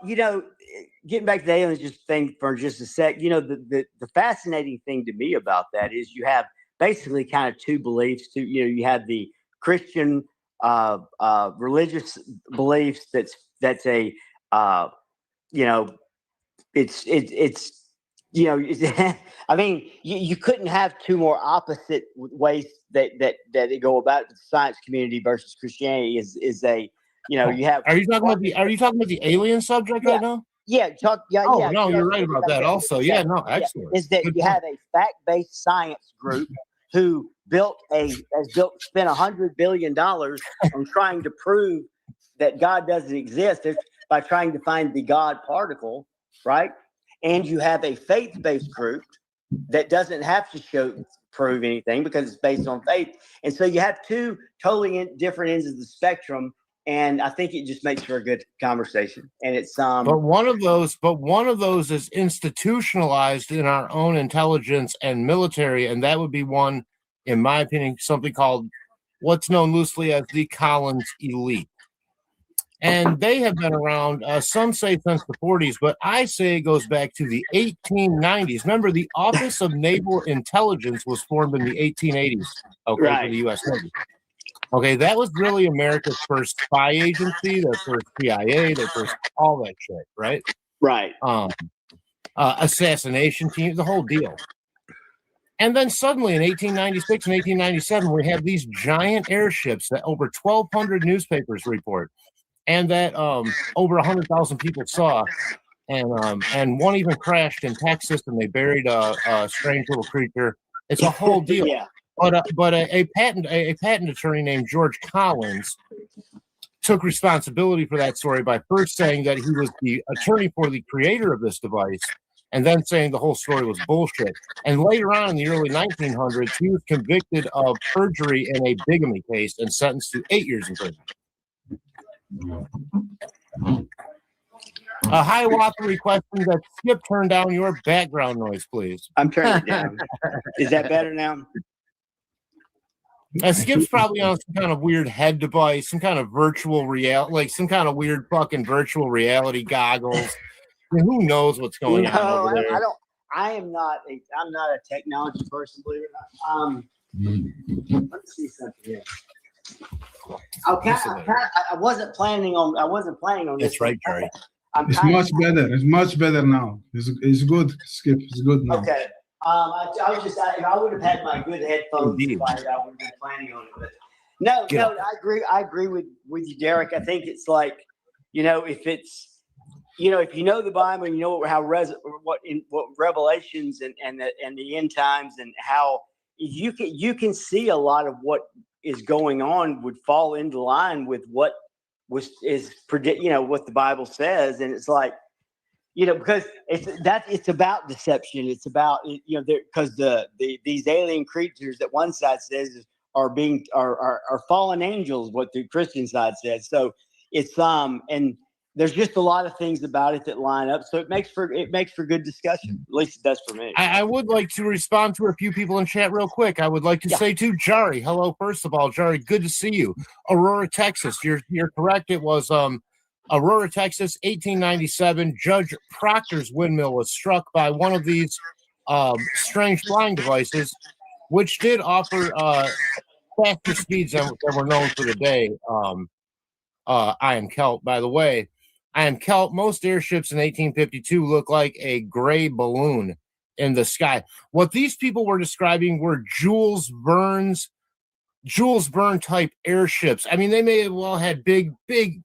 [SPEAKER 3] getting back to the aliens thing for just a sec, the fascinating thing to me about that is you have basically kind of two beliefs. You have the Christian religious beliefs that's a it's I mean, you couldn't have two more opposite ways that they go about the science community versus Christianity is a you have.
[SPEAKER 2] Are you talking about the alien subject right now? No, you're right about that. Also, excellent.
[SPEAKER 3] Is that you have a fact-based science group who spent $100 billion on trying to prove that God doesn't exist by trying to find the God particle, right? And you have a faith-based group that doesn't have to prove anything because it's based on faith. And so you have two totally different ends of the spectrum. And I think it just makes for a good conversation. And it's
[SPEAKER 2] but one of those is institutionalized in our own intelligence and military, and that would be one, in my opinion, something called what's known loosely as the Collins Elite. And they have been around, some say since the 40s, but I say it goes back to the 1890s. Remember, the Office of Naval Intelligence was formed in the 1880s, for the U.S. Navy. Okay, that was really America's first spy agency, their first CIA, their first all that shit, right?
[SPEAKER 3] Right.
[SPEAKER 2] Assassination team, the whole deal. And then suddenly in 1896 and 1897, we have these giant airships that over 1,200 newspapers report, and that over 100,000 people saw, and one even crashed in Texas, and they buried a strange little creature. It's a whole deal.
[SPEAKER 3] Yeah.
[SPEAKER 2] But a patent attorney named George Collins took responsibility for that story by first saying that he was the attorney for the creator of this device, and then saying the whole story was bullshit. And later on in the early 1900s, he was convicted of perjury in a bigamy case and sentenced to 8 years in prison. Hiawatha requesting that Skip turn down your background noise, please.
[SPEAKER 3] I'm turning it down. Is that better now?
[SPEAKER 2] Skip's probably on some kind of weird head device, some kind of virtual reality, like some kind of weird fucking virtual reality goggles. I mean, who knows what's going on over there?
[SPEAKER 3] I'm not a technology person, believe it or not. Let's see something here. I wasn't planning on this.
[SPEAKER 2] That's right, Jerry.
[SPEAKER 1] It's much better. It's much better now. It's good. Skip, it's good now.
[SPEAKER 3] Okay. I would have had my good headphones. I would have been planning on it. But no, I agree with you, Derek. I think it's like, if you know the Bible and you know what Revelations and the end times and how you can see a lot of what is going on would fall into line with what what the Bible says, and it's like, because it's about deception. It's about because these alien creatures that one side says are fallen angels, what the Christian side says. So it's and there's just a lot of things about it that line up. So it makes for good discussion. At least it does for me.
[SPEAKER 2] I would like to respond to a few people in chat real quick. I would like to say to Jari, hello. First of all, Jari, good to see you. Aurora, Texas. You're correct. It was Aurora, Texas, 1897. Judge Proctor's windmill was struck by one of these strange flying devices, which did offer faster speeds than were known for the day. I am Kelp, by the way. I am Kelp. Most airships in 1852 look like a gray balloon in the sky. What these people were describing were Jules Verne type airships. I mean, they may have well had big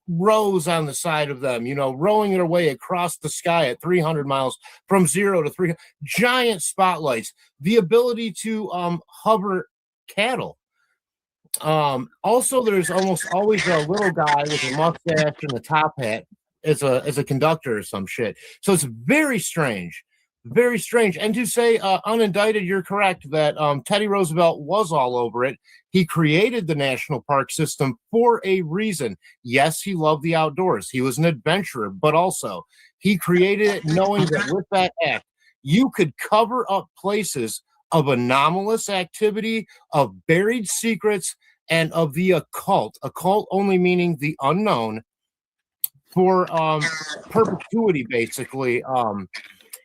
[SPEAKER 2] rows on the side of them, rowing their way across the sky at 300 miles from 0 to 300. Giant spotlights, the ability to hover cattle. Also, there's almost always a little guy with a mustache and a top hat as a conductor or some shit. So it's very strange. Very strange. And to say unindicted, you're correct that Teddy Roosevelt was all over it. He created the national park system for a reason. Yes, he loved the outdoors. He was an adventurer, but also he created it knowing that with that act, you could cover up places of anomalous activity, of buried secrets, and of the occult. Occult only meaning the unknown, for perpetuity, basically.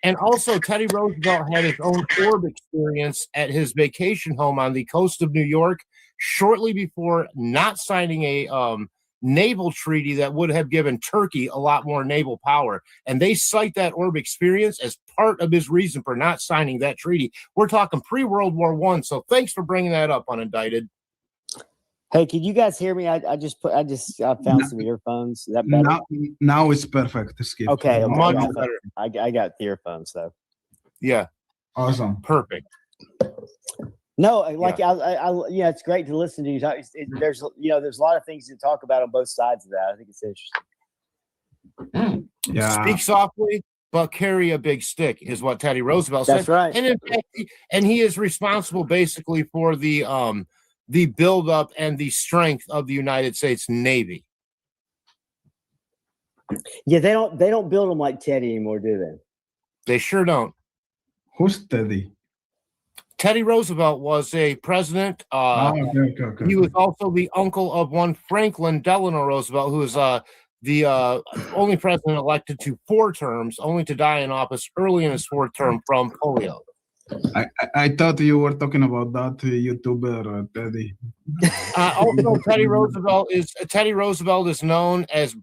[SPEAKER 2] And also, Teddy Roosevelt had his own orb experience at his vacation home on the coast of New York shortly before not signing a naval treaty that would have given Turkey a lot more naval power. And they cite that orb experience as part of his reason for not signing that treaty. We're talking pre-World War I. So thanks for bringing that up, unindicted.
[SPEAKER 3] Hey, can you guys hear me? I just found some earphones. Is that better?
[SPEAKER 1] Now it's perfect, Skip.
[SPEAKER 3] Okay,
[SPEAKER 2] Much
[SPEAKER 3] yeah,
[SPEAKER 2] better.
[SPEAKER 3] I got the earphones though.
[SPEAKER 2] Yeah,
[SPEAKER 1] Awesome.
[SPEAKER 2] perfect.
[SPEAKER 3] No, like yeah, it's great to listen to you talk. There's a lot of things to talk about on both sides of that. I think it's interesting.
[SPEAKER 1] Yeah.
[SPEAKER 2] Speak softly, but carry a big stick is what Teddy Roosevelt said.
[SPEAKER 3] That's right.
[SPEAKER 2] And in fact, he is responsible basically for the buildup and the strength of the United States Navy.
[SPEAKER 3] Yeah, they don't build them like Teddy anymore, do they?
[SPEAKER 2] They sure don't.
[SPEAKER 1] Who's Teddy?
[SPEAKER 2] Teddy Roosevelt was a president.
[SPEAKER 1] Okay.
[SPEAKER 2] He was also the uncle of one Franklin Delano Roosevelt, who is the only president elected to 4 terms, only to die in office early in his 4th term from polio.
[SPEAKER 1] I thought you were talking about that YouTuber Teddy.
[SPEAKER 2] Also, Teddy Roosevelt is known as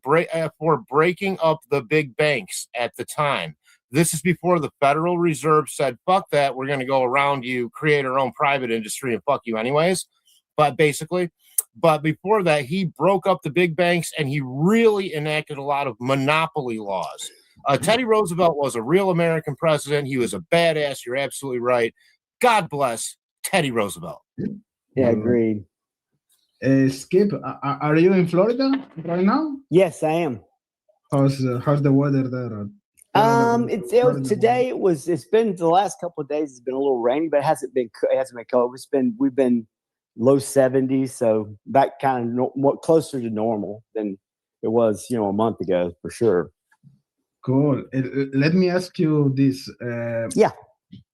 [SPEAKER 2] for breaking up the big banks at the time. This is before the Federal Reserve said, "Fuck that, we're going to go around you, create our own private industry, and fuck you anyways." But before that, he broke up the big banks and he really enacted a lot of monopoly laws. Teddy Roosevelt was a real American president. He was a badass. You're absolutely right. God bless Teddy Roosevelt.
[SPEAKER 3] Yeah, agreed.
[SPEAKER 1] Skip, are you in Florida right now?
[SPEAKER 3] Yes, I am.
[SPEAKER 1] How's the weather there?
[SPEAKER 3] Today it's been the last couple of days. It's been a little rainy, but it hasn't been cold. We've been low 70s, so back kind of more closer to normal than it was, a month ago for sure.
[SPEAKER 1] Cool. Let me ask you this.
[SPEAKER 3] Yeah.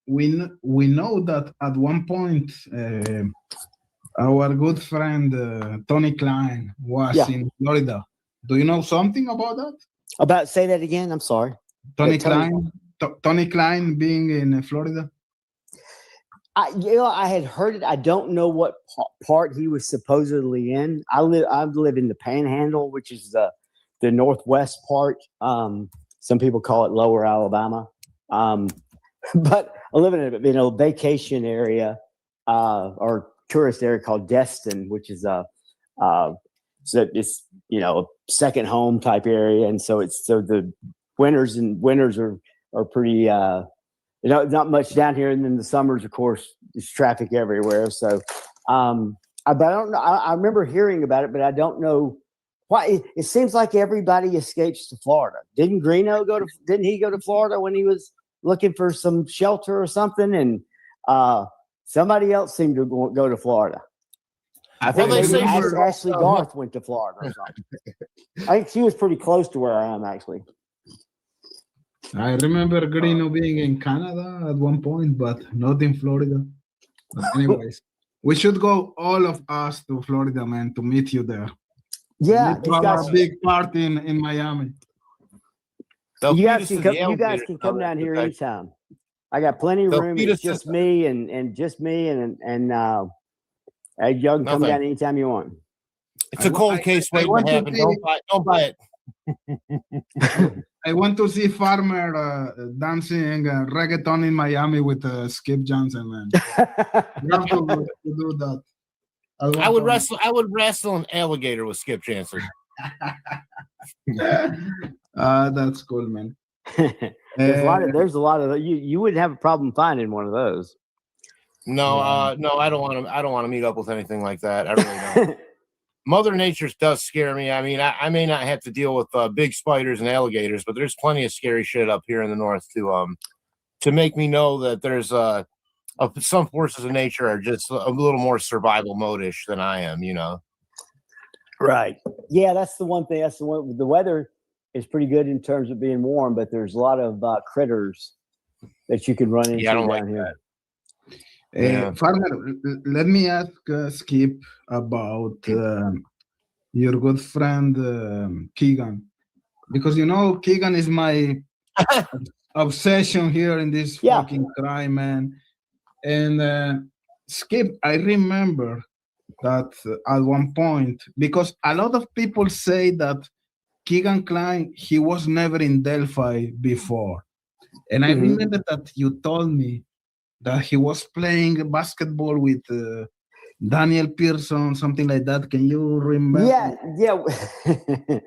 [SPEAKER 1] We know that at one point our good friend Tony Klein was in Florida. Do you know something about that?
[SPEAKER 3] Say that again. I'm sorry.
[SPEAKER 1] Tony Klein being in Florida.
[SPEAKER 3] I had heard it. I don't know what part he was supposedly in. I live in the Panhandle, which is the northwest part. Some people call it Lower Alabama, but I live in a vacation area or tourist area called Destin, which is so it's a second home type area, and so the winters are pretty not much down here, and then the summers, of course, there's traffic everywhere. So but I don't know. I remember hearing about it, but I don't know why. It seems like everybody escapes to Florida. Didn't Greeno didn't he go to Florida when he was looking for some shelter or something? And somebody else seemed to go to Florida. I think Ashley Garth went to Florida or something. I think she was pretty close to where I am, actually.
[SPEAKER 1] I remember Greeno being in Canada at one point, but not in Florida. But anyways, we should go, all of us, to Florida, man, to meet you there.
[SPEAKER 3] Yeah,
[SPEAKER 1] we have a big party in Miami.
[SPEAKER 3] You guys can come down here anytime. I got plenty of room. It's just me and y'all can come down anytime you want.
[SPEAKER 2] It's a cold case waiting to happen. Don't buy it.
[SPEAKER 1] I want to see Farmer dancing reggaeton in Miami with Skip Jansen, man. You have to do that.
[SPEAKER 2] I would wrestle an alligator with Skip Jansen.
[SPEAKER 1] That's cool, man.
[SPEAKER 3] There's a lot of you wouldn't have a problem finding one of those.
[SPEAKER 2] No, I don't want to meet up with anything like that. I really don't. Mother Nature does scare me. I mean, I may not have to deal with big spiders and alligators, but there's plenty of scary shit up here in the north to make me know that there's some forces of nature are just a little more survival mode-ish than I am,
[SPEAKER 3] Right. Yeah, that's the one thing. That's the one. The weather is pretty good in terms of being warm, but there's a lot of critters that you can run into down here.
[SPEAKER 1] Farmer, let me ask Skip about your good friend Keegan, because Keegan is my obsession here in this fucking crime, man. And Skip, I remember that at one point, because a lot of people say that Keegan Klein, he was never in Delphi before, and I remember that you told me that he was playing basketball with Daniel Pearson, something like that. Can you remember?
[SPEAKER 3] Yeah.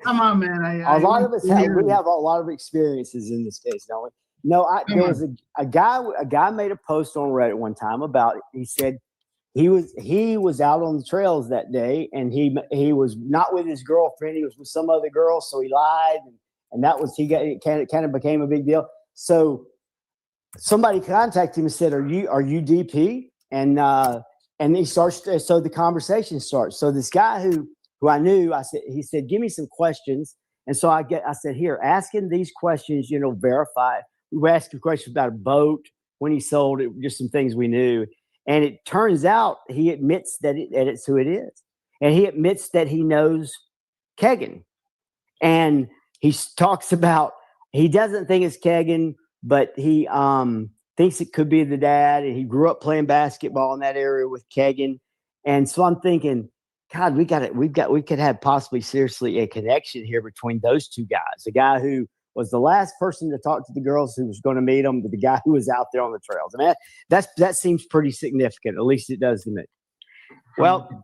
[SPEAKER 1] Come on, man.
[SPEAKER 3] A lot of us we have a lot of experiences in this case, don't we? No, there was a guy made a post on Reddit one time about it. He said he was out on the trails that day, and he was not with his girlfriend. He was with some other girl, so he lied, and that was it kind of became a big deal. So somebody contacted him and said, "Are you DP?" And he starts. So the conversation starts. So this guy who I knew, he said, "Give me some questions." And so I said, "Here, ask him these questions. Verify." We were asking questions about a boat, when he sold it, just some things we knew. And it turns out he admits that it's who it is, and he admits that he knows Kegan. And he talks about he doesn't think it's Kegan, but he thinks it could be the dad. And he grew up playing basketball in that area with Kegan. And so I'm thinking, God, we could have possibly seriously a connection here between those two guys. The guy who was the last person to talk to the girls who was going to meet them, but the guy who was out there on the trails. I mean, that seems pretty significant. At least it does to me. Well,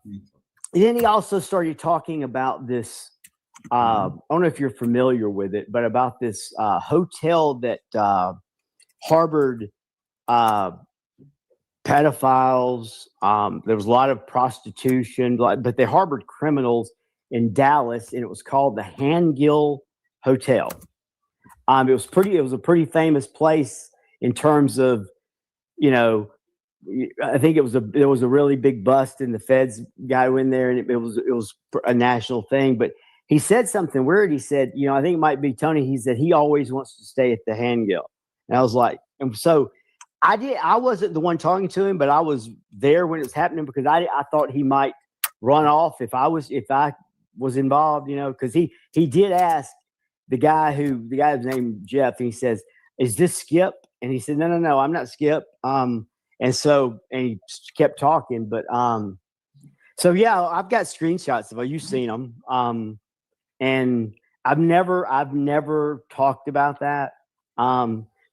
[SPEAKER 3] then he also started talking about this. I don't know if you're familiar with it, but about this hotel that harbored pedophiles. There was a lot of prostitution, but they harbored criminals in Dallas, and it was called the Hangill Hotel. It was a pretty famous place in terms of, I think there was a really big bust, and the feds guy went there, and it was a national thing. But he said something weird. He said, I think it might be Tony. He said he always wants to stay at the Hangill. And I was like, and so I wasn't the one talking to him, but I was there when it was happening because I thought he might run off if I was involved, because he did ask the guy's named Jeff, and he says, "Is this Skip?" And he said, No, I'm not Skip. And he kept talking, but so yeah, I've got screenshots of it. You've seen them. And I've never talked about that.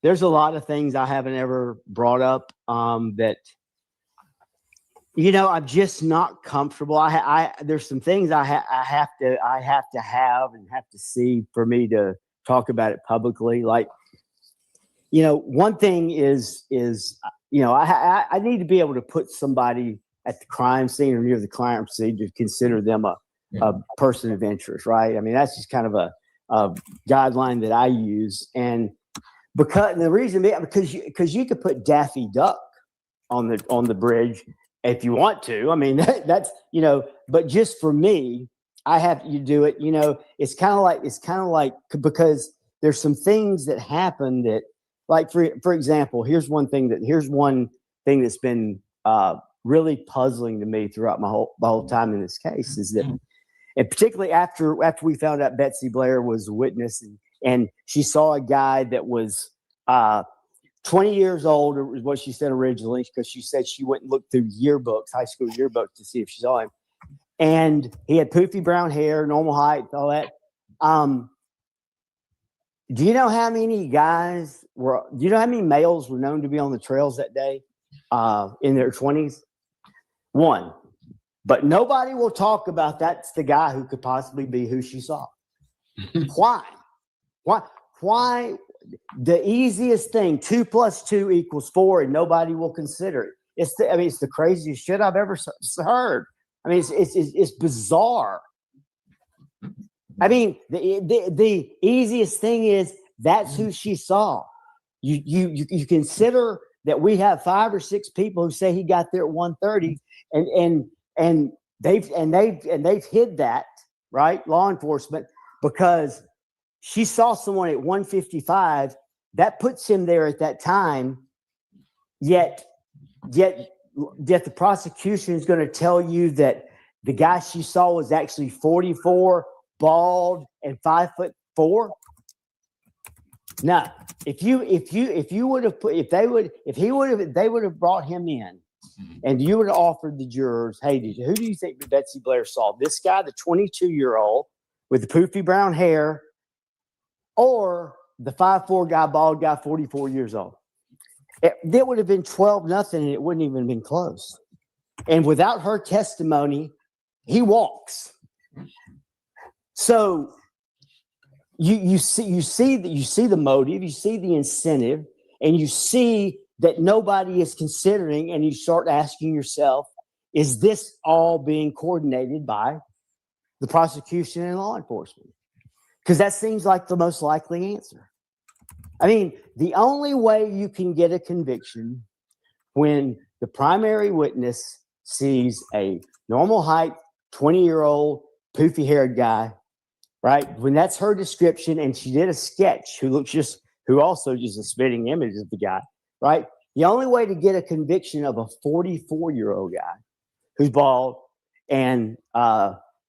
[SPEAKER 3] There's a lot of things I haven't ever brought up that I'm just not comfortable. There's some things I have to have to see for me to talk about it publicly. Like, one thing is I need to be able to put somebody at the crime scene or near the crime scene to consider them a person of interest, right? I mean, that's just kind of a guideline that I use, and the reason because you could put Daffy Duck on the bridge if you want to. I mean, that's but just for me, I have you do it. It's kind of like because there's some things that happen that, like for example, here's one thing that's been really puzzling to me throughout my whole time in this case is that, and particularly after we found out Betsy Blair was a witness and she saw a guy that was 20 years old, is what she said originally, because she said she went and looked through high school yearbooks to see if she saw him. And he had poofy brown hair, normal height, all that. Do you know how many males were known to be on the trails that day in their 20s? One. But nobody will talk about that's the guy who could possibly be who she saw. Why? Why? The easiest thing, 2 + 2 = 4, and nobody will consider it. It's the craziest shit I've ever heard. I mean, it's bizarre. I mean, the easiest thing is that's who she saw. You consider that we have 5 or 6 people who say he got there at 1:30, and they've hid that, right? Law enforcement, because she saw someone at 1:55. That puts him there at that time. Yet the prosecution is going to tell you that the guy she saw was actually 44, bald, and 5'4". Now, if they would have brought him in, and you would have offered the jurors, hey, who do you think Betsy Blair saw? This guy, the 22-year-old with the poofy brown hair, or the 5'4" guy, bald guy, 44 years old? It would have been 12-0, and it wouldn't even have been close. And without her testimony, he walks. So you see the motive, you see the incentive, and you see that nobody is considering, and you start asking yourself, is this all being coordinated by the prosecution and law enforcement? Because that seems like the most likely answer. I mean, the only way you can get a conviction when the primary witness sees a normal height, 20-year-old, poofy-haired guy, right? When that's her description, and she did a sketch who also just a spitting image of the guy, right? The only way to get a conviction of a 44-year-old guy who's bald and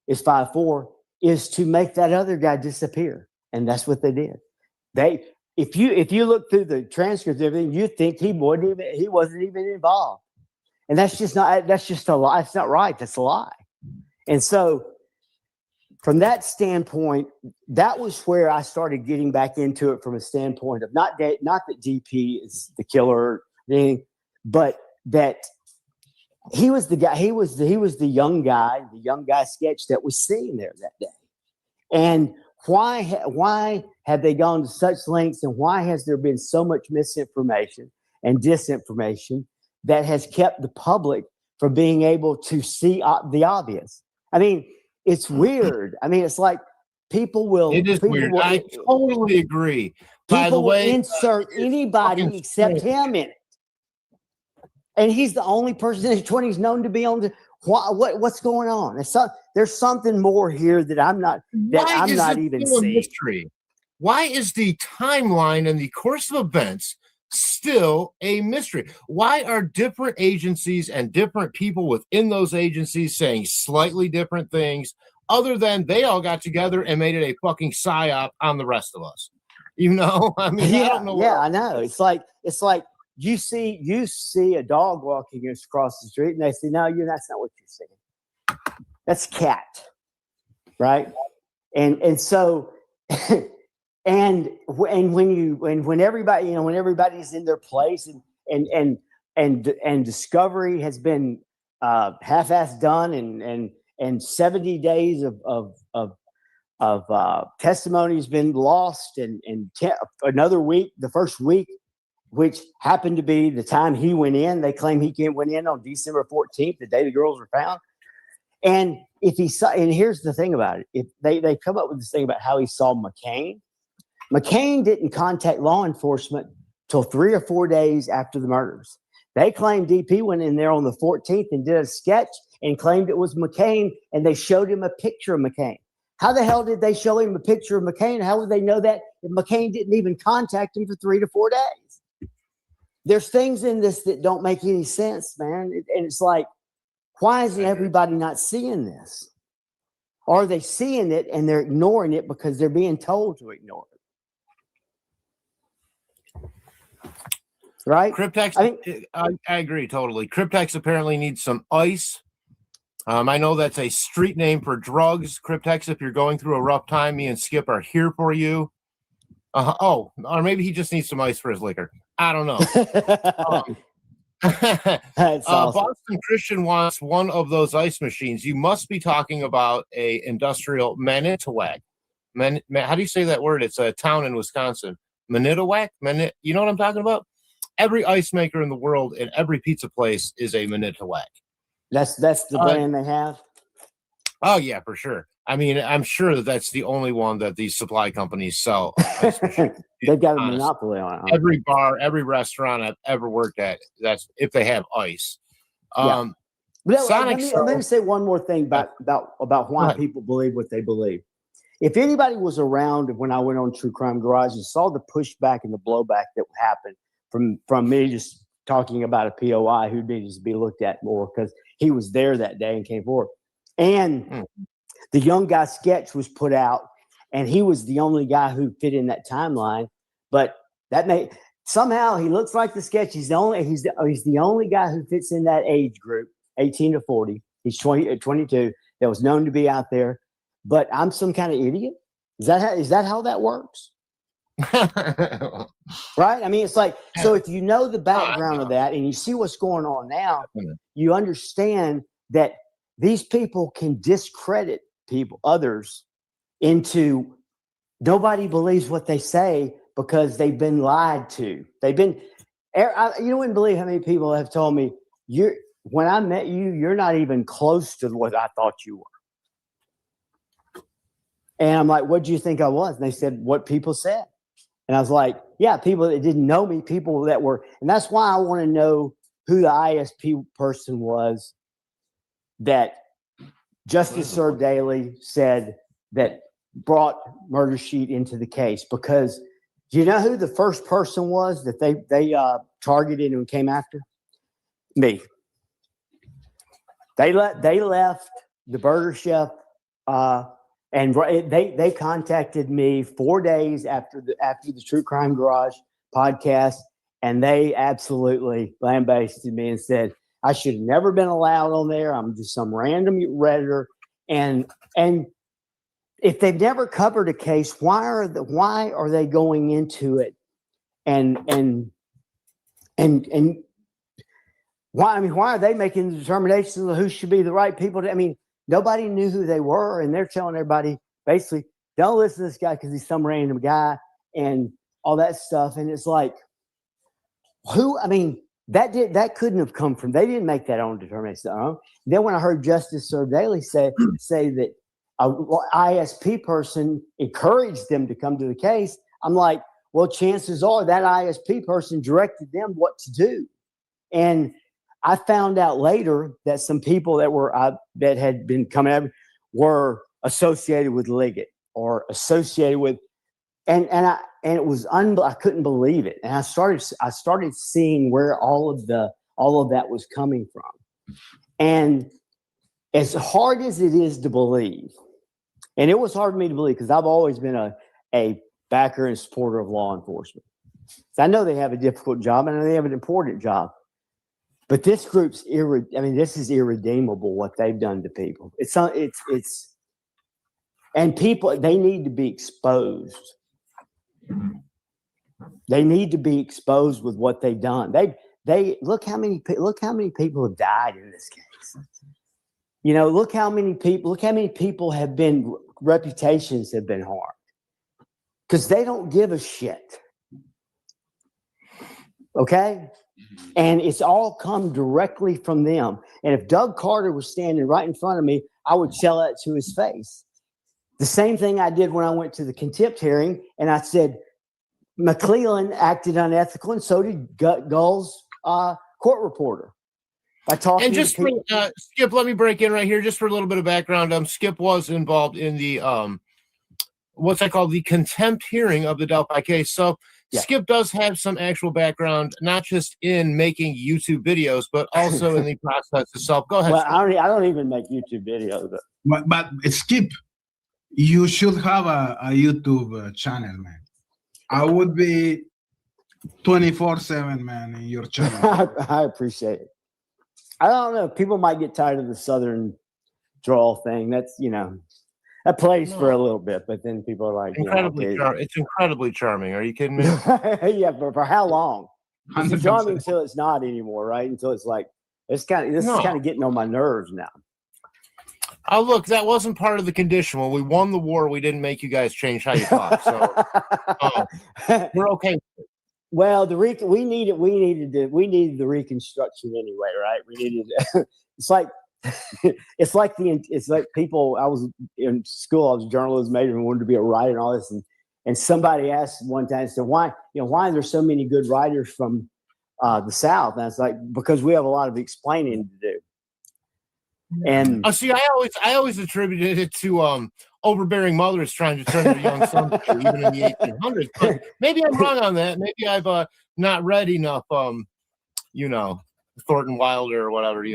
[SPEAKER 3] is 5'4" is to make that other guy disappear. And that's what they did. If you look through the transcripts and everything, you think he wasn't even involved. And that's just a lie. It's not right. That's a lie. And so from that standpoint, that was where I started getting back into it from a standpoint of not that DP is the killer, but that he was the guy. He was the young guy sketch that was seen there that day. And why have they gone to such lengths, and why has there been so much misinformation and disinformation that has kept the public from being able to see the obvious? I mean, it's weird. I mean, it's like people will.
[SPEAKER 2] It is weird. I totally agree. By the way,
[SPEAKER 3] insert anybody except him in it, and he's the only person in his 20s known to be on the. What's going on? There's something more here that I'm not even seeing.
[SPEAKER 2] Mystery? Why is the timeline and the course of events still a mystery? Why are different agencies and different people within those agencies saying slightly different things, other than they all got together and made it a fucking psyop on the rest of us? I mean, I don't know.
[SPEAKER 3] Yeah, I know. It's like you see a dog walking across the street, and they say, "No, that's not what you're seeing. That's cat," right? And so, and when everybody, when everybody's in their place, and discovery has been half-assed done, and 70 days of testimony has been lost, and another week, the first week, which happened to be the time he went in. They claim he went in on December 14th, the day the girls were found. And here's the thing about it. If they come up with this thing about how he saw McCain. McCain didn't contact law enforcement till 3 or 4 days after the murders. They claimed DP went in there on the 14th and did a sketch and claimed it was McCain, and they showed him a picture of McCain. How the hell did they show him a picture of McCain? How would they know that if McCain didn't even contact him for 3 to 4 days? There's things in this that don't make any sense, man. And it's like, why is everybody not seeing this? Are they seeing it and they're ignoring it because they're being told to ignore it? Right?
[SPEAKER 2] Cryptex, I agree totally. Cryptex apparently needs some ice. I know that's a street name for drugs. Cryptex, if you're going through a rough time, me and Skip are here for you. Or maybe he just needs some ice for his liquor. I don't know.
[SPEAKER 3] That's awesome.
[SPEAKER 2] Boston Christian wants one of those ice machines. You must be talking about a industrial Manitowoc. How do you say that word? It's a town in Wisconsin. Manitowoc? You know what I'm talking about? Every ice maker in the world and every pizza place is a Manitowoc.
[SPEAKER 3] That's the brand they have?
[SPEAKER 2] Oh, yeah, for sure. I mean, I'm sure that's the only one that these supply companies sell.
[SPEAKER 3] They've got a monopoly on it.
[SPEAKER 2] Every bar, every restaurant I've ever worked at, that's if they have ice.
[SPEAKER 3] Let me say one more thing about why people believe what they believe. If anybody was around when I went on True Crime Garage and saw the pushback and the blowback that happened from me just talking about a POI who needed to be looked at more because he was there that day and came forward. And the young guy sketch was put out, and he was the only guy who fit in that timeline. But somehow he looks like the sketch. He's the only guy who fits in that age group, 18 to 40. He's 22 that was known to be out there. But I'm some kind of idiot. Is that how that works? Right? I mean, it's like, so if you know the background of that and you see what's going on now, you understand that these people can discredit others into nobody believes what they say because they've been lied to. You wouldn't believe how many people have told me, when I met you, you're not even close to what I thought you were. And I'm like, what do you think I was? And they said, what people said. And I was like, yeah, people that didn't know me, people that were, and that's why I want to know who the ISP person was that Justice Served Daily said that brought Murder Sheet into the case. Because do you know who the first person was that they targeted and came after? Me. They left the Burger Chef, and they contacted me 4 days after the True Crime Garage podcast, and they absolutely lambasted me and said I should have never been allowed on there. I'm just some random Redditor, and if they've never covered a case, why are they going into it and why are they making the determinations of who should be the right people? Nobody knew who they were, and they're telling everybody basically, don't listen to this guy because he's some random guy and all that stuff. And it's like, that couldn't have come from, they didn't make that own determination. Then when I heard Justice Served Daily say that a ISP person encouraged them to come to the case, I'm like, well, chances are that ISP person directed them what to do. And I found out later that some people that had been coming up were associated with Liggett or associated with, and it was I couldn't believe it. And I started seeing where all of that was coming from. And as hard as it is to believe, and it was hard for me to believe because I've always been a backer and supporter of law enforcement. So I know they have a difficult job and I know they have an important job. But this group's this is irredeemable what they've done to people. And people, they need to be exposed. They need to be exposed with what they've done. They look how many people have died in this case. Look how many people have been, reputations have been harmed because they don't give a shit. Okay. And it's all come directly from them. And if Doug Carter was standing right in front of me, I would tell that to his face. The same thing I did when I went to the contempt hearing, and I said, McClellan acted unethical, and so did Gull's court reporter. By talking
[SPEAKER 2] and just
[SPEAKER 3] to
[SPEAKER 2] Skip, let me break in right here just for a little bit of background. Skip was involved in the what's that called, the contempt hearing of the Delphi case. So yeah. Skip does have some actual background, not just in making YouTube videos, but also in the process itself. Go ahead.
[SPEAKER 3] Well, I don't even make YouTube videos.
[SPEAKER 1] But Skip, you should have a YouTube channel, man. I would be 24/7, man, in your channel.
[SPEAKER 3] I appreciate it. I don't know. People might get tired of the Southern drawl thing. That's, that plays for a little bit, but then people are like,
[SPEAKER 2] it's incredibly charming. Are you kidding me?
[SPEAKER 3] Yeah, but for how long? It's charming until it's not anymore, right? Until it's like, this is kind of getting on my nerves now.
[SPEAKER 2] Oh, look, that wasn't part of the condition. When we won the war, we didn't make you guys change how you thought. So we're okay.
[SPEAKER 3] Well, we needed the reconstruction anyway, right? We needed. It's like people. I was in school. I was a journalism major and wanted to be a writer and all this. And somebody asked one time, said, "Why are there so many good writers from the South?" And I was like, "Because we have a lot of explaining to do." And
[SPEAKER 2] see, I always attributed it to overbearing mothers trying to turn their young sons even in the 1800s. But maybe I'm wrong on that. Maybe I've not read enough. Thornton Wilder or whatever.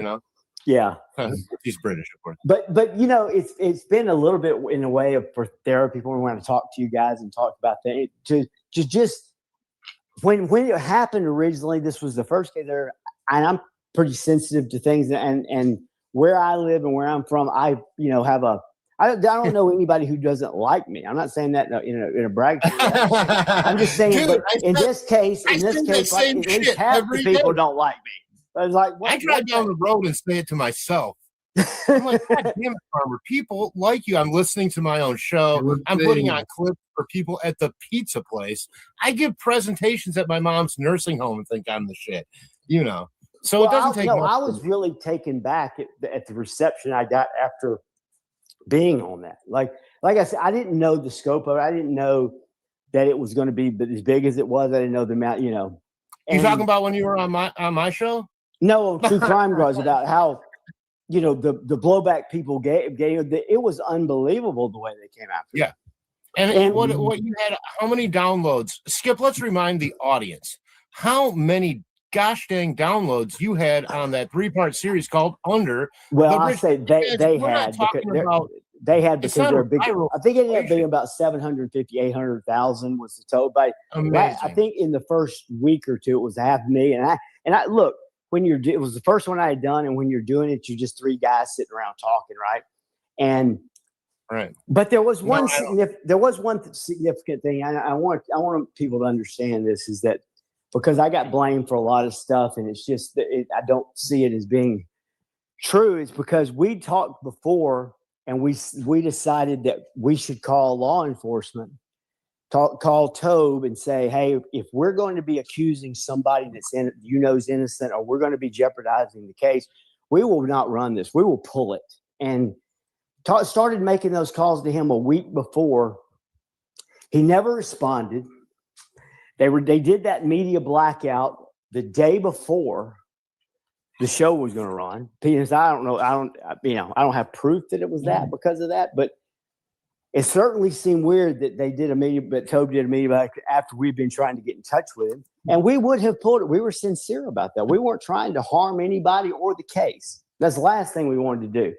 [SPEAKER 3] Yeah,
[SPEAKER 2] he's British, of course.
[SPEAKER 3] But it's been a little bit in a way for therapy. When we want to talk to you guys and talk about that, to just when it happened originally, this was the first case there, and I'm pretty sensitive to things and where I live and where I'm from, I I don't know anybody who doesn't like me. I'm not saying that in a brag. I'm just saying,
[SPEAKER 2] Dude,
[SPEAKER 3] but in this case, like,
[SPEAKER 2] same
[SPEAKER 3] at least
[SPEAKER 2] shit
[SPEAKER 3] half the
[SPEAKER 2] every
[SPEAKER 3] people
[SPEAKER 2] day.
[SPEAKER 3] don't like me. I was like,
[SPEAKER 2] I drive down the road and say it to myself. I'm like, God damn it, Farmer. People like you. I'm listening to my own show. I'm putting on clips for people at the pizza place. I give presentations at my mom's nursing home and think I'm the shit, you know. So it doesn't take.
[SPEAKER 3] No, I was really taken back at the reception I got after being on that. Like I said, I didn't know the scope of it. I didn't know that it was going to be as big as it was. I didn't know the amount, you know.
[SPEAKER 2] You talking about when you were on my show?
[SPEAKER 3] No, True Crime Girls, about how, you know, the blowback people gave it was unbelievable the way they came after.
[SPEAKER 2] Yeah. And what you had, how many downloads? Skip, let's remind the audience how many gosh dang downloads you had on that 3-part series called Under.
[SPEAKER 3] Well, I say they had because they're big. I think it ended up being about 750, 800,000 was the total. But I think in the first week or two it was 500,000. And I look, when it was the first one I had done, and when you're doing it, you're just 3 guys sitting around talking, right? And
[SPEAKER 2] right.
[SPEAKER 3] But there was one significant thing. I want people to understand this, is that because I got blamed for a lot of stuff, and it's just I don't see it as being true. It's because we talked before, and we decided that we should call law enforcement, call Tobe, and say, hey, if we're going to be accusing somebody that's is innocent, or we're going to be jeopardizing the case, we will not run this. We will pull it. And started making those calls to him a week before. He never responded. They did that media blackout the day before the show was going to run. Because I don't have proof that it was that because of that, but it certainly seemed weird that Tobe did a media blackout after we've been trying to get in touch with him. And we would have pulled it. We were sincere about that. We weren't trying to harm anybody or the case. That's the last thing we wanted to do.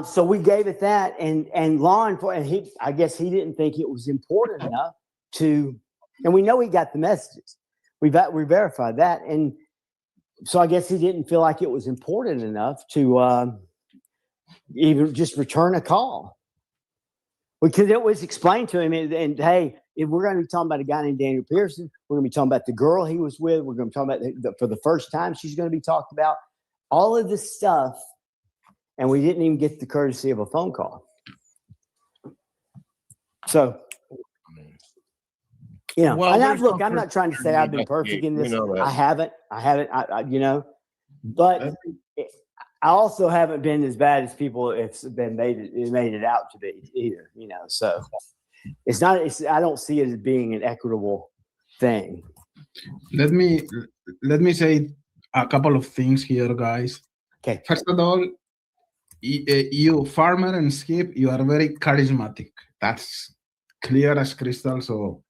[SPEAKER 3] So we gave it that, and law enforcement, I guess he didn't think it was important enough to, and we know he got the messages. We verified that, and so I guess he didn't feel like it was important enough to even just return a call. Because it was explained to him, and hey, if we're going to be talking about a guy named Daniel Pearson, we're going to be talking about the girl he was with, we're going to be talking about for the first time she's going to be talked about, all of this stuff. And we didn't even get the courtesy of a phone call. So, you know, well, and I'm not trying to say I've been perfect in this. I haven't, but I also haven't been as bad as people have made it out to be either, you know. So I don't see it as being an equitable thing.
[SPEAKER 1] Let me say a couple of things here, guys.
[SPEAKER 3] Okay.
[SPEAKER 1] First of all, you, Farmer and Skip, you are very charismatic. That's clear as crystal. So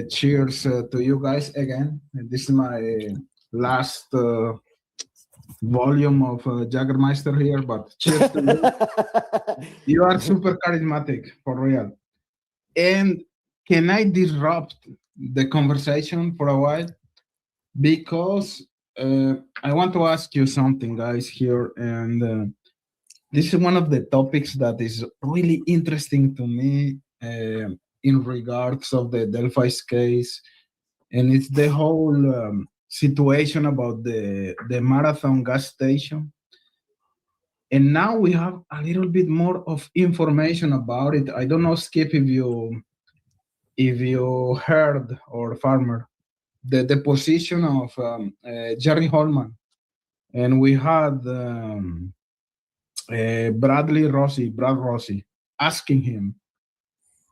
[SPEAKER 1] cheers to you guys again. This is my last volume of Jaggermeister here, but cheers to you. You are super charismatic, for real. And can I disrupt the conversation for a while? Because I want to ask you something, guys, here, and this is one of the topics that is really interesting to me in regards of the Delphi's case, and it's the whole situation about the Marathon gas station. And now we have a little bit more of information about it. I don't know, Skip, if you heard, or Farmer, the position of Jerry Holman, and we had Brad Rossi, asking him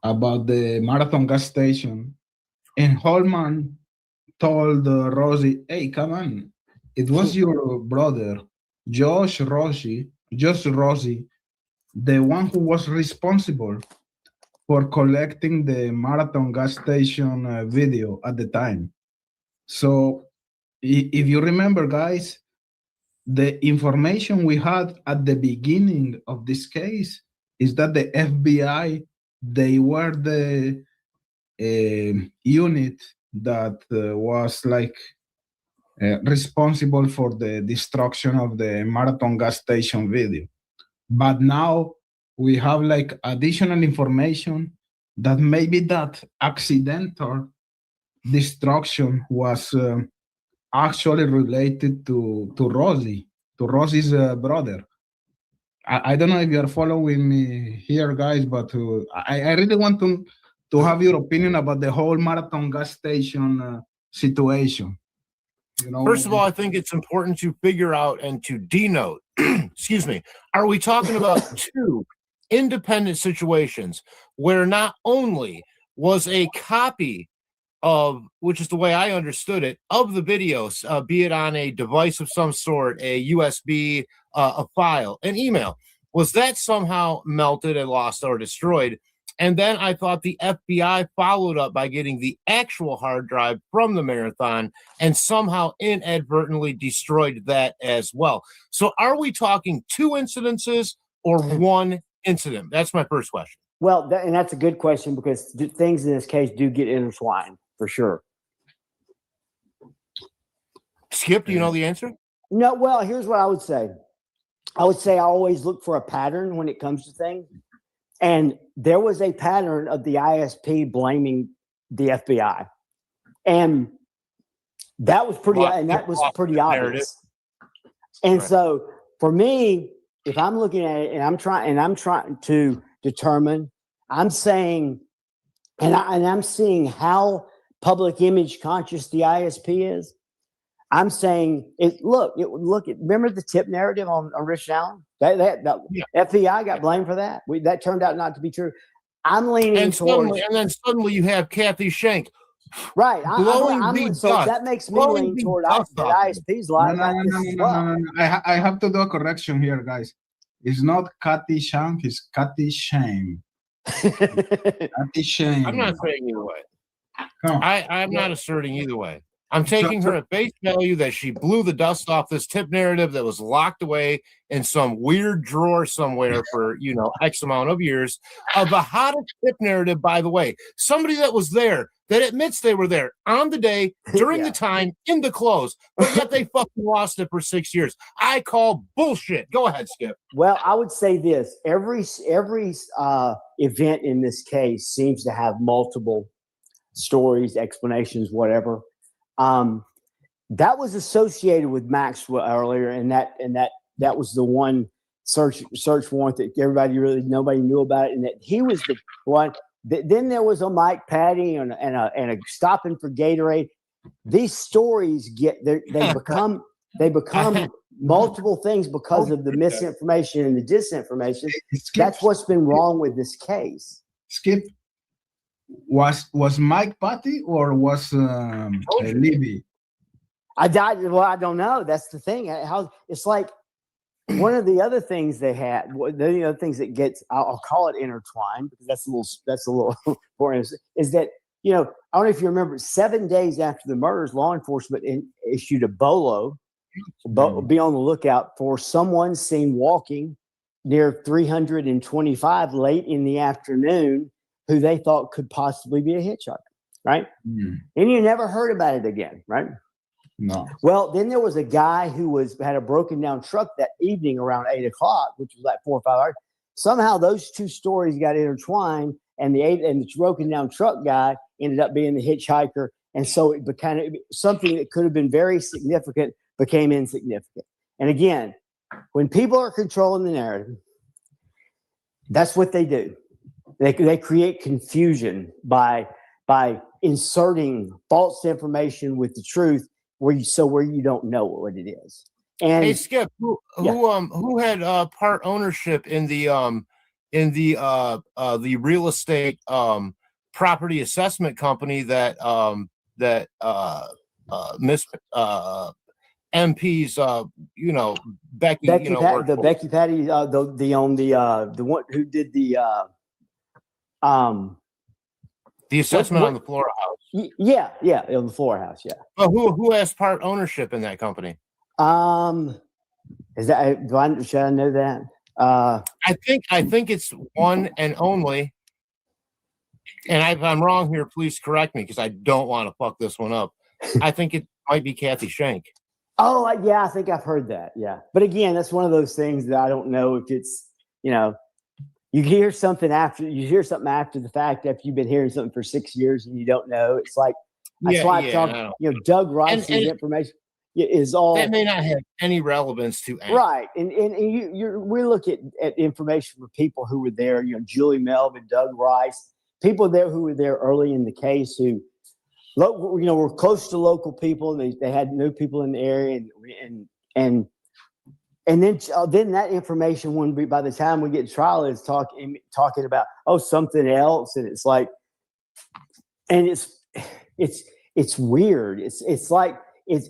[SPEAKER 1] about the Marathon gas station, and Holman told Rossi, "Hey, come on, it was your brother, Josh Rossi, the one who was responsible for collecting the Marathon gas station video at the time." So if you remember, guys, the information we had at the beginning of this case is that the FBI, they were the unit that was like responsible for the destruction of the Marathon gas station video. but now we have like additional information that maybe that accidental destruction was actually related to Rosie's brother. I don't know if you're following me here, guys, but I really want to have your opinion about the whole Marathon gas station situation. You know,
[SPEAKER 2] First of all, I think it's important to figure out and to denote, excuse me, are we talking about two independent situations where not only was a copy of, which is the way I understood it, of the videos, be it on a device of some sort, a USB, a file, an email, was that somehow melted and lost or destroyed? And then I thought the FBI followed up by getting the actual hard drive from the marathon and somehow inadvertently destroyed that as well. So are we talking two incidences or one incident? That's my first question.
[SPEAKER 3] Well, and that's a good question because things in this case do get intertwined for sure.
[SPEAKER 2] Skip, do you know the answer?
[SPEAKER 3] No, well, here's what I would say. I would say I always look for a pattern when it comes to things. And there was a pattern of the ISP blaming the FBI. And that was pretty obvious. And
[SPEAKER 2] right.
[SPEAKER 3] So for me, if I'm looking at it and I'm trying to determine, I'm saying, and I'm seeing how public image conscious the ISP is. I'm saying remember the tip narrative on Rich Allen? That FBI got blamed for that. That turned out not to be true. I'm leaning towards,
[SPEAKER 2] and then suddenly you have Kathy Schenck.
[SPEAKER 3] Right.
[SPEAKER 2] So
[SPEAKER 3] that makes me lean toward the ISP's line.
[SPEAKER 1] No. I have to do a correction here, guys. It's not Kathy Shank, it's Kathy Shame. Kathy Shame.
[SPEAKER 2] I'm not saying either way. I'm not asserting either way. I'm taking her at face value that she blew the dust off this tip narrative that was locked away in some weird drawer somewhere for, X amount of years. The hottest tip narrative, by the way, somebody that was there, that admits they were there on the day, during the time, in the clothes, but yet they fucking lost it for 6 years. I call bullshit. Go ahead, Skip.
[SPEAKER 3] Well, I would say this. Every event in this case seems to have multiple stories, explanations, whatever. That was associated with Maxwell earlier, and that was the one search warrant that nobody knew about it, and that he was the one. Then there was a Mike Patty and a stopping for Gatorade. These stories they become multiple things because of the misinformation and the disinformation. That's what's been wrong with this case.
[SPEAKER 1] Skip. Was Mike Patty or was Libby?
[SPEAKER 3] I don't know. That's the thing. How it's like one of the other things they had. The other things that gets, I'll call it intertwined because that's a little boring. Is that I don't know if you remember, 7 days after the murders, law enforcement issued a BOLO. Be on the lookout for someone seen walking near 325 late in the afternoon, who they thought could possibly be a hitchhiker, right? And you never heard about it again, right?
[SPEAKER 1] No.
[SPEAKER 3] Well, then there was a guy who had a broken down truck that evening around 8 o'clock, which was like 4 or 5 hours. Somehow those two stories got intertwined, and the broken down truck guy ended up being the hitchhiker. And so it became something that could have been very significant became insignificant. And again, when people are controlling the narrative, that's what they do. They create confusion by inserting false information with the truth where you don't know what it is. And
[SPEAKER 2] hey, Skip, who had part ownership in the real estate property assessment company that Miss MP's Becky
[SPEAKER 3] Becky Patty the one who did the
[SPEAKER 2] assessment on the Flora house.
[SPEAKER 3] Yeah, on the Flora house. Yeah.
[SPEAKER 2] But who has part ownership in that company?
[SPEAKER 3] Should I know that?
[SPEAKER 2] I think it's one and only. And if I'm wrong here, please correct me because I don't want to fuck this one up. I think it might be Kathy Schenck.
[SPEAKER 3] Oh, yeah, I think I've heard that. Yeah, but again, that's one of those things that I don't know if it's you hear something after the fact, after you've been hearing something for 6 years and you don't know. It's like, that's why I talk, Doug Rice's information is all
[SPEAKER 2] that may not have any relevance to anything.
[SPEAKER 3] Right. And we look at information from people who were there, Julie Melvin, Doug Rice, people there who were there early in the case who, were close to local people. They had new people in the area, and then that information wouldn't be, by the time we get to trial, is talking about something else, and it's like, and it's weird. It's like I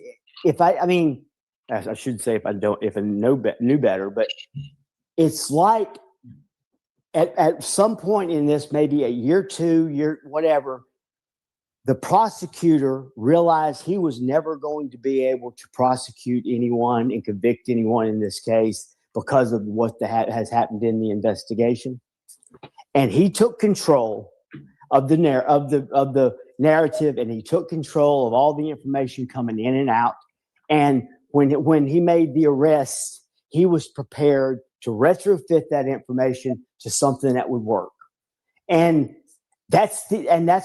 [SPEAKER 3] should say if I knew better, but it's like at some point in this, maybe a year, 2 year, whatever, the prosecutor realized he was never going to be able to prosecute anyone and convict anyone in this case because of what has happened in the investigation, and he took control of the narrative, and he took control of all the information coming in and out. And when he made the arrest, he was prepared to retrofit that information to something that would work. And that's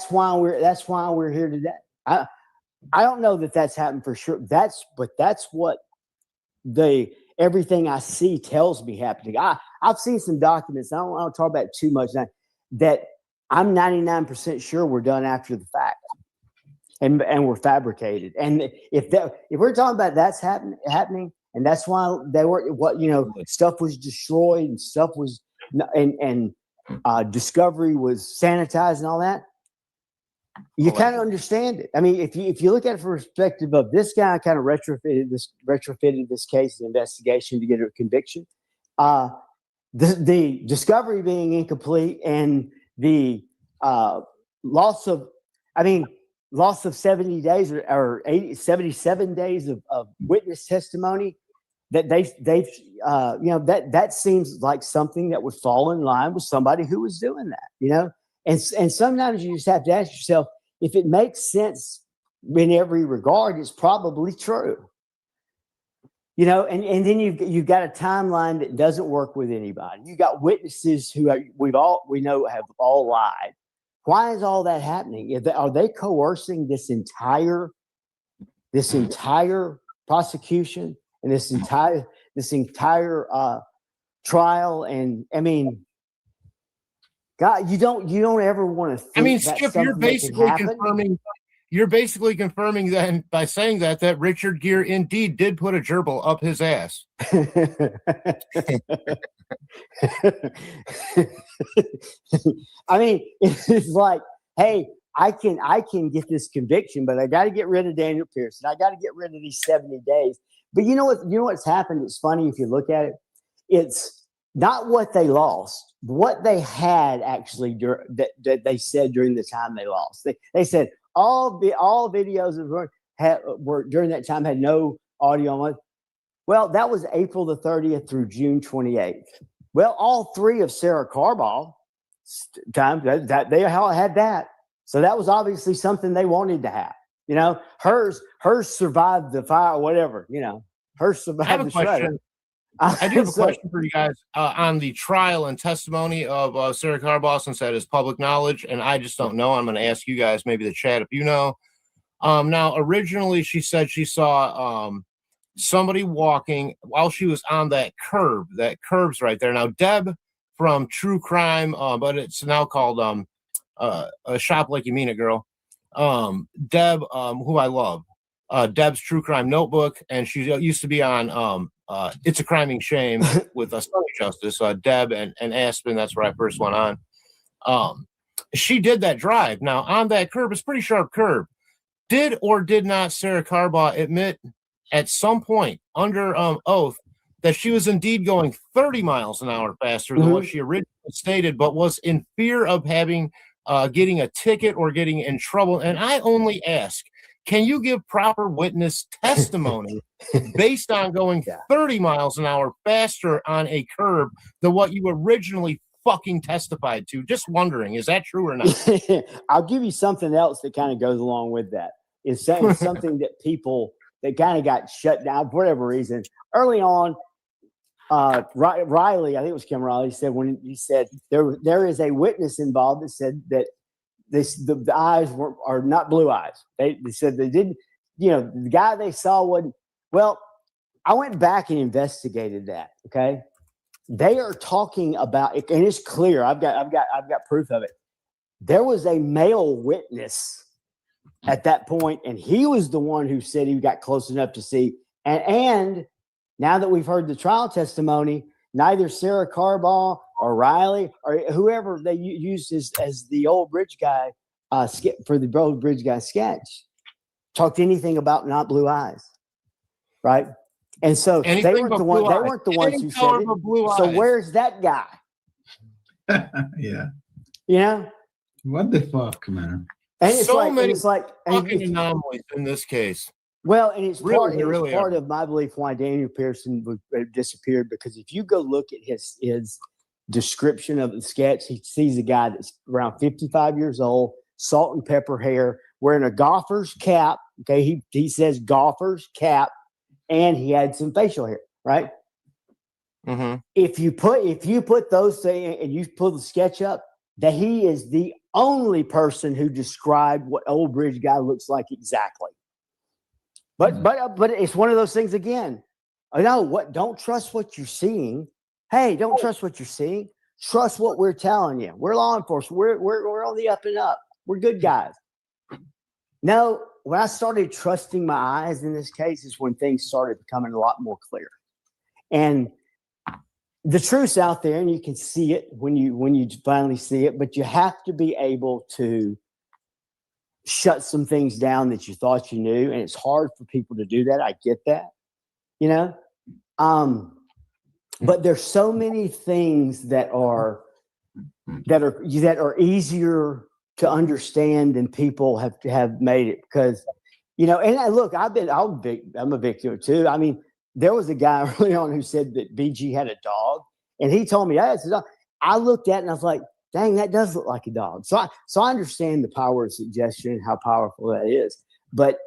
[SPEAKER 3] why we're here today. I don't know that that's happened for sure. That's what everything I see tells me happening. I've seen some documents. I don't want to talk about it too much now, that I'm 99% sure were done after the fact and were fabricated. And if we're talking about that's happening, and that's why they were stuff was destroyed and stuff was and discovery was sanitized and all that, you kind of understand it. I mean, if you look at it from the perspective of this guy kind of retrofitted this case, the investigation, to get a conviction, the discovery being incomplete and the loss of 70 days or 77 days of witness testimony, that that seems like something that would fall in line with somebody who was doing that, and sometimes you just have to ask yourself, if it makes sense in every regard, it's probably true. And then you've got a timeline that doesn't work with anybody. You got witnesses who we know have all lied. Why is all that happening? Are they coercing this entire prosecution and this entire trial? And I mean, God, you don't ever want to think.
[SPEAKER 2] I mean, Skip, you're basically confirming then by saying that Richard Gere indeed did put a gerbil up his ass. I mean, it's like, hey, I can get this conviction, but I got to get rid of Daniel Pearson. I got to get rid of these 70 days. But you know what's happened? It's funny if you look at it. It's not what they lost, what they had actually that they said during the time they lost. They said all videos were during that time had no audio on it. Well, that was April the 30th through June 28th. Well, all three of Sarah Carball times that they all had that. So that was obviously something they wanted to have. Hers survived the fire or whatever, hers survived the shredder. I do have a question for you guys on the trial and testimony of Sarah Carball, since that is public knowledge, and I just don't know. I'm going to ask you guys, maybe the chat, if you know. Now, originally, she said she saw somebody walking while she was on that curb. That curb's right there. Now, Deb from True Crime, but it's now called a Shop Like You Mean It Girl. Deb, who I love, Deb's True Crime Notebook, and she used to be on It's a Criming Shame with Sunny Justice. Deb and Aspen, that's where I first went on. She did that drive. Now, on that curb, it's a pretty sharp curb. Did or did not Sarah Carball admit at some point under oath that she was indeed going 30 miles an hour faster than what she originally stated, but was in fear of having getting a ticket or getting in trouble? And I only ask, can you give proper witness testimony based on going 30 miles an hour faster on a curb than what you originally fucking testified to? Just wondering, is that true or not?
[SPEAKER 3] I'll give you something else that kind of goes along with that. It's something that people that kind of got shut down for whatever reason. Early on, Riley, I think it was Kim Riley, said when he said there is a witness involved that said that the eyes are not blue eyes. They said they didn't. The guy they saw wasn't. Well, I went back and investigated that. Okay, they are talking about it, and it's clear. I've got proof of it. There was a male witness at that point, and he was the one who said he got close enough to see. And now that we've heard the trial testimony, neither Sarah Carball or Riley or whoever they used as the old bridge guy for the old bridge guy sketch talked anything about not blue eyes, right? And so they weren't the ones who said it. So where's that guy?
[SPEAKER 1] Yeah. What the fuck, man?
[SPEAKER 3] And it's like
[SPEAKER 2] fucking anomalies in this case.
[SPEAKER 3] Well, and it's part of my belief why Daniel Pearson disappeared, because if you go look at his description of the sketch, he sees a guy that's around 55 years old, salt and pepper hair, wearing a golfer's cap. Okay, he says golfer's cap, and he had some facial hair, right?
[SPEAKER 2] Mm-hmm.
[SPEAKER 3] If you put those things and you pull the sketch up, that he is the only person who described what old bridge guy looks like exactly. But it's one of those things again. Don't trust what you're seeing. Hey, don't trust what you're seeing. Trust what we're telling you. We're law enforcement. We're on the up and up. We're good guys. No, when I started trusting my eyes in this case is when things started becoming a lot more clear. And the truth's out there, and you can see it when you finally see it, but you have to be able to shut some things down that you thought you knew, and it's hard for people to do that. I get that, but there's so many things that are easier to understand than people have made it, because and look, I'm a victim too. I mean, there was a guy early on who said that BG had a dog, and he told me, yeah, it's a dog. I looked at it and I was like, dang, that does look like a dog. So I understand the power of suggestion and how powerful that is. But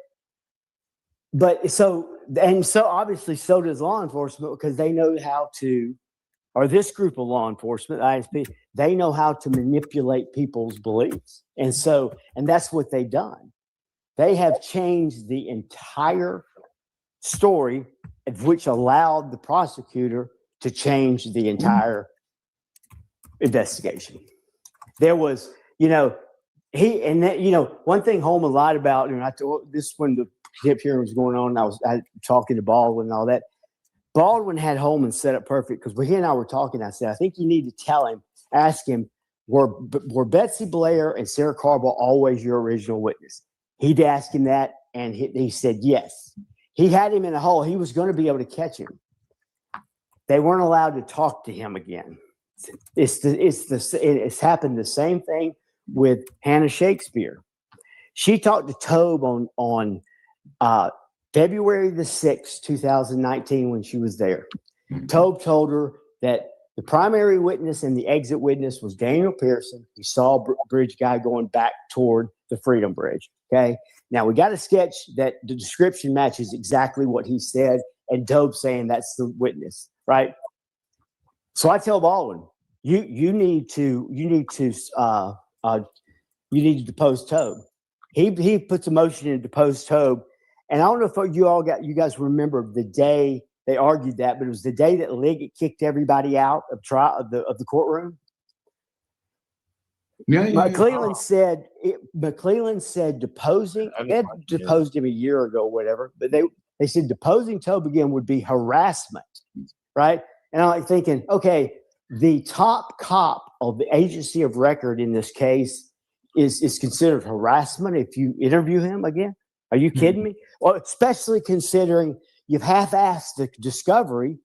[SPEAKER 3] so obviously so does law enforcement, because they know how to, or this group of law enforcement, ISP, they know how to manipulate people's beliefs. And that's what they've done. They have changed the entire story, which allowed the prosecutor to change the entire investigation. There was, one thing Holman lied about, and I told this when the tip hearing was going on, I was talking to Baldwin and all that. Baldwin had Holman set up perfect, because he and I were talking. I said, I think you need to ask him, were Betsy Blair and Sarah Carball always your original witness? He'd ask him that, and he said yes. He had him in a hole. He was going to be able to catch him. They weren't allowed to talk to him again. It's happened the same thing with Hannah Shakespeare. She talked to Tobe on February the 6th, 2019, when she was there. Tobe told her that the primary witness and the exit witness was Daniel Pearson. He saw a bridge guy going back toward the Freedom Bridge. Okay. Now we got a sketch that the description matches exactly what he said, and Tobe saying that's the witness, right? So I tell Baldwin, you need to depose Tobe. He puts a motion in to depose Tobe, and I don't know if you guys remember the day they argued that, but it was the day that Liggett kicked everybody out of the courtroom. McClellan said deposing. They had deposed him a year ago, whatever. But they said deposing Tobe again would be harassment, right? And I'm like thinking, okay, the top cop of the agency of record in this case is considered harassment if you interview him again. Are you kidding me? Well, especially considering you've half-assed the discovery,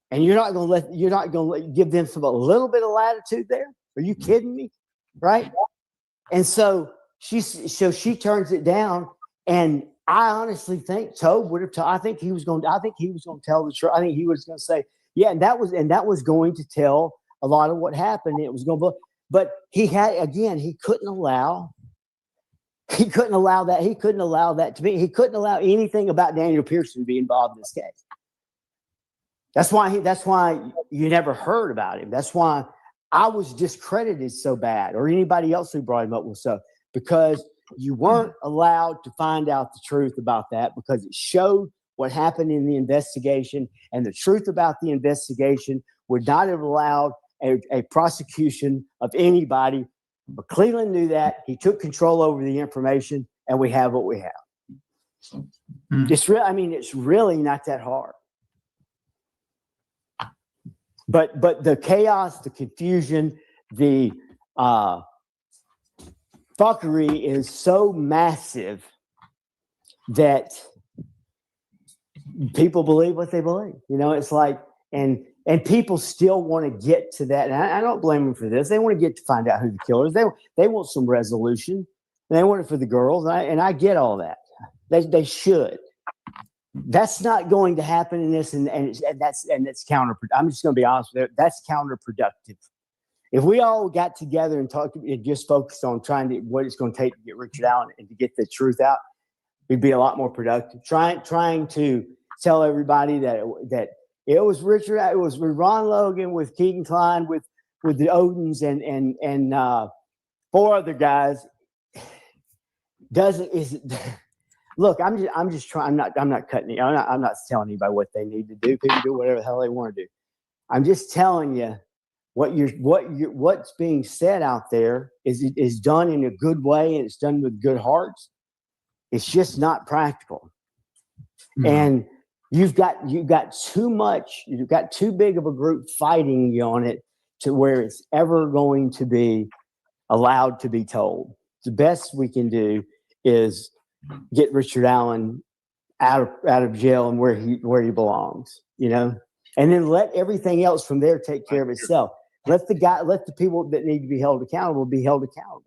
[SPEAKER 3] and you're not going to give them a little bit of latitude there. Are you kidding me? Right? And so she turns it down, and I honestly think Tobe would have. I think he was going to tell the truth. I think he was going to say, yeah, and that was going to tell a lot of what happened. It was going to, but he couldn't allow that. He couldn't allow that to be. He couldn't allow anything about Daniel Pearson to be involved in this case. That's why you never heard about him. That's why I was discredited so bad, or anybody else who brought him up was so, because you weren't allowed to find out the truth about that, because it showed what happened in the investigation, and the truth about the investigation would not have allowed a prosecution of anybody. But Cleveland knew that. He took control over the information, and we have what we have. It's really not that hard. But the chaos, the confusion, the fuckery is so massive that people believe what they believe. It's like, and people still want to get to that. And I don't blame them for this. They want to get to find out who the killer is. They want some resolution. And they want it for the girls. And I get all that. They should. That's not going to happen in this, and that's counterproductive. I'm just going to be honest with you. That's counterproductive. If we all got together and talked and just focused on what it's going to take to get Richard Allen and to get the truth out, we'd be a lot more productive. Trying to tell everybody that it was Richard, it was with Ron Logan, with Keegan Klein, with the Odins and 4 other guys. Look, I'm just trying. I'm not cutting you. I'm not telling anybody what they need to do. People do whatever the hell they want to do. I'm just telling you what's being said out there is done in a good way, and it's done with good hearts. It's just not practical. And you've got too much. You've got too big of a group fighting you on it to where it's ever going to be allowed to be told. The best we can do is get Richard Allen out of jail and where he belongs, and then let everything else from there take care of itself. Let the people that need to be held accountable be held accountable.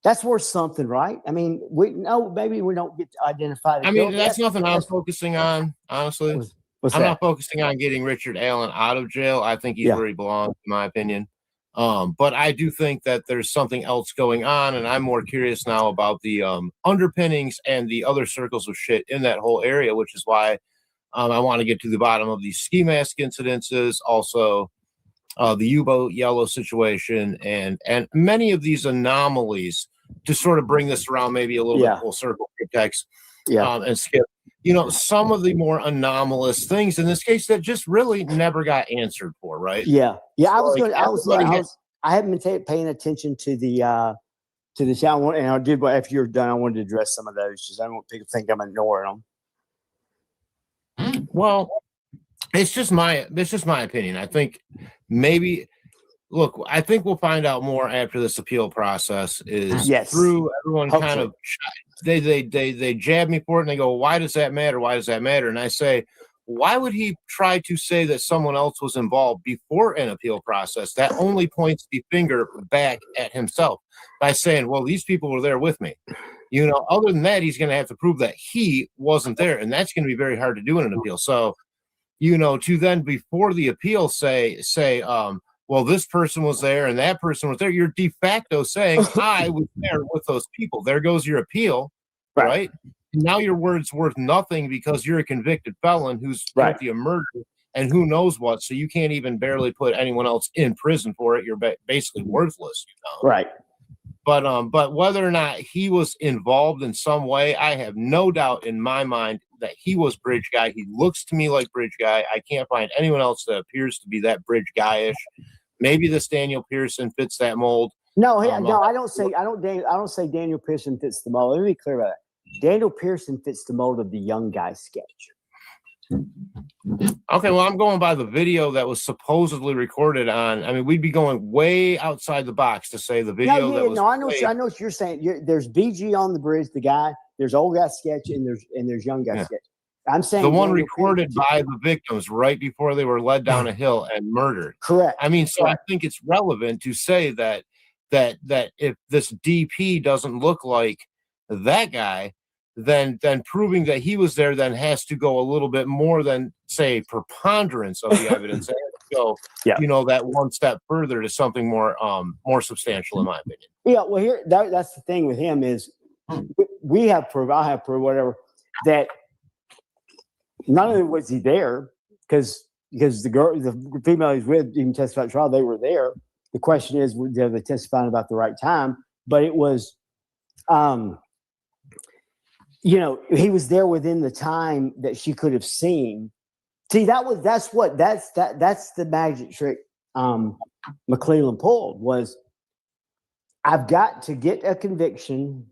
[SPEAKER 3] That's worth something, right? I mean, maybe we don't get to identify the killer.
[SPEAKER 2] That's nothing I'm focusing on, honestly. I'm not focusing on getting Richard Allen out of jail. I think he's where he belongs, in my opinion. But I do think that there's something else going on, and I'm more curious now about the underpinnings and the other circles of shit in that whole area, which is why I want to get to the bottom of these ski mask incidences, also the U-boat yellow situation, and many of these anomalies to sort of bring this around maybe a little bit full circle, text, and skip. Some of the more anomalous things in this case that just really never got answered for, right?
[SPEAKER 3] Yeah. I haven't been paying attention to the channel, and I did. But after you're done, I wanted to address some of those because I don't want people to think I'm ignoring them.
[SPEAKER 2] Well, it's just my opinion. I think maybe. Look, I think we'll find out more after this appeal process is through. Everyone kind of they jab me for it and they go, why does that matter? Why does that matter? And I say, why would he try to say that someone else was involved before an appeal process? That only points the finger back at himself by saying, well, these people were there with me. Other than that, he's going to have to prove that he wasn't there, and that's going to be very hard to do in an appeal. So, to then before the appeal say, well, this person was there and that person was there, you're de facto saying I was there with those people. There goes your appeal, right? Now your word's worth nothing because you're a convicted felon who's guilty of murder and who knows what. So you can't even barely put anyone else in prison for it. You're basically worthless,
[SPEAKER 3] Right.
[SPEAKER 2] But whether or not he was involved in some way, I have no doubt in my mind that he was Bridge Guy. He looks to me like Bridge Guy. I can't find anyone else that appears to be that Bridge Guy-ish. Maybe this Daniel Pearson fits that mold.
[SPEAKER 3] No, I don't say Daniel Pearson fits the mold. Let me be clear about that. Daniel Pearson fits the mold of the young guy sketch.
[SPEAKER 2] Okay, well, I'm going by the video that was supposedly recorded on. I mean, we'd be going way outside the box to say the video that was.
[SPEAKER 3] No, I know what you're saying. There's BG on the bridge, the guy. There's old guy sketch, and there's young guy sketch. I'm saying
[SPEAKER 2] the one recorded by the victims right before they were led down a hill and murdered.
[SPEAKER 3] Correct.
[SPEAKER 2] I mean, so I think it's relevant to say that if this DP doesn't look like that guy, then proving that he was there then has to go a little bit more than say preponderance of the evidence. It has to go, that one step further to something more substantial, in my opinion.
[SPEAKER 3] Yeah. Well, here that's the thing with him is we have proof. I have proof. Whatever that. Not only was he there, because because the female he's with didn't testify at trial. They were there. The question is, were they testifying about the right time? But it was, he was there within the time that she could have seen. See, that's the magic trick McClellan pulled was, I've got to get a conviction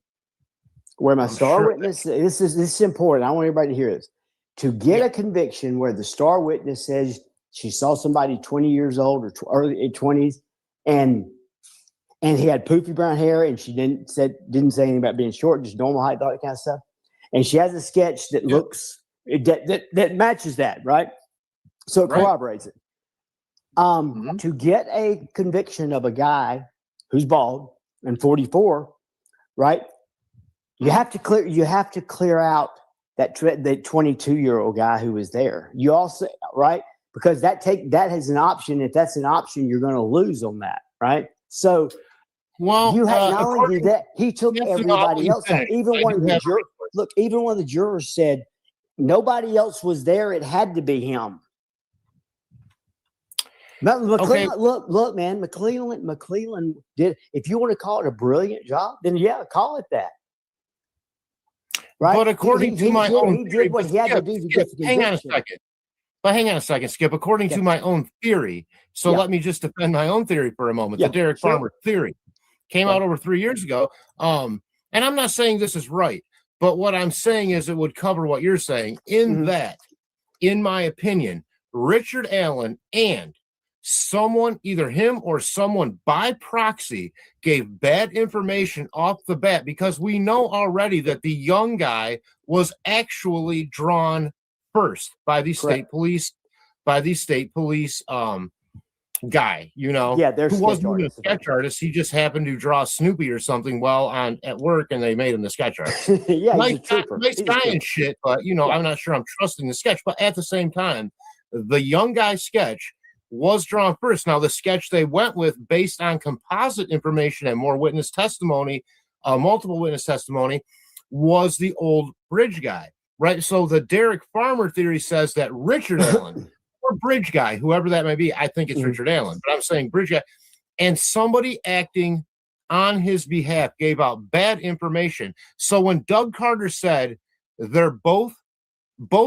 [SPEAKER 3] where my star witness, this is important. I want everybody to hear this. To get a conviction where the star witness says she saw somebody 20 years old or early 20s, and he had poofy brown hair, and she didn't say anything about being short, just normal height, all that kind of stuff. And she has a sketch that looks that matches that, right? So it corroborates it. To get a conviction of a guy who's bald and 44, right? You have to clear out that 22-year-old guy who was there. You also, right? Because that has an option. If that's an option, you're going to lose on that, right? So, you had not only did that, he took everybody else out. Even one of the jurors said nobody else was there. It had to be him. Look, man, McClellan did. If you want to call it a brilliant job, then call it that. Right?
[SPEAKER 2] But according to my own,
[SPEAKER 3] he did what he had to do to get the conviction.
[SPEAKER 2] Hang on a second, Skip. According to my own theory, let me just defend my own theory for a moment. The Derek Farmer theory came out over 3 years ago. And I'm not saying this is right, but what I'm saying is it would cover what you're saying. That, in my opinion, Richard Allen and someone, either him or someone by proxy, gave bad information off the bat, because we know already that the young guy was actually drawn first by the state police, guy, who wasn't even a sketch artist. He just happened to draw Snoopy or something at work, and they made him the sketch artist. Nice guy and shit, but I'm not sure I'm trusting the sketch. But at the same time, the young guy sketch was drawn first. Now, the sketch they went with, based on composite information and more witness testimony, multiple witness testimony, was the old bridge guy, right? So the Derek Farmer theory says that Richard Allen, or bridge guy, whoever that may be, I think it's Richard Allen, but I'm saying bridge guy, and somebody acting on his behalf gave out bad information. So when Doug Carter said they're both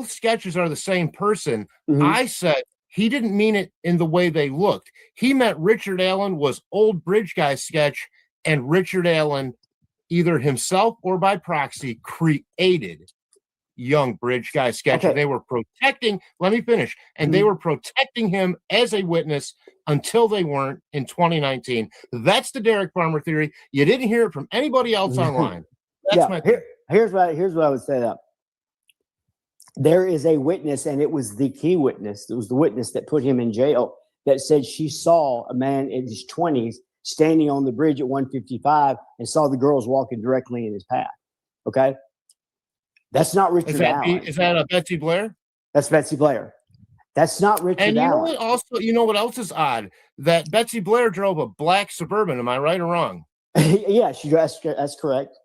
[SPEAKER 2] sketches are the same person, I said he didn't mean it in the way they looked. He meant Richard Allen was old bridge guy sketch, and Richard Allen, either himself or by proxy, created young bridge guy sketch. Okay. They were protecting, let me finish, and they were protecting him as a witness until they weren't in 2019. That's the Derek Farmer theory. You didn't hear it from anybody else online. That's my theory.
[SPEAKER 3] Here's what I would say. There is a witness, and it was the key witness. It was the witness that put him in jail, that said she saw a man in his 20s standing on the bridge at 155 and saw the girls walking directly in his path. Okay? That's not Richard Allen.
[SPEAKER 2] Is that Betsy Blair?
[SPEAKER 3] That's Betsy Blair. That's not Richard Allen.
[SPEAKER 2] And you know what else is odd? That Betsy Blair drove a black Suburban. Am I right or wrong?
[SPEAKER 3] Yeah, that's correct.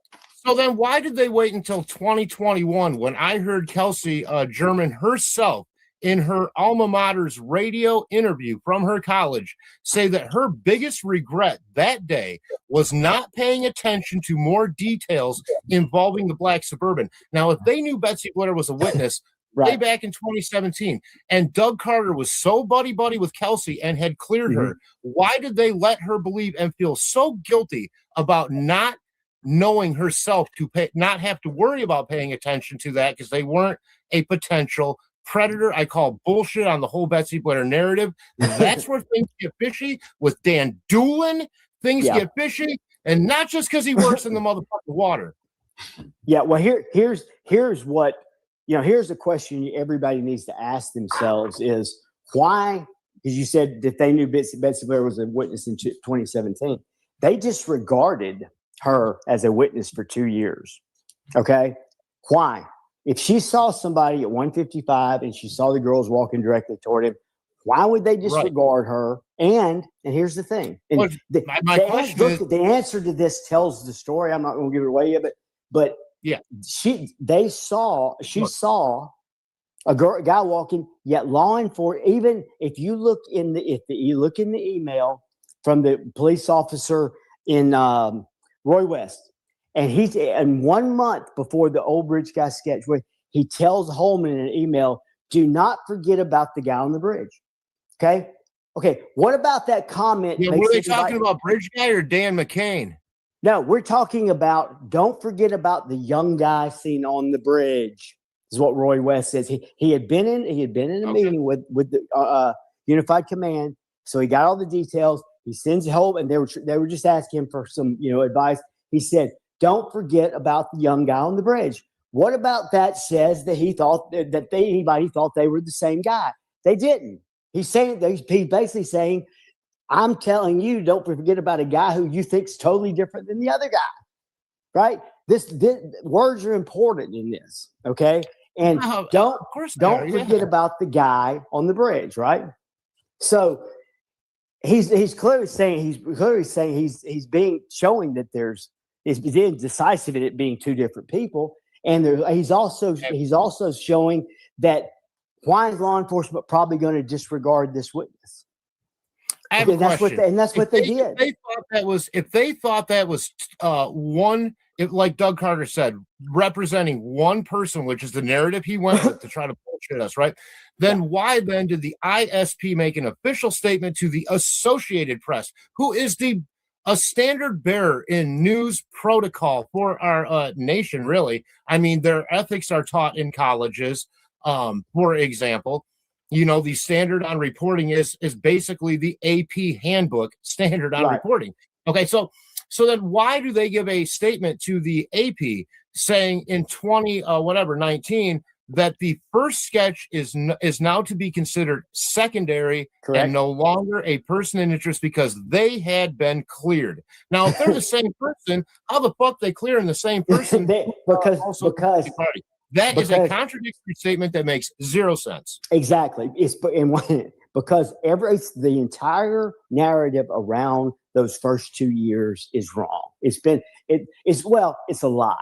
[SPEAKER 2] So then why did they wait until 2021 when I heard Kelsey German herself in her alma mater's radio interview from her college say that her biggest regret that day was not paying attention to more details involving the black Suburban? Now, if they knew Betsy Blair was a witness way back in 2017, and Doug Carter was so buddy-buddy with Kelsey and had cleared her, why did they let her believe and feel so guilty about not knowing herself to not have to worry about paying attention to that, because they weren't a potential predator? I call bullshit on the whole Betsy Blair narrative. That's where things get fishy with Dan Doolin. Things get fishy, and not just because he works in the motherfucking water.
[SPEAKER 3] Yeah, well, here's what, here's the question everybody needs to ask themselves is why, because you said that they knew Betsy Blair was a witness in 2017. They disregarded her as a witness for 2 years. Okay? Why? If she saw somebody at 155 and she saw the girls walking directly toward him, why would they disregard her? And here's the thing. And
[SPEAKER 2] well, my question is,
[SPEAKER 3] the answer to this tells the story. I'm not going to give it away yet, but she saw A guy walking, yet law enforcement, even if you look in the email from the police officer in Roy West, and 1 month before the Old Bridge guy sketch, where he tells Holman in an email, do not forget about the guy on the bridge. Okay. What about that comment?
[SPEAKER 2] Yeah, were they talking about Bridge Guy or Dan McCain?
[SPEAKER 3] No, we're talking about, don't forget about the young guy seen on the bridge. Is what Roy West says. He had been in a meeting with the Unified Command, so he got all the details. He sends home, and they were just asking him for some advice. He said, "Don't forget about the young guy on the bridge." What about that says that he thought anybody thought they were the same guy? They didn't. He's basically saying, "I'm telling you, don't forget about a guy who you think's totally different than the other guy." Right? This words are important in this. Okay. And don't forget about the guy on the bridge, right? So he's clearly saying he's showing that he's being decisive in it being two different people, and he's also showing that why is law enforcement probably going to disregard this witness?
[SPEAKER 2] I have a question.
[SPEAKER 3] That's what they did.
[SPEAKER 2] If they thought that was one. Like Doug Carter said, representing one person, which is the narrative he went with to try to bullshit us, right? Then why then did the ISP make an official statement to the Associated Press, who is a standard bearer in news protocol for our nation, really? I mean, their ethics are taught in colleges. For example, the standard on reporting is basically the AP handbook standard on reporting. Okay, so then why do they give a statement to the AP saying in 19 that the first sketch is now to be considered secondary and no longer a person in interest because they had been cleared? Now, if they're the same person, how the fuck they clearing the same person?
[SPEAKER 3] because
[SPEAKER 2] that is a contradictory statement that makes zero sense.
[SPEAKER 3] Exactly. Because the entire narrative around those first 2 years is wrong. It's a lie.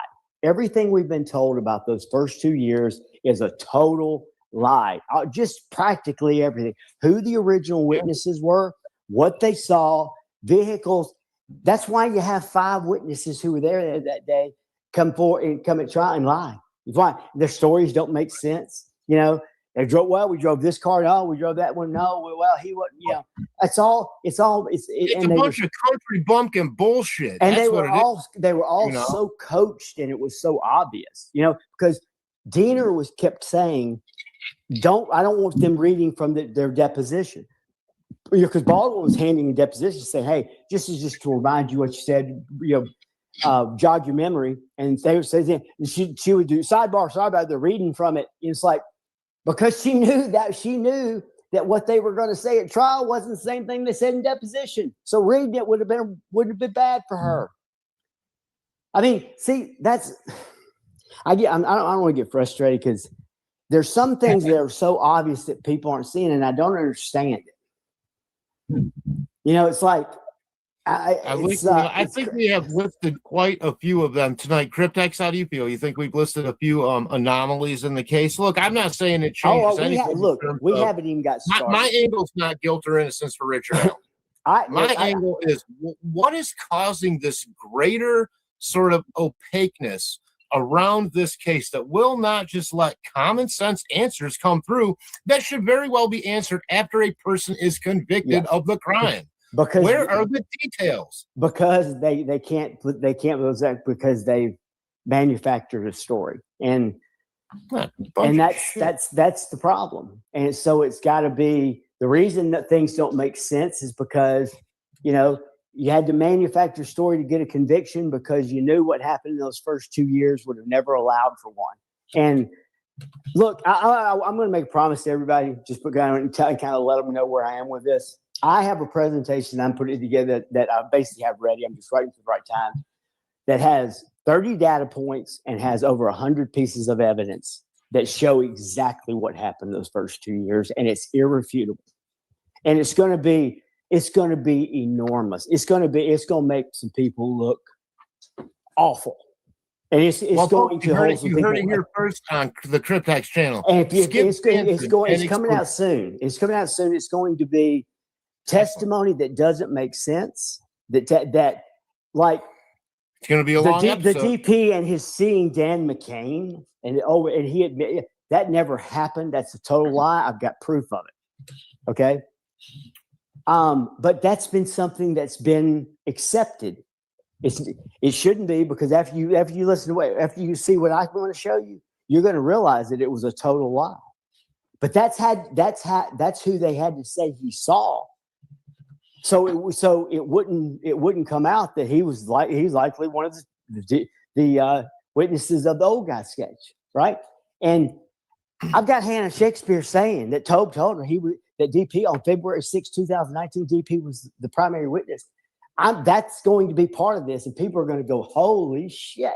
[SPEAKER 3] Everything we've been told about those first 2 years is a total lie. Just practically everything. Who the original witnesses were, what they saw, vehicles. That's why you have 5 witnesses who were there that day come at trial and lie. Why? Their stories don't make sense. They drove. Well, we drove this car. No, we drove that one. No, well, he wasn't. It's a
[SPEAKER 2] bunch of country bumpkin bullshit.
[SPEAKER 3] And they were all so coached, and it was so obvious. Because Diener kept saying, I don't want them reading from their deposition. Because Baldwin was handing a deposition, saying, "Hey, just to remind you what you said. Jog your memory." And they would say, she would do sidebar. They're reading from it. It's like, because she knew that what they were going to say at trial wasn't the same thing they said in deposition. So reading it would have been bad for her. I mean, see, I don't want to get frustrated because there's some things that are so obvious that people aren't seeing, and I don't understand it. It's like, I
[SPEAKER 2] think we have listed quite a few of them tonight. Cryptex, how do you feel? You think we've listed a few anomalies in the case? Look, I'm not saying it changes anything.
[SPEAKER 3] We haven't even got started.
[SPEAKER 2] My angle's not guilt or innocence for Richard Allen. My angle is what is causing this greater sort of opaqueness around this case that will not just let common sense answers come through that should very well be answered after a person is convicted of the crime. Because where are the details?
[SPEAKER 3] Because they can't because they manufactured a story, and that's the problem. And so it's got to be the reason that things don't make sense is because you had to manufacture a story to get a conviction because you knew what happened in those first 2 years would have never allowed for one. And look, I'm going to make a promise to everybody, just kind of let them know where I am with this. I have a presentation I'm putting together that I basically have ready. I'm just writing for the right time. That has 30 data points and has over 100 pieces of evidence that show exactly what happened those first 2 years, and it's irrefutable. And it's going to be enormous. It's going to make some people look awful. And it's going to hold some
[SPEAKER 2] you
[SPEAKER 3] people.
[SPEAKER 2] heard it here first on the Cryptex channel.
[SPEAKER 3] And it's coming out soon. It's coming out soon. It's going to be testimony that doesn't make sense. That like
[SPEAKER 2] it's going to be a long episode.
[SPEAKER 3] The DP and his seeing Dan McCain and he admitted that never happened. That's a total lie. I've got proof of it. Okay. But that's been something that's been accepted. It shouldn't be, because after you listen to after you see what I'm going to show you, you're going to realize that it was a total lie. But that's who they had to say he saw. So it wouldn't come out that he's likely one of the witnesses of the old guy sketch, right? And I've got Hannah Shakespeare saying that Tobe told her that DP on February 6, 2019, DP was the primary witness. That's going to be part of this, and people are going to go, holy shit.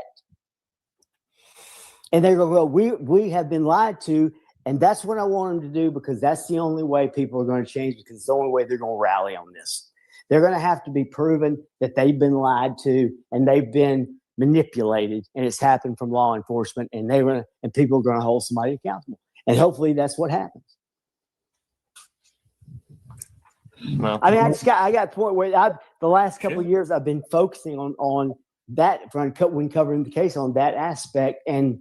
[SPEAKER 3] And they're going to go, we have been lied to, and that's what I want them to do, because that's the only way people are going to change, because it's the only way they're going to rally on this. They're going to have to be proven that they've been lied to and they've been manipulated, and it's happened from law enforcement, and people are going to hold somebody accountable. And hopefully that's what happens.
[SPEAKER 2] Well,
[SPEAKER 3] I mean, I got a point where the last couple of years I've been focusing on that when covering the case on that aspect, and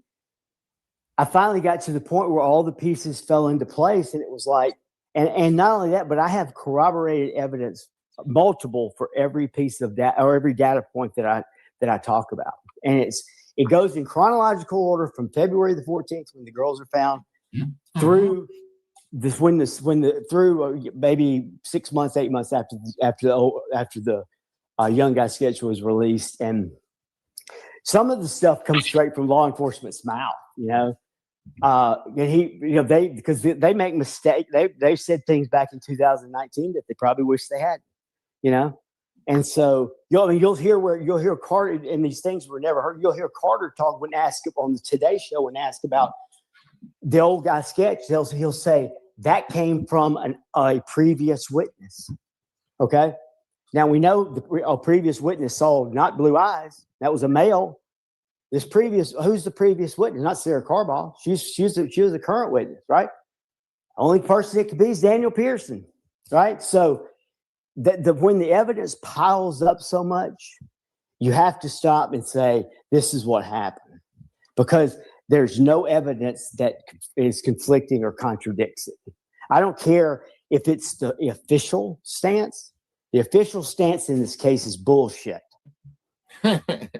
[SPEAKER 3] I finally got to the point where all the pieces fell into place, and it was like, and not only that, but I have corroborated evidence, multiple, for every piece of data or every data point that I talk about, and it goes in chronological order from February the 14th, when the girls are found, through through maybe 6 months, 8 months after the young guy sketch was released. And some of the stuff comes straight from law enforcement's mouth, and because they make mistakes. They said things back in 2019 that they probably wish they had, and so you'll hear Carter, and these things were never heard. You'll hear Carter talk when asked on the Today Show and asked about the old guy sketch. He'll say that came from a previous witness. Okay. Now we know a previous witness saw not blue eyes. That was a male. Who's the previous witness? Not Sarah Carbaugh. She was a current witness, right? Only person it could be is Daniel Pearson, right? So when the evidence piles up so much, you have to stop and say, this is what happened, because there's no evidence that is conflicting or contradicts it. I don't care if it's the official stance. The official stance in this case is bullshit.
[SPEAKER 1] It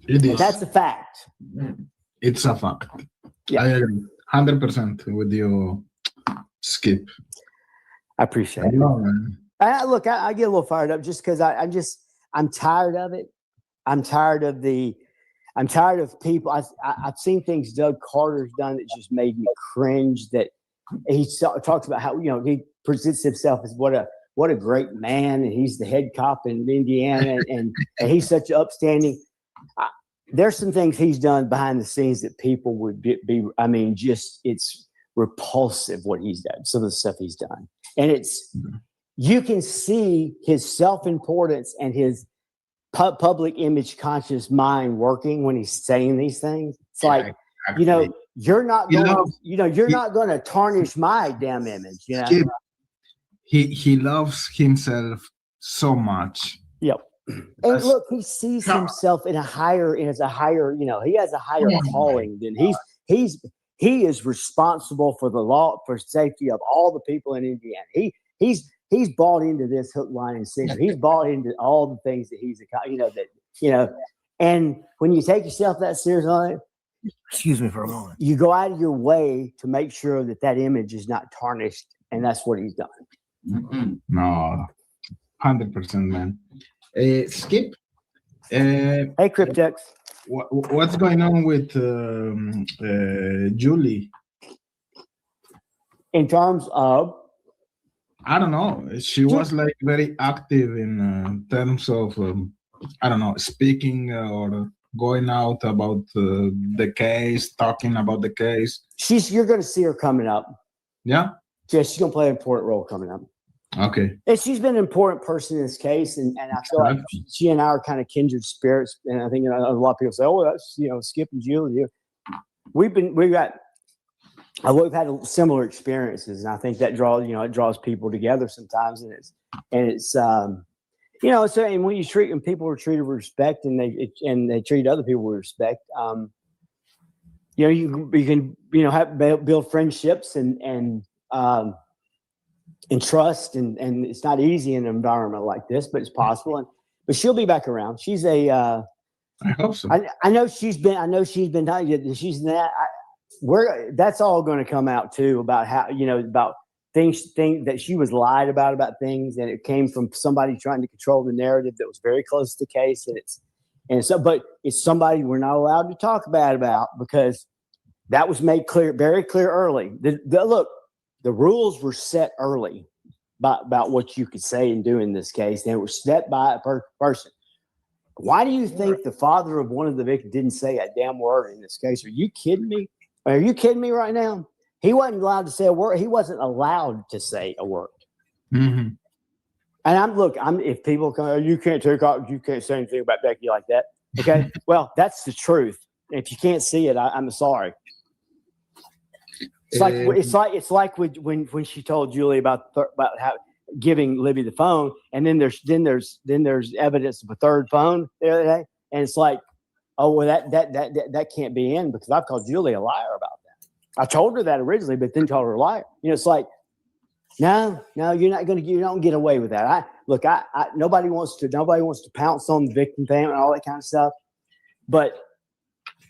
[SPEAKER 1] is.
[SPEAKER 3] That's a fact.
[SPEAKER 1] It's a fact.
[SPEAKER 3] Yeah.
[SPEAKER 1] I agree 100% with you, Skip.
[SPEAKER 3] I appreciate it.
[SPEAKER 1] Man.
[SPEAKER 3] Look, I get a little fired up just because I'm tired of it. I'm tired of people. I've seen things Doug Carter's done that just made me cringe. That he talks about how he presents himself as what a great man, and he's the head cop in Indiana, and he's such an upstanding. There's some things he's done behind the scenes that people would be. I mean, just it's repulsive what he's done. Some of the stuff he's done, and you can see his self-importance and his public image conscious mind working when he's saying these things. It's like, you're not going to tarnish my damn image.
[SPEAKER 1] He loves himself so much.
[SPEAKER 3] Yep. And look, he sees himself he has a higher calling than he is responsible for the law, for safety of all the people in Indiana. He's bought into this hook, line, and sinker. He's bought into all the things that and when you take yourself that seriously,
[SPEAKER 2] excuse me for a moment,
[SPEAKER 3] you go out of your way to make sure that image is not tarnished, and that's what he's done.
[SPEAKER 1] Mm-hmm. No, 100%, man. Skip.
[SPEAKER 3] Hey, Cryptex.
[SPEAKER 1] What's going on with Julie?
[SPEAKER 3] In terms of,
[SPEAKER 1] I don't know. She was like very active in terms of speaking or going out about the case, talking about the case.
[SPEAKER 3] You're going to see her coming up.
[SPEAKER 1] Yeah.
[SPEAKER 3] Yeah, she's going to play an important role coming up.
[SPEAKER 1] Okay.
[SPEAKER 3] And she's been an important person in this case, and I feel like she and I are kind of kindred spirits. And I think a lot of people say, "Oh, that's Skip and Julie." We've had similar experiences, and I think that draws people together sometimes, and it's so and when people are treated with respect, and they treat other people with respect, you can build friendships and trust, and it's not easy in an environment like this, but it's possible. But she'll be back around. She's I
[SPEAKER 1] hope so.
[SPEAKER 3] I know she's been she's that. That's all going to come out too, about how about things that she was lied about things, and it came from somebody trying to control the narrative that was very close to the case, but it's somebody we're not allowed to talk bad about, because that was made very clear early. Look, the rules were set early about what you could say and do in this case, and it was set by a person. Why do you think the father of one of the victims didn't say a damn word in this case? Are you kidding me? Are you kidding me right now? He wasn't allowed to say a word. He wasn't allowed to say a word.
[SPEAKER 1] Mm-hmm.
[SPEAKER 3] And if people come, you can't say anything about Becky like that. Okay. Well, that's the truth. If you can't see it, I'm sorry. It's like when she told Julie about how giving Libby the phone, and then there's evidence of a third phone the other day, and it's like, oh well, that can't be in, because I've called Julie a liar about that. I told her that originally, but then told her a liar. It's like, no, you don't get away with that. Nobody wants to pounce on the victim family and all that kind of stuff, but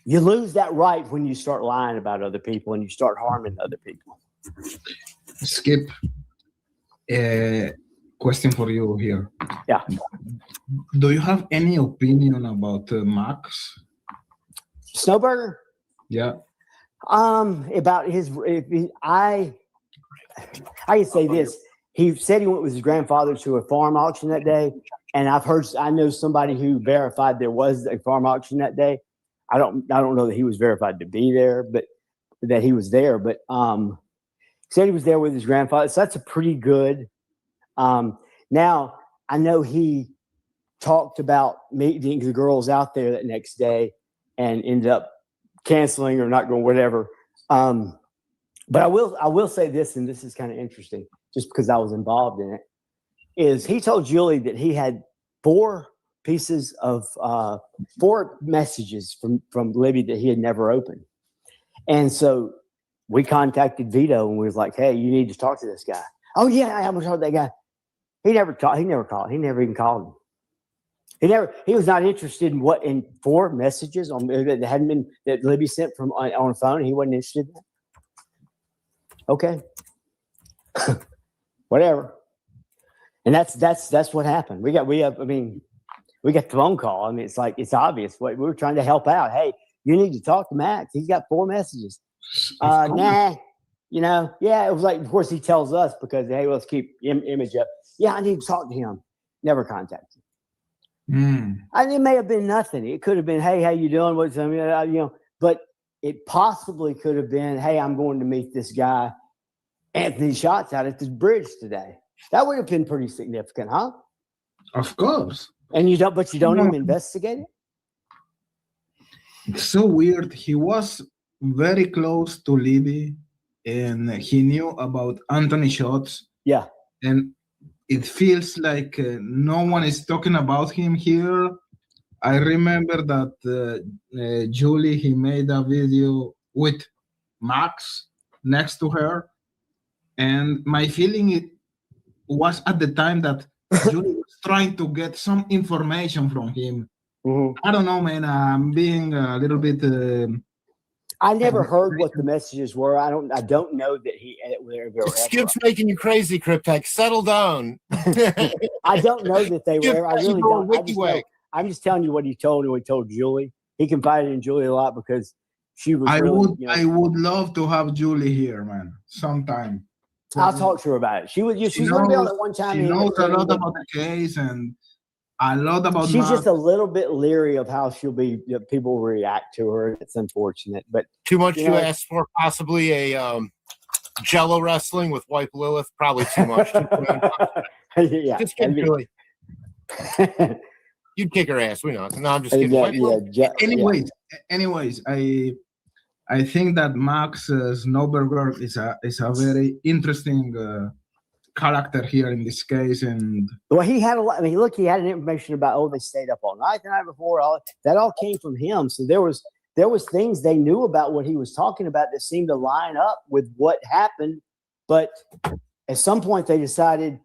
[SPEAKER 3] you lose that right when you start lying about other people and you start harming other people.
[SPEAKER 1] Skip, question for you here.
[SPEAKER 3] Yeah.
[SPEAKER 1] Do you have any opinion about Max
[SPEAKER 3] Snowberger?
[SPEAKER 1] Yeah.
[SPEAKER 3] About I can say this. He said he went with his grandfather to a farm auction that day, and I know somebody who verified there was a farm auction that day. I don't know that he was verified to be there, but that he was there. But said he was there with his grandfather. So that's a pretty good. Now I know he talked about meeting the girls out there that next day and ended up canceling or not going, whatever. But I will say this, and this is kind of interesting, just because I was involved in it, is he told Julie that he had 4 messages from Libby that he had never opened. And so we contacted Vito and we was like, hey, you need to talk to this guy. Oh yeah, I haven't talked to that guy. He never called. He never even called him. He was not interested in 4 messages that hadn't been, that Libby sent from on the phone. He wasn't interested in that. Okay. Whatever. And that's what happened. We got the phone call. I mean, it's like, it's obvious. We were trying to help out. Hey, you need to talk to Max. He's got 4 messages. Nah, yeah, it was like, of course he tells us because, hey, let's keep image up. Yeah, I need to talk to him. Never contacted him. It may have been nothing. It could have been, hey, how you doing? What's but it possibly could have been, hey, I'm going to meet this guy, Anthony Schatz, out at this bridge today. That would have been pretty significant, huh?
[SPEAKER 1] Of course.
[SPEAKER 3] And you don't even investigate it?
[SPEAKER 1] It's so weird. He was very close to Libby, and he knew about Anthony Schatz.
[SPEAKER 3] Yeah.
[SPEAKER 1] And it feels like no one is talking about him here. I remember that Julie, he made a video with Max next to her. And my feeling was at the time that Julie was trying to get some information from him. Mm-hmm. I don't know, man. I'm being a little bit.
[SPEAKER 3] I never heard what the messages were. I don't know that
[SPEAKER 2] Skip's making you crazy, Cryptek. Settle down.
[SPEAKER 3] I don't know that they were. I really don't. I'm just telling you what he told me. What he told Julie. He confided in Julie a lot because she was. I
[SPEAKER 1] would love to have Julie here, man. Sometime.
[SPEAKER 3] I'll talk to her about it. She's going to be on at one time.
[SPEAKER 1] She knows a lot about the case and a lot about.
[SPEAKER 3] She's just a little bit leery of how people will react to her. It's unfortunate, but
[SPEAKER 2] too much to ask for. Possibly a Jello wrestling with Wipe Lilith, probably too much.
[SPEAKER 3] Yeah.
[SPEAKER 2] Just kidding, Billy. You'd kick her ass. We know. No, I'm just kidding.
[SPEAKER 1] Anyways, I think that Max Snowberger is a very interesting character here in this case, and
[SPEAKER 3] well, he had a lot. I mean, look, he had information about they stayed up all night the night before. That all came from him. So there was things they knew about what he was talking about that seemed to line up with what happened. But at some point, they decided,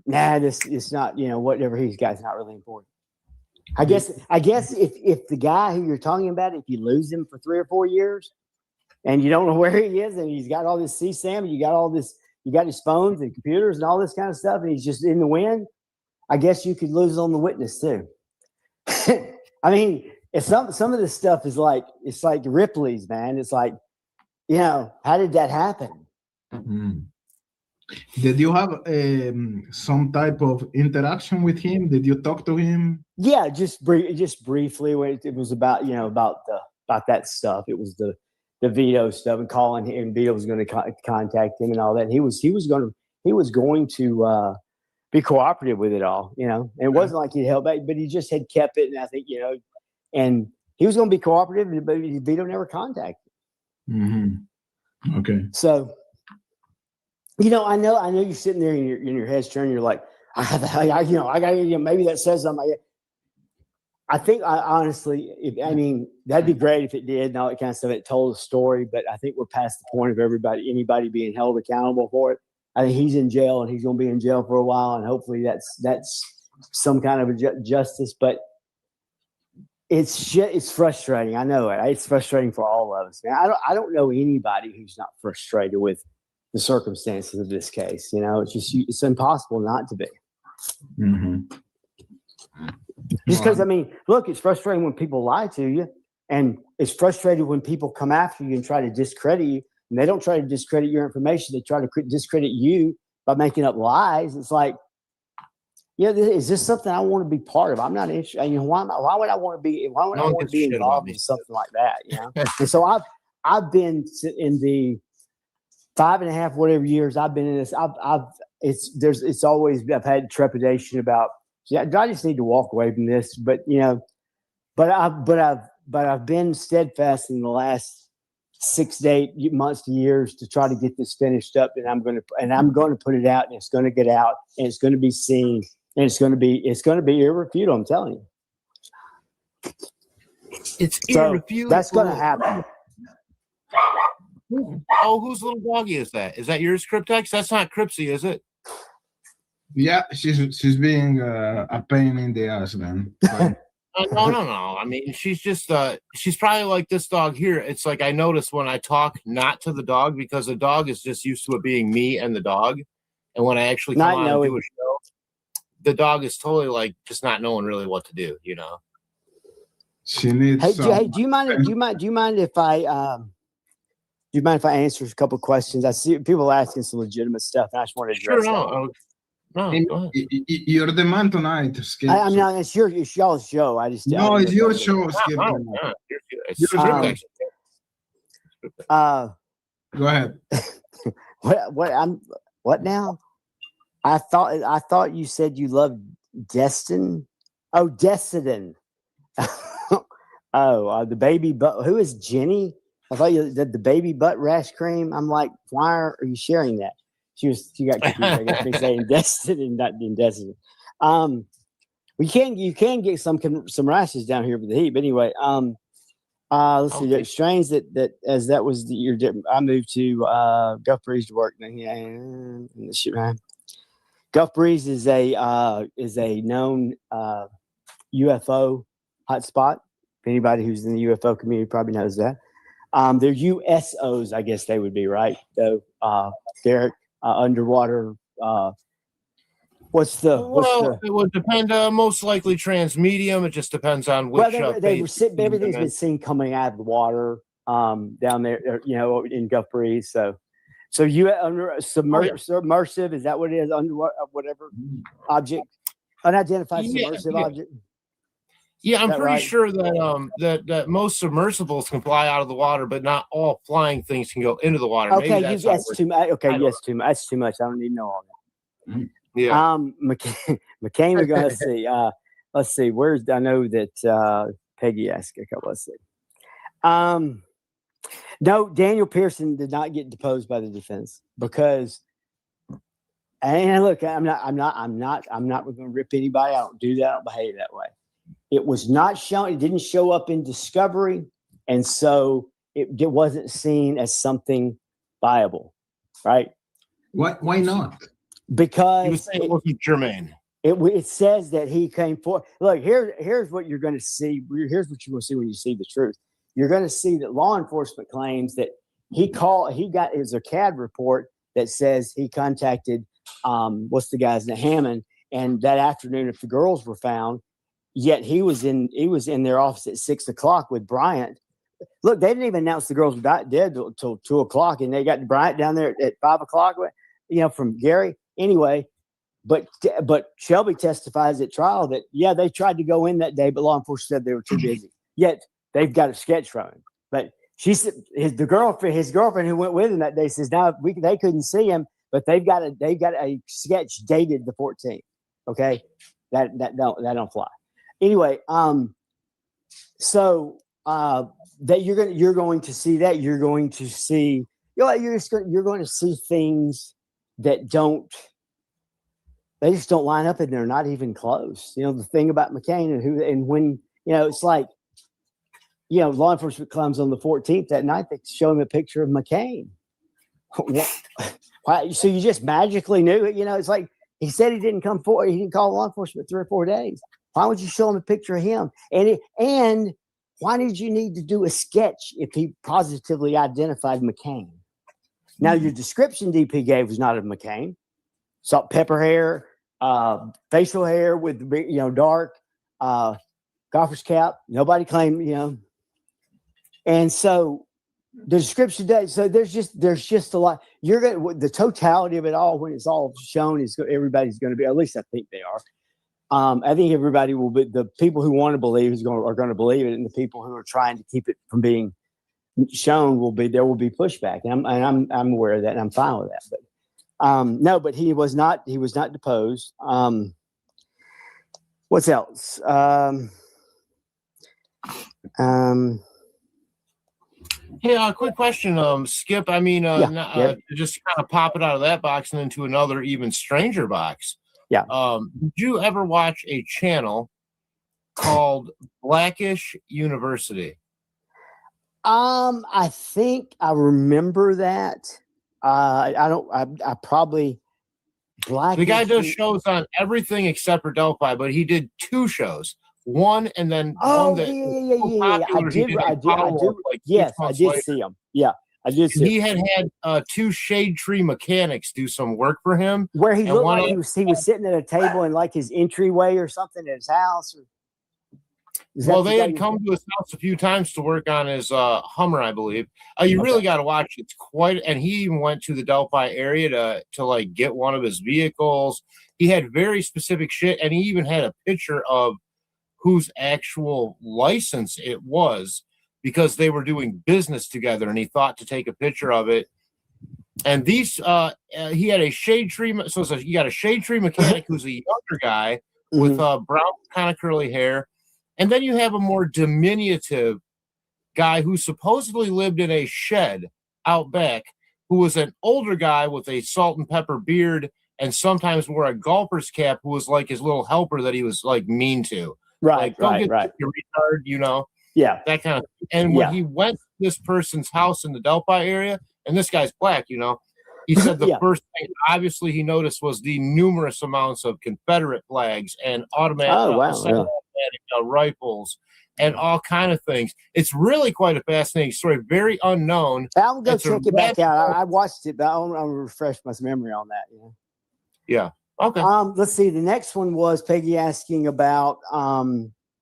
[SPEAKER 3] nah, this is not. Whatever he's got is not really important. I guess if the guy who you're talking about, if you lose him for 3 or 4 years, and you don't know where he is, and he's got all this CSAM, and you got all this. You got his phones and computers and all this kind of stuff, and he's just in the wind. I guess you could lose on the witness too. I mean, it's some of this stuff is like Ripley's, man. It's like, how did that happen?
[SPEAKER 1] Mm-hmm. Did you have some type of interaction with him? Did you talk to him?
[SPEAKER 3] Yeah, just briefly. When it was about about that stuff. It was the Vito stuff and calling him. Vito was going to contact him and all that. And he was going to be cooperative with it all, And it wasn't like he held back, but he just had kept it. And I think and he was going to be cooperative, but Vito never contacted him.
[SPEAKER 1] Mm-hmm. Okay.
[SPEAKER 3] So, I know you're sitting there in your head turning. You're like, I got maybe that says something. I think honestly, that'd be great if it did and all that kind of stuff. It told a story, but I think we're past the point of anybody being held accountable for it. I think he's in jail and he's going to be in jail for a while, and hopefully that's some kind of a justice. But it's frustrating. I know it. It's frustrating for all of us, man. I don't know anybody who's not frustrated with the circumstances of this case. It's impossible not to be.
[SPEAKER 1] Mm-hmm.
[SPEAKER 3] Just because, look, it's frustrating when people lie to you, and it's frustrating when people come after you and try to discredit you, and they don't try to discredit your information. They try to discredit you by making up lies. It's like, is this something I want to be part of? I'm not interested. Why would I want to be involved in something like that? And so I've been in the 5.5 whatever years I've been in this. I've had trepidation about. Yeah, I just need to walk away from this, but I've been steadfast in the last 6 to 8 months to years to try to get this finished up, and I'm going to put it out, and it's going to get out, and it's going to be seen, and it's going to be irrefutable. I'm telling you,
[SPEAKER 2] it's irrefutable.
[SPEAKER 3] That's going to happen.
[SPEAKER 2] Oh, whose little doggy is that? Is that yours, Cryptex? That's not Cripsy, is it?
[SPEAKER 1] Yeah, she's being a pain in the ass, man.
[SPEAKER 2] No. She's just she's probably like this dog here. It's like I notice when I talk not to the dog, because the dog is just used to it being me and the dog, and when I actually come on and do a show, the dog is totally like just not knowing really what to do.
[SPEAKER 1] She needs.
[SPEAKER 3] Hey, do you mind if I answer a couple of questions? I see people asking some legitimate stuff, and I just want to address
[SPEAKER 2] that. No,
[SPEAKER 1] you're the man tonight, Skip.
[SPEAKER 3] I'm not. It's y'all's show.
[SPEAKER 1] It's your show, Skip. Go ahead.
[SPEAKER 3] What now? I thought you said you loved Destin. Oh, Destin. The baby butt. Who is Jenny? I thought you did the baby butt rash cream. I'm like, why are you sharing that? She got confused. I guess they saying Destin and not being Destin. You can get some rashes down here with the heat. But anyway, let's see. The strains that as that was the year. I moved to Gulf Breeze to work. Gulf Breeze is a known UFO hotspot. Anybody who's in the UFO community probably knows that. They're USOs, I guess they would be, right? So they're underwater. It would depend.
[SPEAKER 2] Most likely transmedium. It just depends on which.
[SPEAKER 3] Everything's been seen coming out of the water down there, in Gulf Breeze. So you submersive, is that what it is? Underwater, whatever object, unidentified submersive object.
[SPEAKER 2] Yeah, I'm pretty
[SPEAKER 3] right?
[SPEAKER 2] sure that that most submersibles can fly out of the water, but not all flying things can go into the water.
[SPEAKER 3] Okay,
[SPEAKER 2] Maybe
[SPEAKER 3] that's too much. Okay,
[SPEAKER 2] yes,
[SPEAKER 3] too much. That's too much. I don't need to know all that.
[SPEAKER 2] Yeah.
[SPEAKER 3] McCain, we're gonna see. Let's see. Where's I know that Peggy asked a couple. Let's see. No, Daniel Pearson did not get deposed by the defense because. And look, I'm not going to rip anybody. I don't do that. I don't behave that way. It was not shown. It didn't show up in discovery. And so it wasn't seen as something viable. Right.
[SPEAKER 1] Why not?
[SPEAKER 3] Because
[SPEAKER 2] he was saying it wasn't germane.
[SPEAKER 3] It says that he came forward. Look, here's what you're going to see. Here's what you're going to see when you see the truth. You're going to see that law enforcement claims that he got his CAD report that says he contacted what's the guy's name, Hammond, and that afternoon if the girls were found, yet he was in their office at 6 o'clock with Bryant. Look, they didn't even announce the girls were dead till 2 o'clock, and they got Bryant down there at 5 o'clock, from Gary. Anyway, but Shelby testifies at trial that they tried to go in that day, but law enforcement said they were too busy. Yet they've got a sketch from him. But she said his girlfriend who went with him that day says they couldn't see him. But they've got a sketch dated the 14th. Okay, that don't fly. Anyway, so that you're going to see that you're going to see you're going to see things that they just don't line up and they're not even close. The thing about McCain and when it's like law enforcement comes on the 14th that night. They show him a picture of McCain. Why? So you just magically knew it? It's like he said he didn't come forward. He didn't call law enforcement 3 or 4 days. Why would you show him a picture of him? And why did you need to do a sketch if he positively identified McCain? Now your description DP gave was not of McCain. Salt pepper hair, facial hair with dark, golfer's cap. Nobody claimed and so. The description does so. There's just a lot. The totality of it all when it's all shown is everybody's going to be. At least I think they are. I think everybody will be. The people who want to believe are going to believe it, and the people who are trying to keep it from being shown will be. There will be pushback, and I'm aware of that, and I'm fine with that. But no, but he was not deposed. What's else?
[SPEAKER 2] Hey, quick question, Skip. I mean, just kind of pop it out of that box and into another even stranger box.
[SPEAKER 3] Yeah.
[SPEAKER 2] Did you ever watch a channel called Blackish University?
[SPEAKER 3] I think I remember that. I probably Blackish.
[SPEAKER 2] The guy does shows on everything except for Delphi, but he did 2 shows. One and then one that
[SPEAKER 3] I did see him. Yeah, I did see
[SPEAKER 2] him. He had 2 shade tree mechanics do some work for him.
[SPEAKER 3] Where he looked like he was sitting at a table in like his entryway or something at his house.
[SPEAKER 2] Well, they had come to his house a few times to work on his Hummer, I believe. You really got to watch it. It's quite, and he even went to the Delphi area to like get one of his vehicles. He had very specific shit, and he even had a picture of whose actual license it was because they were doing business together, and he thought to take a picture of it. And these, he had a shade tree. So you got a shade tree mechanic who's a younger guy with brown kind of curly hair. And then you have a more diminutive guy who supposedly lived in a shed out back, who was an older guy with a salt and pepper beard and sometimes wore a golfer's cap, who was like his little helper that he was like mean to.
[SPEAKER 3] Right,
[SPEAKER 2] like,
[SPEAKER 3] right.
[SPEAKER 2] You retard,
[SPEAKER 3] Yeah.
[SPEAKER 2] That kind of. And when he went to this person's house in the Delphi area, and this guy's black, he said the first thing obviously he noticed was the numerous amounts of Confederate flags and automatic rifles and all kind of things. It's really quite a fascinating story. Very unknown.
[SPEAKER 3] I'll go check it back out. I watched it, but I'll refresh my memory on that.
[SPEAKER 2] Yeah. Okay.
[SPEAKER 3] Let's see. The next one was Peggy asking about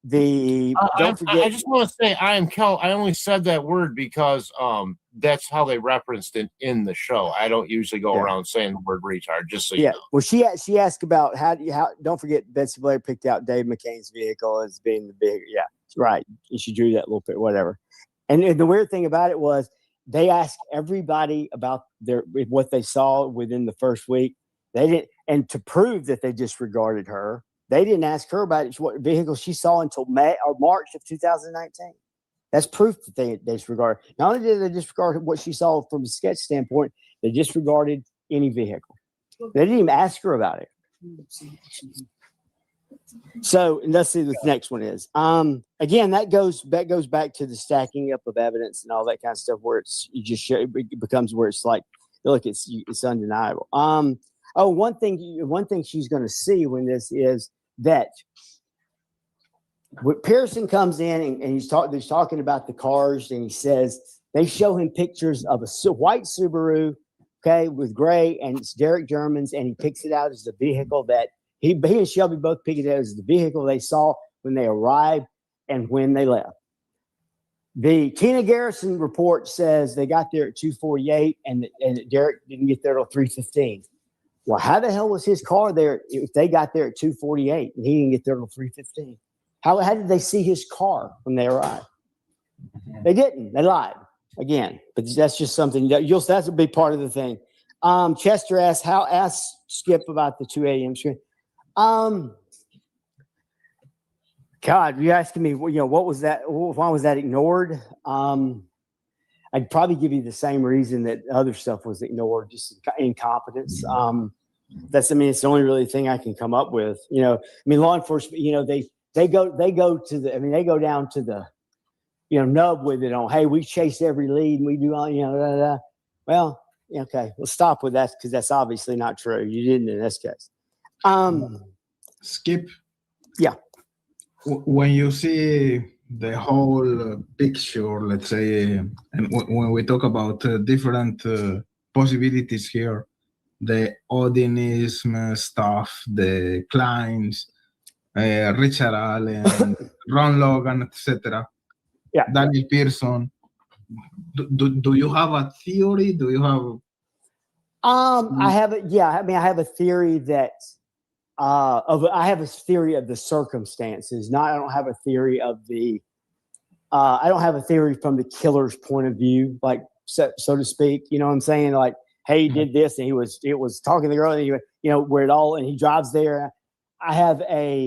[SPEAKER 3] don't forget.
[SPEAKER 2] I just want to say I am Kel. I only said that word because that's how they referenced it in the show. I don't usually go around saying the word retard. Just so you know.
[SPEAKER 3] Well, she asked about how don't forget Betsy Blair picked out Dave McCain's vehicle as being the big right. And she drew that little bit whatever. And the weird thing about it was they asked everybody about what they saw within the first week. They didn't, and to prove that they disregarded her, they didn't ask her about what vehicle she saw until May or March of 2019. That's proof that they disregard. Not only did they disregard what she saw from a sketch standpoint, they disregarded any vehicle. They didn't even ask her about it. So let's see what the next one is. Again, that goes back to the stacking up of evidence and all that kind of stuff, where it becomes where it's like, look, it's undeniable. One thing she's going to see when this is that when Pearson comes in and he's talking about the cars, and he says they show him pictures of a white Subaru, okay, with gray, and it's Derek German's, and he picks it out as the vehicle that he and Shelby both picked it out as the vehicle they saw when they arrived and when they left. The Tina Garrison report says they got there at 2:48 and Derek didn't get there till 3:15. Well, how the hell was his car there if they got there at 2:48 and he didn't get there till 3:15? How did they see his car when they arrived? They didn't. They lied again. But that's just something that's a big part of the thing. Chester asked Skip about the 2 a.m. screen. God, you asking me, what was that? Why was that ignored? I'd probably give you the same reason that other stuff was ignored, just incompetence. It's the only really thing I can come up with. Law enforcement, they go down to the, nub with it on, hey, we chase every lead and we do all, Well, okay, let's stop with that because that's obviously not true. You didn't in this case.
[SPEAKER 1] Skip.
[SPEAKER 3] Yeah.
[SPEAKER 1] When you see the whole picture, let's say, and when we talk about different possibilities here, the Odinism stuff, the Kleins, Richard Allen, Ron Logan, etc.
[SPEAKER 3] Yeah.
[SPEAKER 1] Daniel Pearson. Do you have a theory? Do you have?
[SPEAKER 3] I have a theory that. I have a theory of the circumstances. I don't have a theory of the. I don't have a theory from the killer's point of view, like so to speak. You know what I'm saying? Like, hey, he did this, and it was talking to the girl, and where it all, and he drives there. I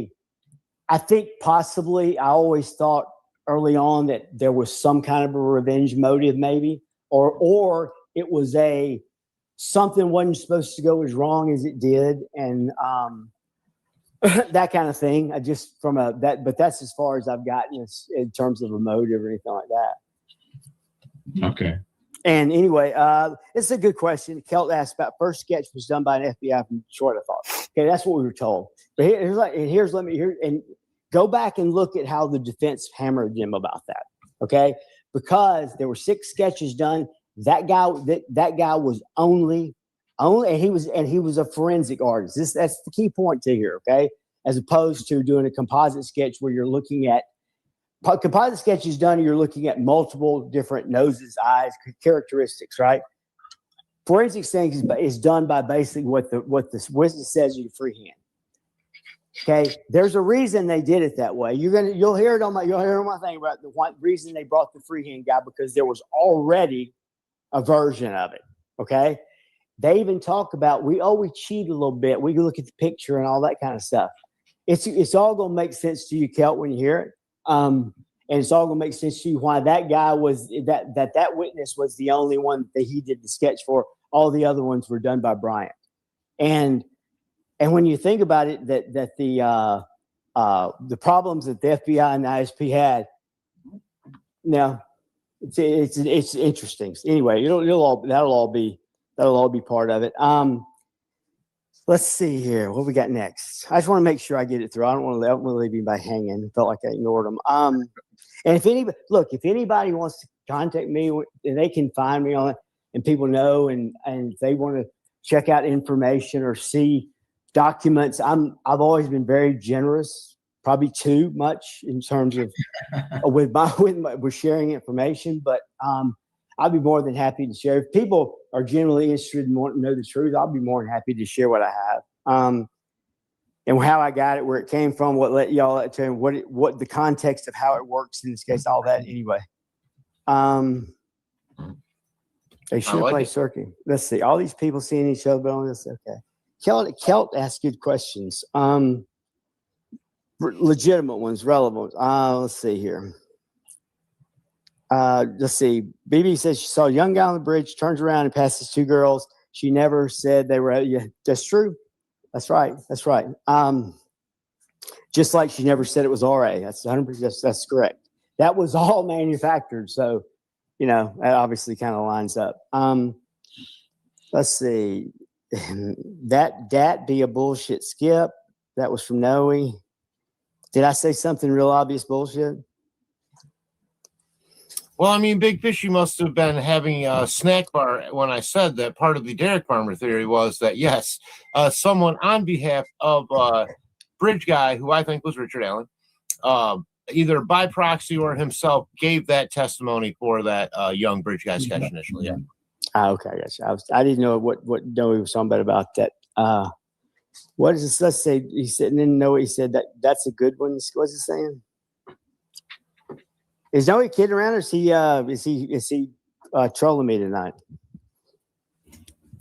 [SPEAKER 3] think possibly. I always thought early on that there was some kind of a revenge motive, maybe, or it was something wasn't supposed to go as wrong as it did, and that kind of thing. But that's as far as I've gotten in terms of a motive or anything like that.
[SPEAKER 1] Okay.
[SPEAKER 3] And anyway, it's a good question. Kelt asked about first sketch was done by an FBI from Detroit, I thought. Okay, that's what we were told. But and go back and look at how the defense hammered them about that. Okay, because there were 6 sketches done. That guy was only, and he was a forensic artist. That's the key point to here. Okay, as opposed to doing a composite sketch where you're looking at composite sketch is done. You're looking at multiple different noses, eyes, characteristics, right? Forensics thing is done by basically what the witness says in freehand. Okay, there's a reason they did it that way. You'll hear it on my thing about the reason they brought the freehand guy, because there was already a version of it. Okay, they even talk about we cheat a little bit. We can look at the picture and all that kind of stuff. It's all gonna make sense to you, Kelt, when you hear it. And it's all gonna make sense to you why that guy was that witness was the only one that he did the sketch for. All the other ones were done by Bryant. And when you think about it, that the problems that the FBI and the ISP had, it's interesting. Anyway, that'll all be part of it. Let's see here. What we got next? I just want to make sure I get it through. I don't want to leave anybody hanging. Felt like I ignored them. And if anybody wants to contact me, they can find me on it, and people know, and if they want to check out information or see documents, I've always been very generous probably too much in terms of with sharing information, but I'd be more than happy to share. If people are generally interested and want to know the truth, I'll be more than happy to share what I have. And how I got it, where it came from, what let y'all tell you, what the context of how it works in this case, all that anyway. They should have played Circuit. Let's see. All these people seeing each other on this. Okay. Kelt asked good questions. Legitimate ones, relevant. Let's see here. Let's see. BB says she saw a young guy on the bridge, turns around and passes two girls. She never said they were. Yeah, that's true. That's right. That's right. Just like she never said it was RA. That's 100%. That's correct. That was all manufactured. So, that obviously kind of lines up. Let's see. That be a bullshit skip. That was from Noe. Did I say something real obvious bullshit?
[SPEAKER 2] Well, I mean, Big Fishy must have been having a snack bar when I said that part of the Derek Farmer theory was that, yes, someone on behalf of Bridge Guy, who I think was Richard Allen, either by proxy or himself gave that testimony for that young Bridge Guy sketch initially. Yeah.
[SPEAKER 3] Okay, I gotcha. I didn't know what Noe was talking about that. What is this? Let's say he said, and then Noe said that's a good one. What's he saying? Is Noe kidding around, or is he trolling me tonight?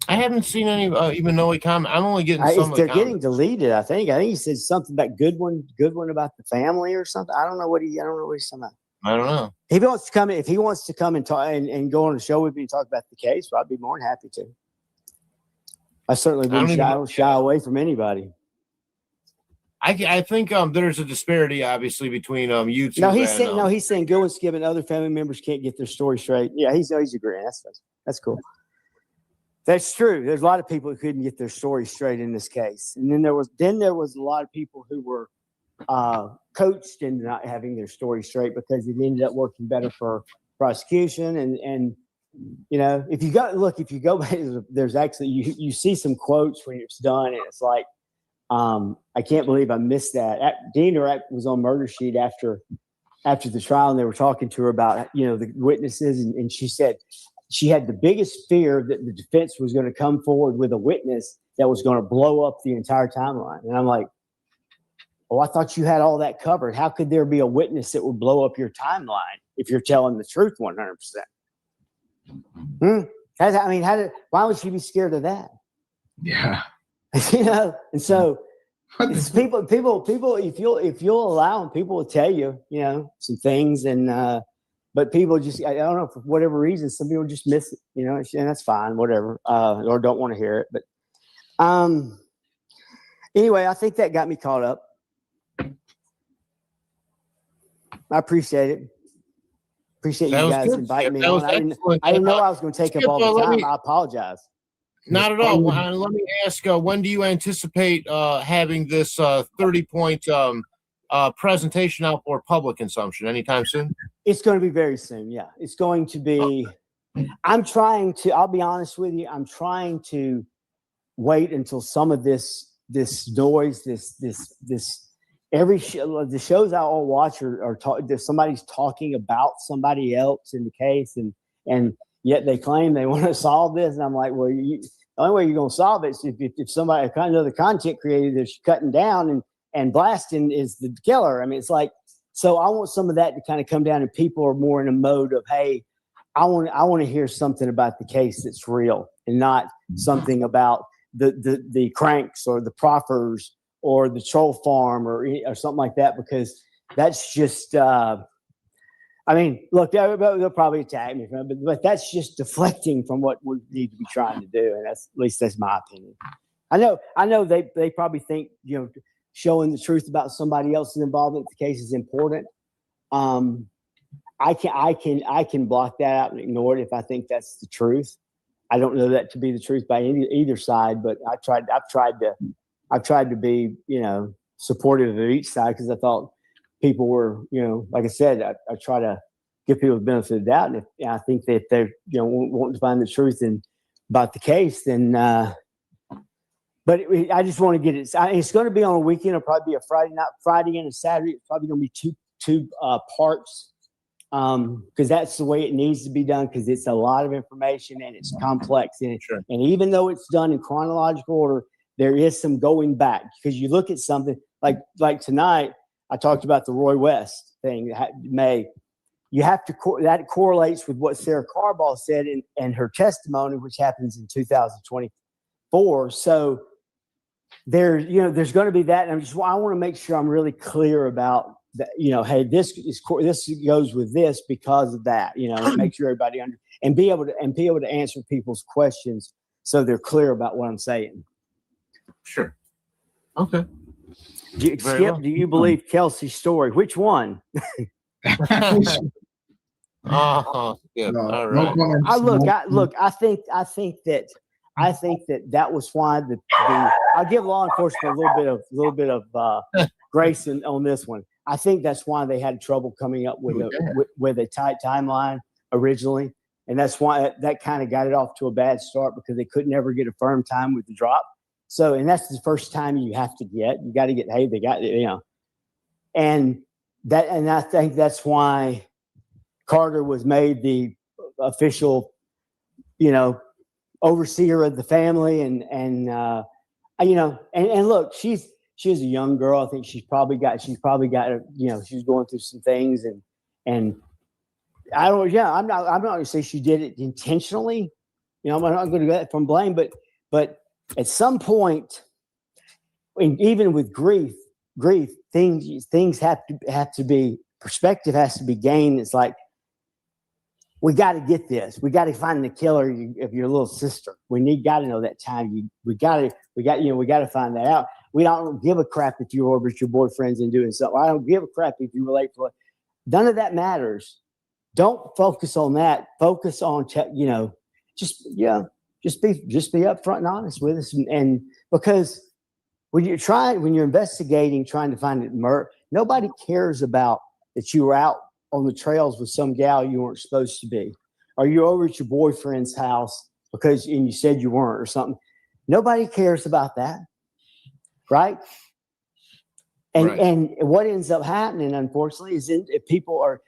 [SPEAKER 2] I haven't seen any even Noe comment. I'm only getting some.
[SPEAKER 3] They're getting deleted. I think he said something about good one about the family or something. I don't know what he's talking about.
[SPEAKER 2] I don't know.
[SPEAKER 3] If he wants to come and talk and go on the show with me and talk about the case, well, I'd be more than happy to. I certainly wouldn't shy away from anybody.
[SPEAKER 2] I think there's a disparity, obviously, between YouTube.
[SPEAKER 3] He's saying go and skip, and other family members can't get their story straight. Yeah, he's agreeing. That's cool. That's true. There's a lot of people who couldn't get their story straight in this case, and then there was a lot of people who were coached into not having their story straight because it ended up working better for prosecution. And if you go back, there's actually you see some quotes when it's done, and it's like. I can't believe I missed that. Dean was on Murder Sheet after the trial, and they were talking to her about the witnesses, and she said she had the biggest fear that the defense was going to come forward with a witness that was going to blow up the entire timeline. And I'm like, I thought you had all that covered. How could there be a witness that would blow up your timeline if you're telling the truth 100%? Why would she be scared of that?
[SPEAKER 1] Yeah.
[SPEAKER 3] And so it's people, if you'll allow them, people will tell you, some things, and but people just, I don't know, for whatever reason, some people just miss it, and that's fine, whatever, or don't want to hear it. But anyway, I think that got me caught up. I appreciate it. Appreciate you guys inviting me on. I didn't know I was going to take up all the time. I apologize.
[SPEAKER 2] Not at all. Let me ask, when do you anticipate having this 30-point presentation out for public consumption? Anytime soon? It's
[SPEAKER 3] going to be very soon, yeah. It's going to be I'll be honest with you, I'm trying to wait until some of this noise, the shows I all watch are somebody's talking about somebody else in the case, and yet they claim they want to solve this. And I'm like, well, the only way you're going to solve it is if somebody, the content creator that's cutting down and blasting is the killer. I mean, it's like, so I want some of that to kind of come down, and people are more in a mode of, hey, I want to hear something about the case that's real, and not something about the cranks or the proffers or the troll farm or something like that, because that's just, look, they'll probably attack me, but that's just deflecting from what we need to be trying to do, and that's my opinion. I know they probably think showing the truth about somebody else's involvement in the case is important. I can block that out and ignore it if I think that's the truth. I don't know that to be the truth by either side, but I've tried to be supportive of each side, because I thought people were, like I said, I try to give people the benefit of the doubt. And if I think that they're, wanting to find the truth about the case, then, But I just want to get it. It's going to be on a weekend. It'll probably be a Friday and a Saturday. It's probably going to be two parts. Because that's the way it needs to be done, because it's a lot of information and it's complex. And even though it's done in chronological order, there is some going back, because you look at something like tonight, I talked about the Roy West thing, you have to, that correlates with what Sarah Carball said in her testimony, which happens in 2024. So there's going to be that. And I want to make sure I'm really clear about that, hey, this goes with this because of that, make sure everybody and be able to answer people's questions so they're clear about what I'm saying.
[SPEAKER 2] Sure. Okay.
[SPEAKER 3] Skip, do you believe Kelsey's story? Which one?
[SPEAKER 2] Yeah. All right.
[SPEAKER 3] I think that was why I'll give law enforcement a little bit of grace on this one. I think that's why they had trouble coming up with a tight timeline originally, and that's why that kind of got it off to a bad start, because they could never get a firm time with the drop. So, and that's the first time you got to get, hey, they got, and I think that's why Carter was made the official, overseer of the family, and look, she's a young girl. I think she's probably got, she's going through some things, and I'm not going to say she did it intentionally. I'm not going to get from blame, but at some point, even with grief, things have to be, perspective has to be gained. It's like, we got to get this. We got to find the killer of your little sister. Got to know that time. We got to find that out. We don't give a crap if you orbit your boyfriends and doing something. I don't give a crap if you relate to it. None of that matters. Don't focus on that. Focus on, just be upfront and honest with us. And because when you're investigating, trying to find it, nobody cares about that you were out on the trails with some gal you weren't supposed to be, or you're over at your boyfriend's house and you said you weren't, or something. Nobody cares about that. Right. And what ends up happening, unfortunately, is if people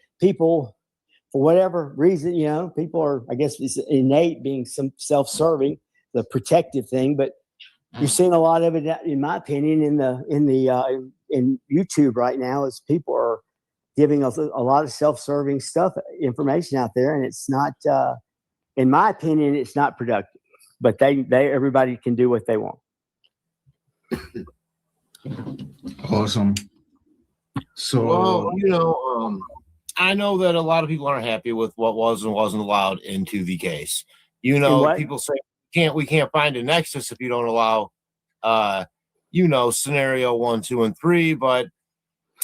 [SPEAKER 3] for whatever reason, people are, I guess it's innate, being some self-serving, the protective thing, but you're seeing a lot of it, in my opinion, in YouTube right now, as people are giving a lot of self-serving information out there, and it's not, in my opinion, it's not productive. But everybody can do what they want.
[SPEAKER 1] Awesome. So,
[SPEAKER 2] I know that a lot of people aren't happy with what was and wasn't allowed into the case. People say we can't find a nexus if you don't allow, scenario 1, 2, and 3. But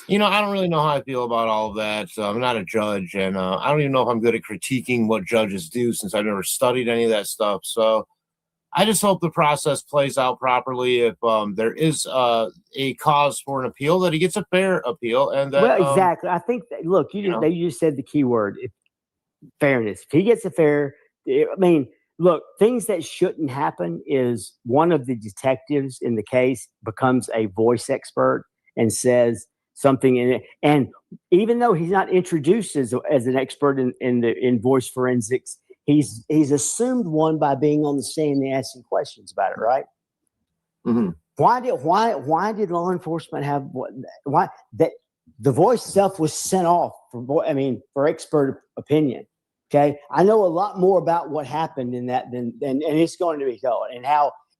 [SPEAKER 2] I don't really know how I feel about all of that. I'm not a judge, and I don't even know if I'm good at critiquing what judges do, since I've never studied any of that stuff. So I just hope the process plays out properly. If there is a cause for an appeal, that he gets a fair appeal. And that,
[SPEAKER 3] exactly. I think that, look, they just said the key word, fairness. If he gets a fair, look, things that shouldn't happen is one of the detectives in the case becomes a voice expert and says something in it. And even though he's not introduced as an expert in voice forensics, he's assumed one by being on the stand and asking questions about it, right?
[SPEAKER 2] Mm-hmm.
[SPEAKER 3] Why did law enforcement have why that the voice stuff was sent off for expert opinion? Okay, I know a lot more about what happened in that than it's going to be told,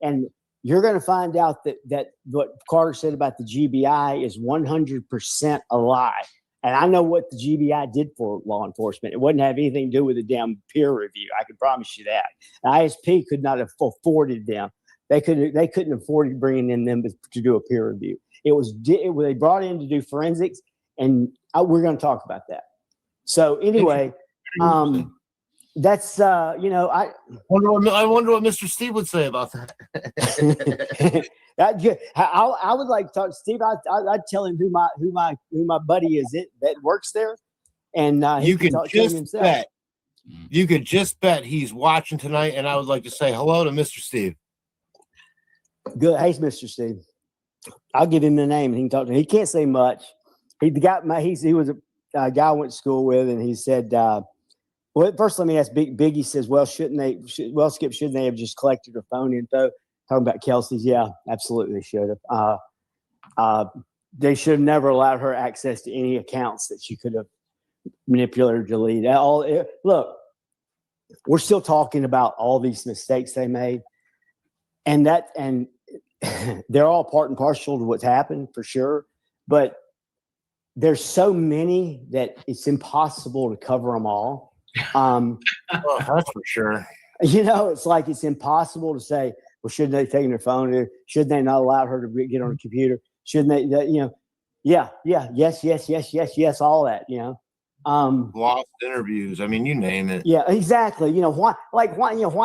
[SPEAKER 3] and you're going to find out that what Carter said about the GBI is 100% a lie. And I know what the GBI did for law enforcement. It wouldn't have anything to do with a damn peer review. I can promise you that. The ISP could not have afforded them. They couldn't afford bringing in them to do a peer review. They brought in to do forensics, and we're going to talk about that. So anyway, that's I
[SPEAKER 2] wonder what Mr. Steve would say about that.
[SPEAKER 3] I would like to talk to Steve. I'd tell him who my buddy is that works there, and
[SPEAKER 2] you can just bet. You could just bet he's watching tonight, and I would like to say hello to Mr. Steve.
[SPEAKER 3] Good. Hey, Mr. Steve. I'll give him the name and he can talk to him. He can't say much. He was a guy I went to school with, and he said, well, first let me ask Biggie says, well, Skip, shouldn't they have just collected her phone info? Talking about Kelsey's. Yeah, absolutely. They should have. They should have never allowed her access to any accounts that she could have manipulated or deleted. Look, we're still talking about all these mistakes they made, and they're all part and parcel to what's happened for sure. But there's so many that it's impossible to cover them all.
[SPEAKER 2] That's for sure.
[SPEAKER 3] It's like it's impossible to say, well, shouldn't they have taken her phone? Shouldn't they not allow her to get on a computer? Shouldn't they? Yes, all that.
[SPEAKER 2] Lost interviews. I mean, you name it.
[SPEAKER 3] Yeah, exactly. Why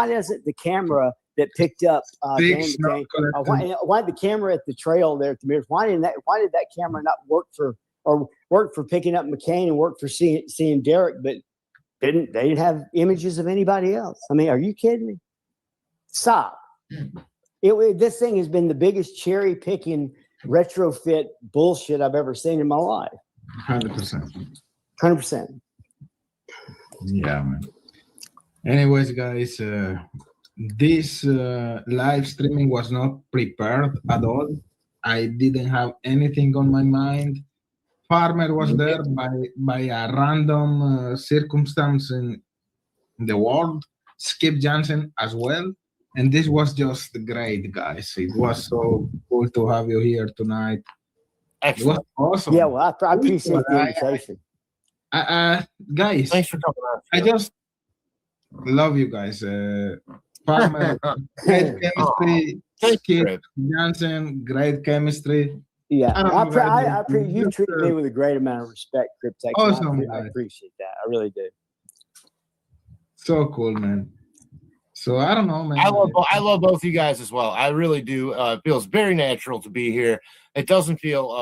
[SPEAKER 3] doesn't the camera that picked up why the camera at the trail there at the mirrors? Why did that camera not work for picking up McCain and work for seeing Derek, but they didn't have images of anybody else? I mean, are you kidding me? Stop. This thing has been the biggest cherry picking retrofit bullshit I've ever seen in my life. 100%.
[SPEAKER 1] Yeah, man. Anyways, guys, this live streaming was not prepared at all. I didn't have anything on my mind. Farmer was there by a random circumstance in the world. Skip Jansen as well. And this was just great, guys. It was so cool to have you here tonight.
[SPEAKER 2] Excellent.
[SPEAKER 1] It was awesome.
[SPEAKER 3] Yeah, well, I appreciate the invitation.
[SPEAKER 1] Guys,
[SPEAKER 2] thanks for coming on.
[SPEAKER 1] I just love you guys. Farmer, great chemistry. Skip Jansen, great chemistry.
[SPEAKER 3] Yeah, you treat me with a great amount of respect, Cryptex.
[SPEAKER 1] Awesome,
[SPEAKER 3] I appreciate that. I really do.
[SPEAKER 1] So cool, man. So I don't know, man.
[SPEAKER 2] I love both you guys as well. I really do. It feels very natural to be here. It doesn't feel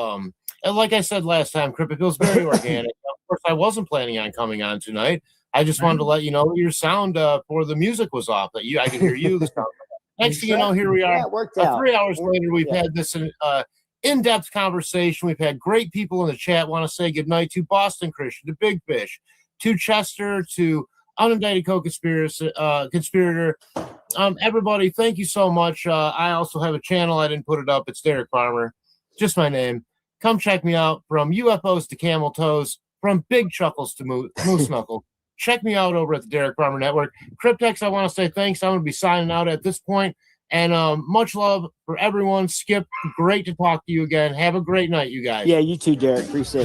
[SPEAKER 2] and like I said last time, Crip, it feels very organic. Of course, I wasn't planning on coming on tonight. I just wanted to let you know your sound for the music was off. That I can hear you. The sound. Next thing you know, here we are.
[SPEAKER 3] Yeah, it worked out.
[SPEAKER 2] 3 hours later, we've had this in-depth conversation. We've had great people in the chat. Want to say goodnight to Boston Christian, to Big Fish, to Chester, to Unindicted Co-Conspirator. Everybody, thank you so much. I also have a channel. I didn't put it up. It's Derek Farmer. Just my name. Come check me out. From UFOs to camel toes, from big chuckles to moose knuckle. Check me out over at the Derek Farmer Network. Cryptex, I want to say thanks. I'm going to be signing out at this point. And much love for everyone. Skip, great to talk to you again. Have a great night, you guys.
[SPEAKER 3] Yeah, you too, Derek. Appreciate it.